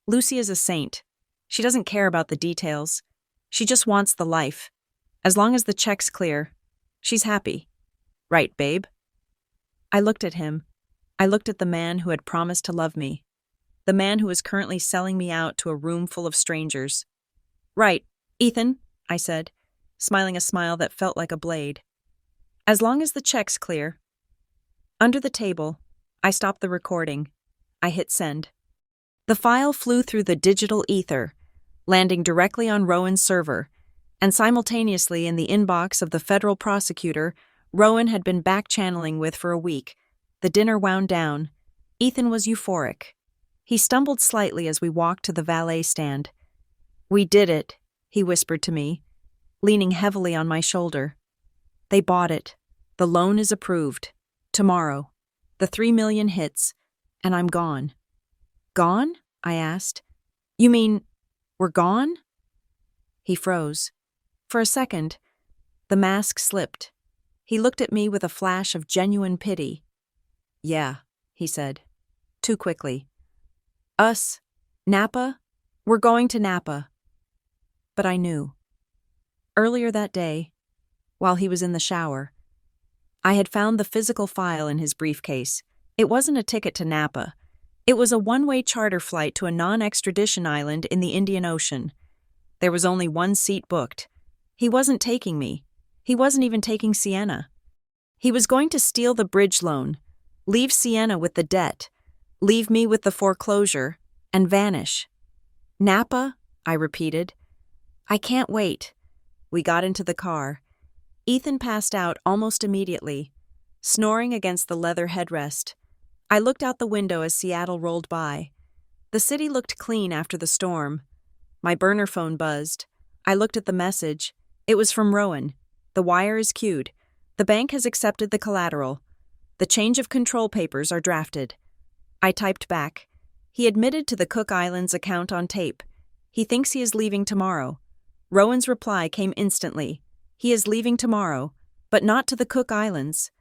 "Lucy is a saint. She doesn't care about the details. She just wants the life. As long as the check's clear, she's happy. Right, babe?" I looked at him. I looked at the man who had promised to love me. The man who was currently selling me out to a room full of strangers. "Right, Ethan," I said, smiling a smile that felt like a blade. "As long as the check's clear." Under the table, I stopped the recording. I hit send. The file flew through the digital ether, landing directly on Rowan's server, and simultaneously in the inbox of the federal prosecutor Rowan had been back-channeling with for a week. The dinner wound down. Ethan was euphoric. He stumbled slightly as we walked to the valet stand. "We did it," he whispered to me, leaning heavily on my shoulder. "They bought it. The loan is approved. Tomorrow. The 3 million hits, and I'm gone." "Gone?" I asked. "You mean, we're gone?" He froze. For a second, the mask slipped. He looked at me with a flash of genuine pity. "Yeah," he said, too quickly. "Us? Napa? We're going to Napa." But I knew. Earlier that day, while he was in the shower, I had found the physical file in his briefcase. It wasn't a ticket to Napa. It was a one-way charter flight to a non-extradition island in the Indian Ocean. There was only one seat booked. He wasn't taking me. He wasn't even taking Sienna. He was going to steal the bridge loan, leave Sienna with the debt, leave me with the foreclosure, and vanish. "Napa?" I repeated. "I can't wait." We got into the car. Ethan passed out almost immediately, snoring against the leather headrest. I looked out the window as Seattle rolled by. The city looked clean after the storm. My burner phone buzzed. I looked at the message. It was from Rowan. "The wire is queued. The bank has accepted the collateral. The change of control papers are drafted." I typed back. "He admitted to the Cook Islands account on tape. He thinks he is leaving tomorrow." Rowan's reply came instantly. "He is leaving tomorrow, but not to the Cook Islands."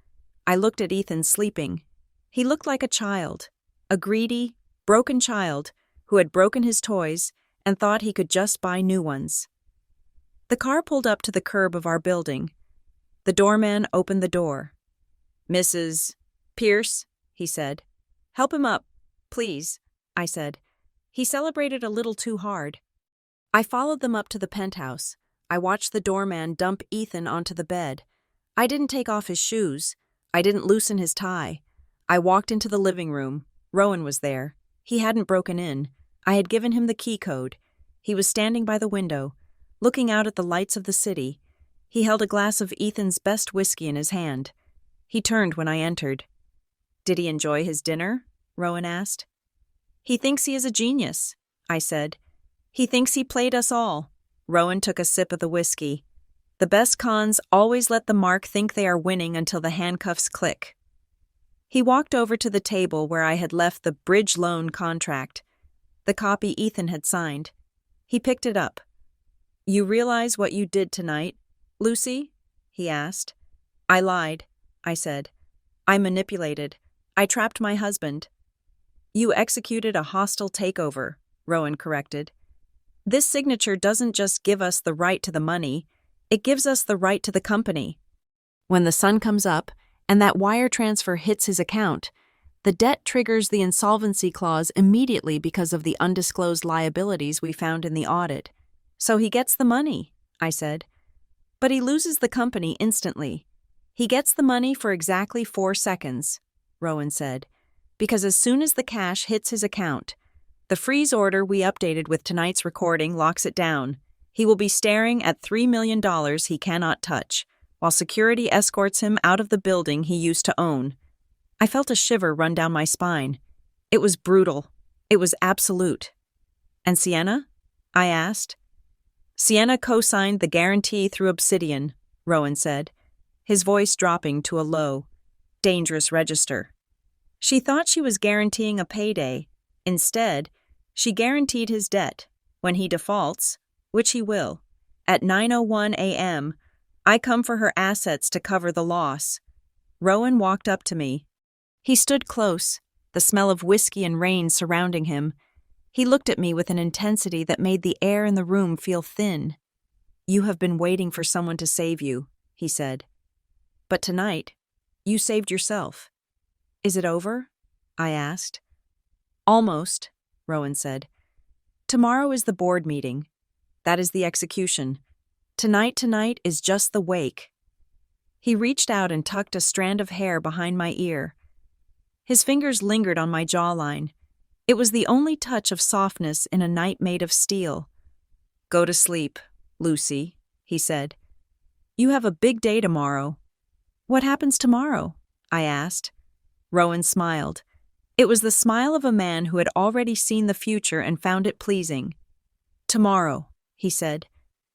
I looked at Ethan sleeping. He looked like a child, a greedy, broken child who had broken his toys and thought he could just buy new ones. The car pulled up to the curb of our building. The doorman opened the door. "Mrs. Pierce," he said. "Help him up, please," I said. He celebrated a little too hard. I followed them up to the penthouse. I watched the doorman dump Ethan onto the bed. I didn't take off his shoes. I didn't loosen his tie. I walked into the living room. Rowan was there. He hadn't broken in. I had given him the key code. He was standing by the window, looking out at the lights of the city. He held a glass of Ethan's best whiskey in his hand. He turned when I entered. "Did he enjoy his dinner?" Rowan asked. "He thinks he is a genius," I said. "He thinks he played us all." Rowan took a sip of the whiskey. "The best cons always let the mark think they are winning until the handcuffs click." He walked over to the table where I had left the bridge loan contract, the copy Ethan had signed. He picked it up. "You realize what you did tonight, Lucy?" he asked. "I lied," I said. "I manipulated. I trapped my husband." "You executed a hostile takeover," Rowan corrected. "This signature doesn't just give us the right to the money, it gives us the right to the company. When the sun comes up and that wire transfer hits his account, the debt triggers the insolvency clause immediately because of the undisclosed liabilities we found in the audit. So he gets the money," I said. "But he loses the company instantly. He gets the money for exactly 4 seconds," Rowan said, "because as soon as the cash hits his account, the freeze order we updated with tonight's recording locks it down. He will be staring at $3 million he cannot touch, while security escorts him out of the building he used to own." I felt a shiver run down my spine. It was brutal. It was absolute. "And Sienna?" I asked. "Sienna co-signed the guarantee through Obsidian," Rowan said, his voice dropping to a low, dangerous register. "She thought she was guaranteeing a payday. Instead, she guaranteed his debt. When he defaults, which he will, at 9:01 a.m., I come for her assets to cover the loss." Rowan walked up to me. He stood close, the smell of whiskey and rain surrounding him. He looked at me with an intensity that made the air in the room feel thin. "You have been waiting for someone to save you," he said. "But tonight, you saved yourself." "Is it over?" I asked. "Almost," Rowan said. "Tomorrow is the board meeting. That is the execution. Tonight is just the wake." He reached out and tucked a strand of hair behind my ear. His fingers lingered on my jawline. It was the only touch of softness in a night made of steel. "Go to sleep, Lucy," he said. "You have a big day tomorrow." "What happens tomorrow?" I asked. Rowan smiled. It was the smile of a man who had already seen the future and found it pleasing. "Tomorrow," he said,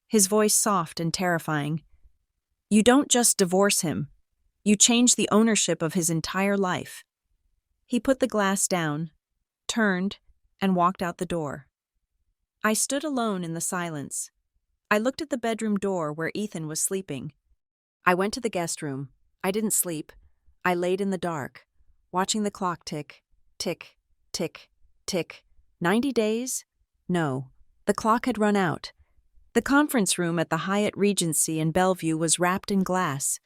his voice soft and terrifying. "You don't just divorce him. You change the ownership of his entire life." He put the glass down, turned, and walked out the door. I stood alone in the silence. I looked at the bedroom door where Ethan was sleeping. I went to the guest room. I didn't sleep. I laid in the dark, watching the clock tick, tick, tick, tick. 90 days? No, the clock had run out. The conference room at the Hyatt Regency in Bellevue was wrapped in glass,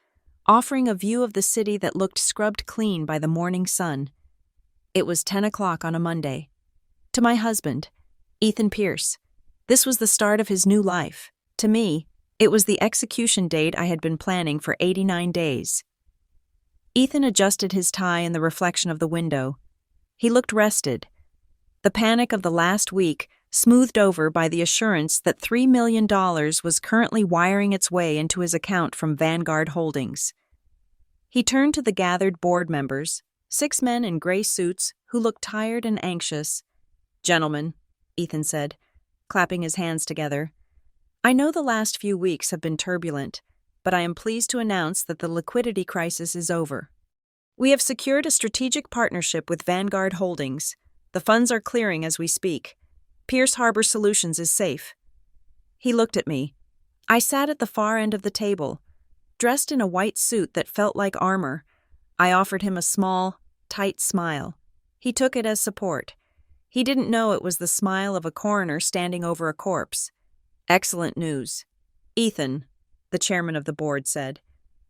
offering a view of the city that looked scrubbed clean by the morning sun. It was 10 o'clock on a Monday. To my husband, Ethan Pierce, this was the start of his new life. To me, it was the execution date I had been planning for 89 days. Ethan adjusted his tie in the reflection of the window. He looked rested. The panic of the last week smoothed over by the assurance that $3 million was currently wiring its way into his account from Vanguard Holdings. He turned to the gathered board members, 6 men in gray suits who looked tired and anxious. "Gentlemen," Ethan said, clapping his hands together, "I know the last few weeks have been turbulent, but I am pleased to announce that the liquidity crisis is over. We have secured a strategic partnership with Vanguard Holdings. The funds are clearing as we speak. Pierce Harbor Solutions is safe." He looked at me. I sat at the far end of the table, dressed in a white suit that felt like armor. I offered him a small, tight smile. He took it as support. He didn't know it was the smile of a coroner standing over a corpse. "Excellent news." "Ethan," the chairman of the board said,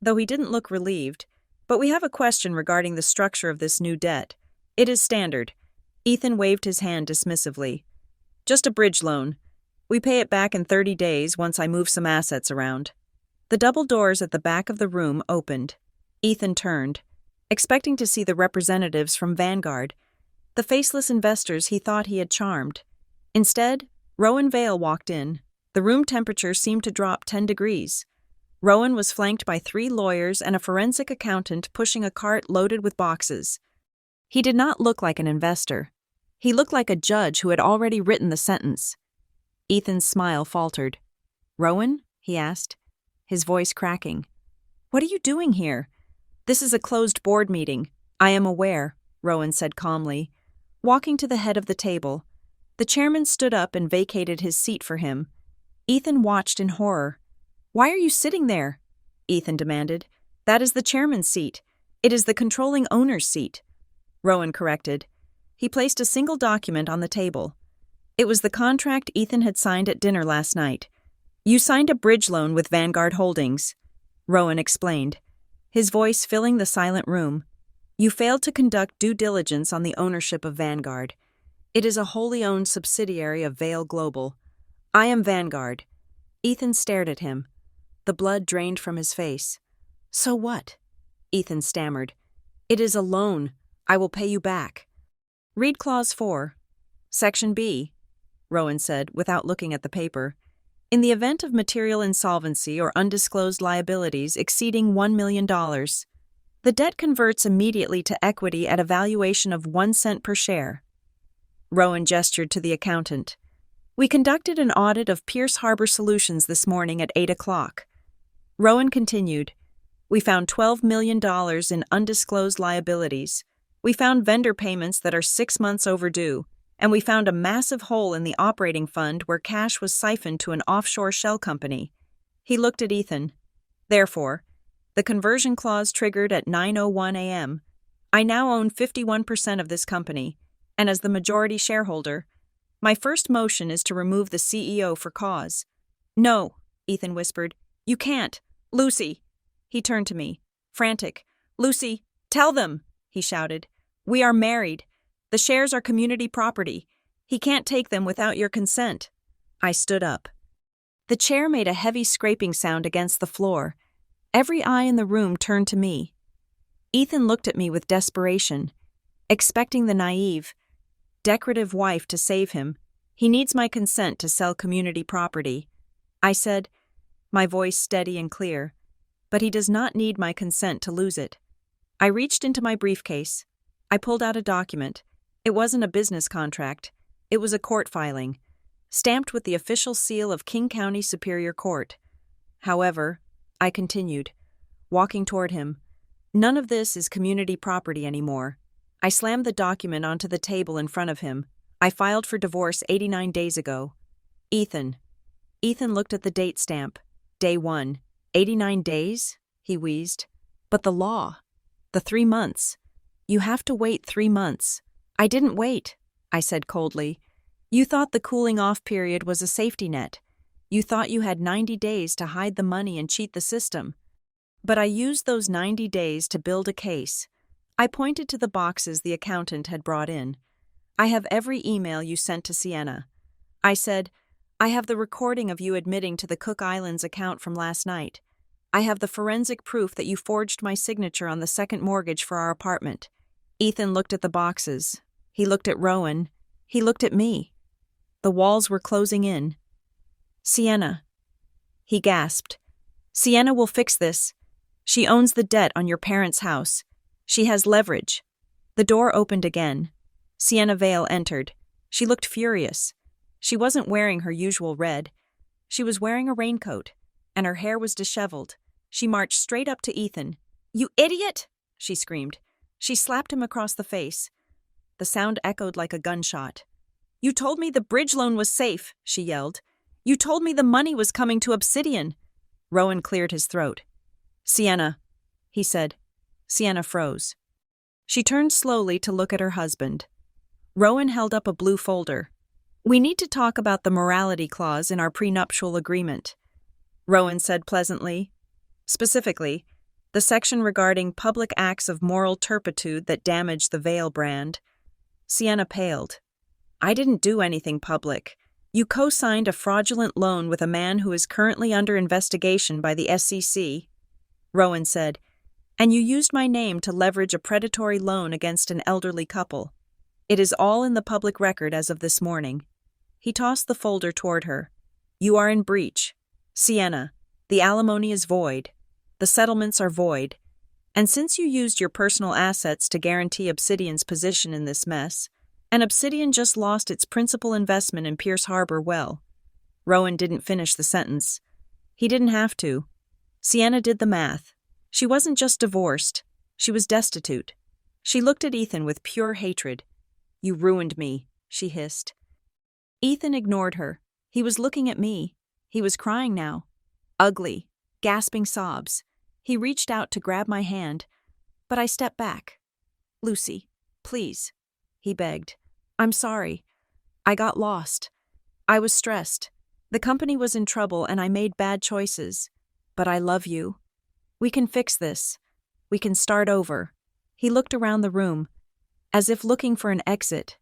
though he didn't look relieved, "but we have a question regarding the structure of this new debt. It is standard." Ethan waved his hand dismissively. "Just a bridge loan. We pay it back in 30 days once I move some assets around." The double doors at the back of the room opened. Ethan turned, expecting to see the representatives from Vanguard, the faceless investors he thought he had charmed. Instead, Rowan Vale walked in. The room temperature seemed to drop 10 degrees. Rowan was flanked by 3 lawyers and a forensic accountant pushing a cart loaded with boxes. He did not look like an investor. He looked like a judge who had already written the sentence. Ethan's smile faltered. "Rowan?" he asked, his voice cracking. "What are you doing here?" "This is a closed board meeting. I am aware," Rowan said calmly, walking to the head of the table. The chairman stood up and vacated his seat for him. Ethan watched in horror. "Why are you sitting there?" Ethan demanded. "That is the chairman's seat. It is the controlling owner's seat," Rowan corrected. He placed a single document on the table. It was the contract Ethan had signed at dinner last night. "You signed a bridge loan with Vanguard Holdings," Rowan explained, his voice filling the silent room. "You failed to conduct due diligence on the ownership of Vanguard. It is a wholly owned subsidiary of Vale Global. I am Vanguard." Ethan stared at him. The blood drained from his face. "So what?" Ethan stammered. "It is a loan. I will pay you back." "Read Clause 4. Section B," Rowan said, without looking at the paper. "In the event of material insolvency or undisclosed liabilities exceeding $1 million, the debt converts immediately to equity at a valuation of 1 cent per share." Rowan gestured to the accountant. "We conducted an audit of Pierce Harbor Solutions this morning at 8 o'clock. Rowan continued. "We found $12 million in undisclosed liabilities. We found vendor payments that are 6 months overdue, and we found a massive hole in the operating fund where cash was siphoned to an offshore shell company." He looked at Ethan. "Therefore, the conversion clause triggered at 9:01 a.m. I now own 51% of this company, and as the majority shareholder, my first motion is to remove the CEO for cause." "No," Ethan whispered. "You can't. Lucy." He turned to me, frantic. "Lucy, tell them," he shouted. "We are married. The shares are community property. He can't take them without your consent." I stood up. The chair made a heavy scraping sound against the floor. Every eye in the room turned to me. Ethan looked at me with desperation, expecting the naive, decorative wife to save him. "He needs my consent to sell community property," I said, my voice steady and clear. "But he does not need my consent to lose it." I reached into my briefcase. I pulled out a document. It wasn't a business contract. It was a court filing, stamped with the official seal of King County Superior Court. "However," I continued, walking toward him, "none of this is community property anymore." I slammed the document onto the table in front of him. "I filed for divorce 89 days ago." Ethan looked at the date stamp. Day 1. 89 days? He wheezed. "But the law. The 3 months. You have to wait 3 months." "I didn't wait," I said coldly. "You thought the cooling-off period was a safety net. You thought you had 90 days to hide the money and cheat the system. But I used those 90 days to build a case." I pointed to the boxes the accountant had brought in. "I have every email you sent to Sienna." I said, "I have the recording of you admitting to the Cook Islands account from last night. I have the forensic proof that you forged my signature on the second mortgage for our apartment." Ethan looked at the boxes. He looked at Rowan. He looked at me. The walls were closing in. "Sienna," he gasped. "Sienna will fix this. She owns the debt on your parents' house. She has leverage." The door opened again. Sienna Vale entered. She looked furious. She wasn't wearing her usual red. She was wearing a raincoat, and her hair was disheveled. She marched straight up to Ethan. "You idiot!" she screamed. She slapped him across the face. The sound echoed like a gunshot. "You told me the bridge loan was safe," she yelled. "You told me the money was coming to Obsidian." Rowan cleared his throat. "Sienna," he said. Sienna froze. She turned slowly to look at her husband. Rowan held up a blue folder. "We need to talk about the morality clause in our prenuptial agreement," Rowan said pleasantly. "Specifically, the section regarding public acts of moral turpitude that damage the Vale brand." Sienna paled. "I didn't do anything public. You co-signed a fraudulent loan with a man who is currently under investigation by the SEC," Rowan said, "and you used my name to leverage a predatory loan against an elderly couple. It is all in the public record as of this morning." He tossed the folder toward her. "You are in breach. Sienna, The alimony is void. The settlements are void. And since you used your personal assets to guarantee Obsidian's position in this mess, and Obsidian just lost its principal investment in Pierce Harbor, well, Rowan didn't finish the sentence. He didn't have to. Sienna did the math. She wasn't just divorced. She was destitute. She looked at Ethan with pure hatred. "You ruined me," she hissed. Ethan ignored her. He was looking at me. He was crying now. Ugly, gasping sobs. He reached out to grab my hand, but I stepped back. "Lucy, please," he begged. "I'm sorry. I got lost. I was stressed. The company was in trouble and I made bad choices. But I love you. We can fix this. We can start over." He looked around the room, as if looking for an exit.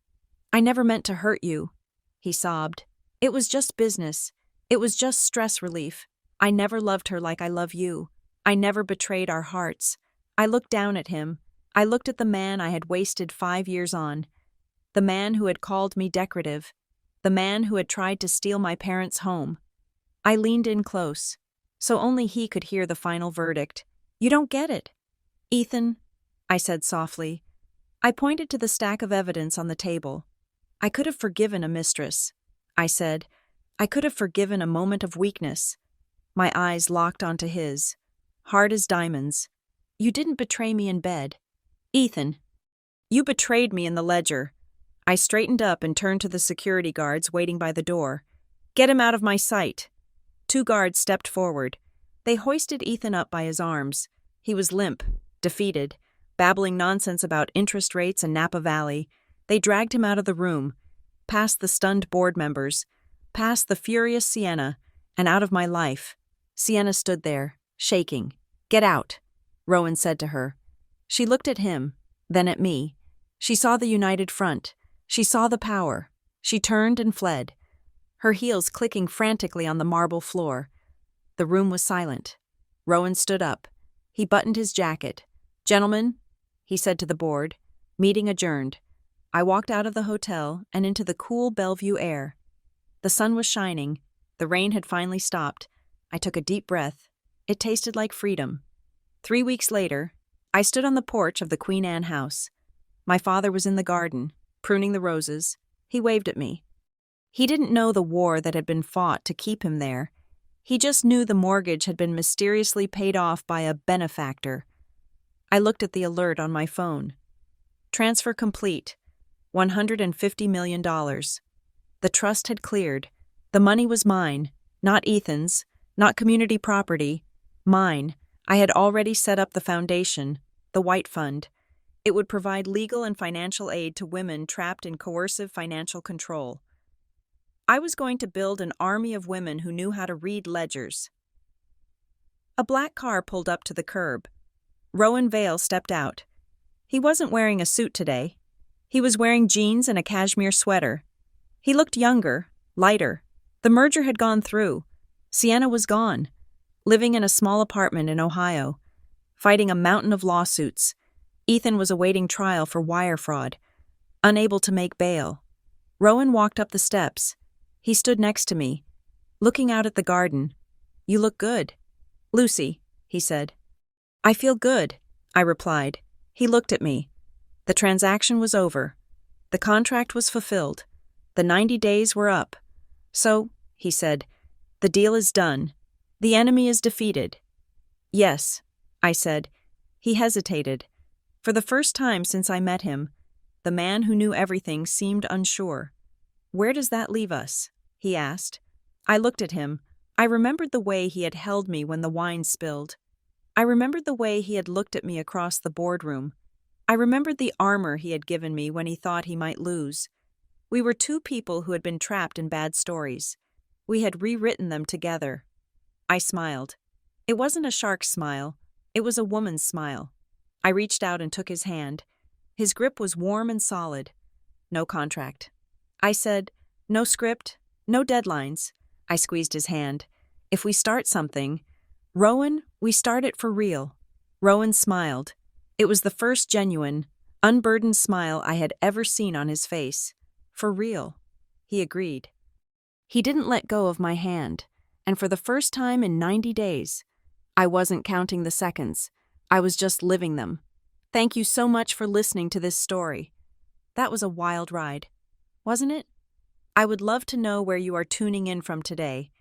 "I never meant to hurt you," he sobbed. "It was just business. It was just stress relief. I never loved her like I love you. I never betrayed our hearts." I looked down at him. I looked at the man I had wasted 5 years on. The man who had called me decorative. The man who had tried to steal my parents' home. I leaned in close, so only he could hear the final verdict. "You don't get it." "Ethan," I said softly. I pointed to the stack of evidence on the table. "I could have forgiven a mistress," I said. "I could have forgiven a moment of weakness." My eyes locked onto his, hard as diamonds. "You didn't betray me in bed." "Ethan, you betrayed me in the ledger." I straightened up and turned to the security guards waiting by the door. "Get him out of my sight." 2 guards stepped forward. They hoisted Ethan up by his arms. He was limp, defeated, babbling nonsense about interest rates and Napa Valley. They dragged him out of the room, past the stunned board members, past the furious Sienna, and out of my life. Sienna stood there, shaking. "Get out," Rowan said to her. She looked at him, then at me. She saw the united front. She saw the power. She turned and fled, her heels clicking frantically on the marble floor. The room was silent. Rowan stood up. He buttoned his jacket. "Gentlemen," he said to the board, "meeting adjourned." I walked out of the hotel and into the cool Bellevue air. The sun was shining. The rain had finally stopped. I took a deep breath. It tasted like freedom. 3 weeks later, I stood on the porch of the Queen Anne house. My father was in the garden, pruning the roses. He waved at me. He didn't know the war that had been fought to keep him there. He just knew the mortgage had been mysteriously paid off by a benefactor. I looked at the alert on my phone. Transfer complete. $150 million. The trust had cleared. The money was mine, not Ethan's, not community property. Mine. I had already set up the foundation, the White Fund. It would provide legal and financial aid to women trapped in coercive financial control. I was going to build an army of women who knew how to read ledgers. A black car pulled up to the curb. Rowan Vale stepped out. He wasn't wearing a suit today. He was wearing jeans and a cashmere sweater. He looked younger, lighter. The merger had gone through. Sienna was gone, living in a small apartment in Ohio, fighting a mountain of lawsuits. Ethan was awaiting trial for wire fraud, unable to make bail. Rowan walked up the steps. He stood next to me, looking out at the garden. "You look good." "Lucy," he said. "I feel good," I replied. He looked at me. The transaction was over. The contract was fulfilled. The 90 days were up. "So," he said, "the deal is done. The enemy is defeated." "Yes," I said. He hesitated. For the first time since I met him, the man who knew everything seemed unsure. "Where does that leave us?" he asked. I looked at him. I remembered the way he had held me when the wine spilled. I remembered the way he had looked at me across the boardroom. I remembered the armor he had given me when he thought he might lose. We were 2 people who had been trapped in bad stories. We had rewritten them together. I smiled. It wasn't a shark's smile. It was a woman's smile. I reached out and took his hand. His grip was warm and solid. "No contract." I said, "No script, no deadlines." I squeezed his hand. "If we start something, Rowan, we start it for real." Rowan smiled. It was the first genuine, unburdened smile I had ever seen on his face. "For real," he agreed. He didn't let go of my hand. And for the first time in 90 days, I wasn't counting the seconds. I was just living them. Thank you so much for listening to this story. That was a wild ride, wasn't it? I would love to know where you are tuning in from today.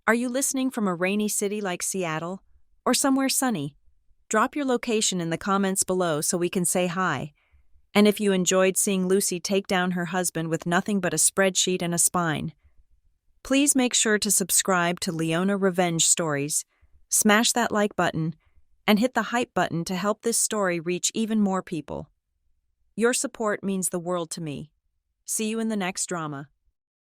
Are you listening from a rainy city like Seattle or somewhere sunny? Drop your location in the comments below so we can say hi. And if you enjoyed seeing Lucy take down her husband with nothing but a spreadsheet and a spine, please make sure to subscribe to Leona Revenge Stories, smash that like button, and hit the hype button to help this story reach even more people. Your support means the world to me. See you in the next drama.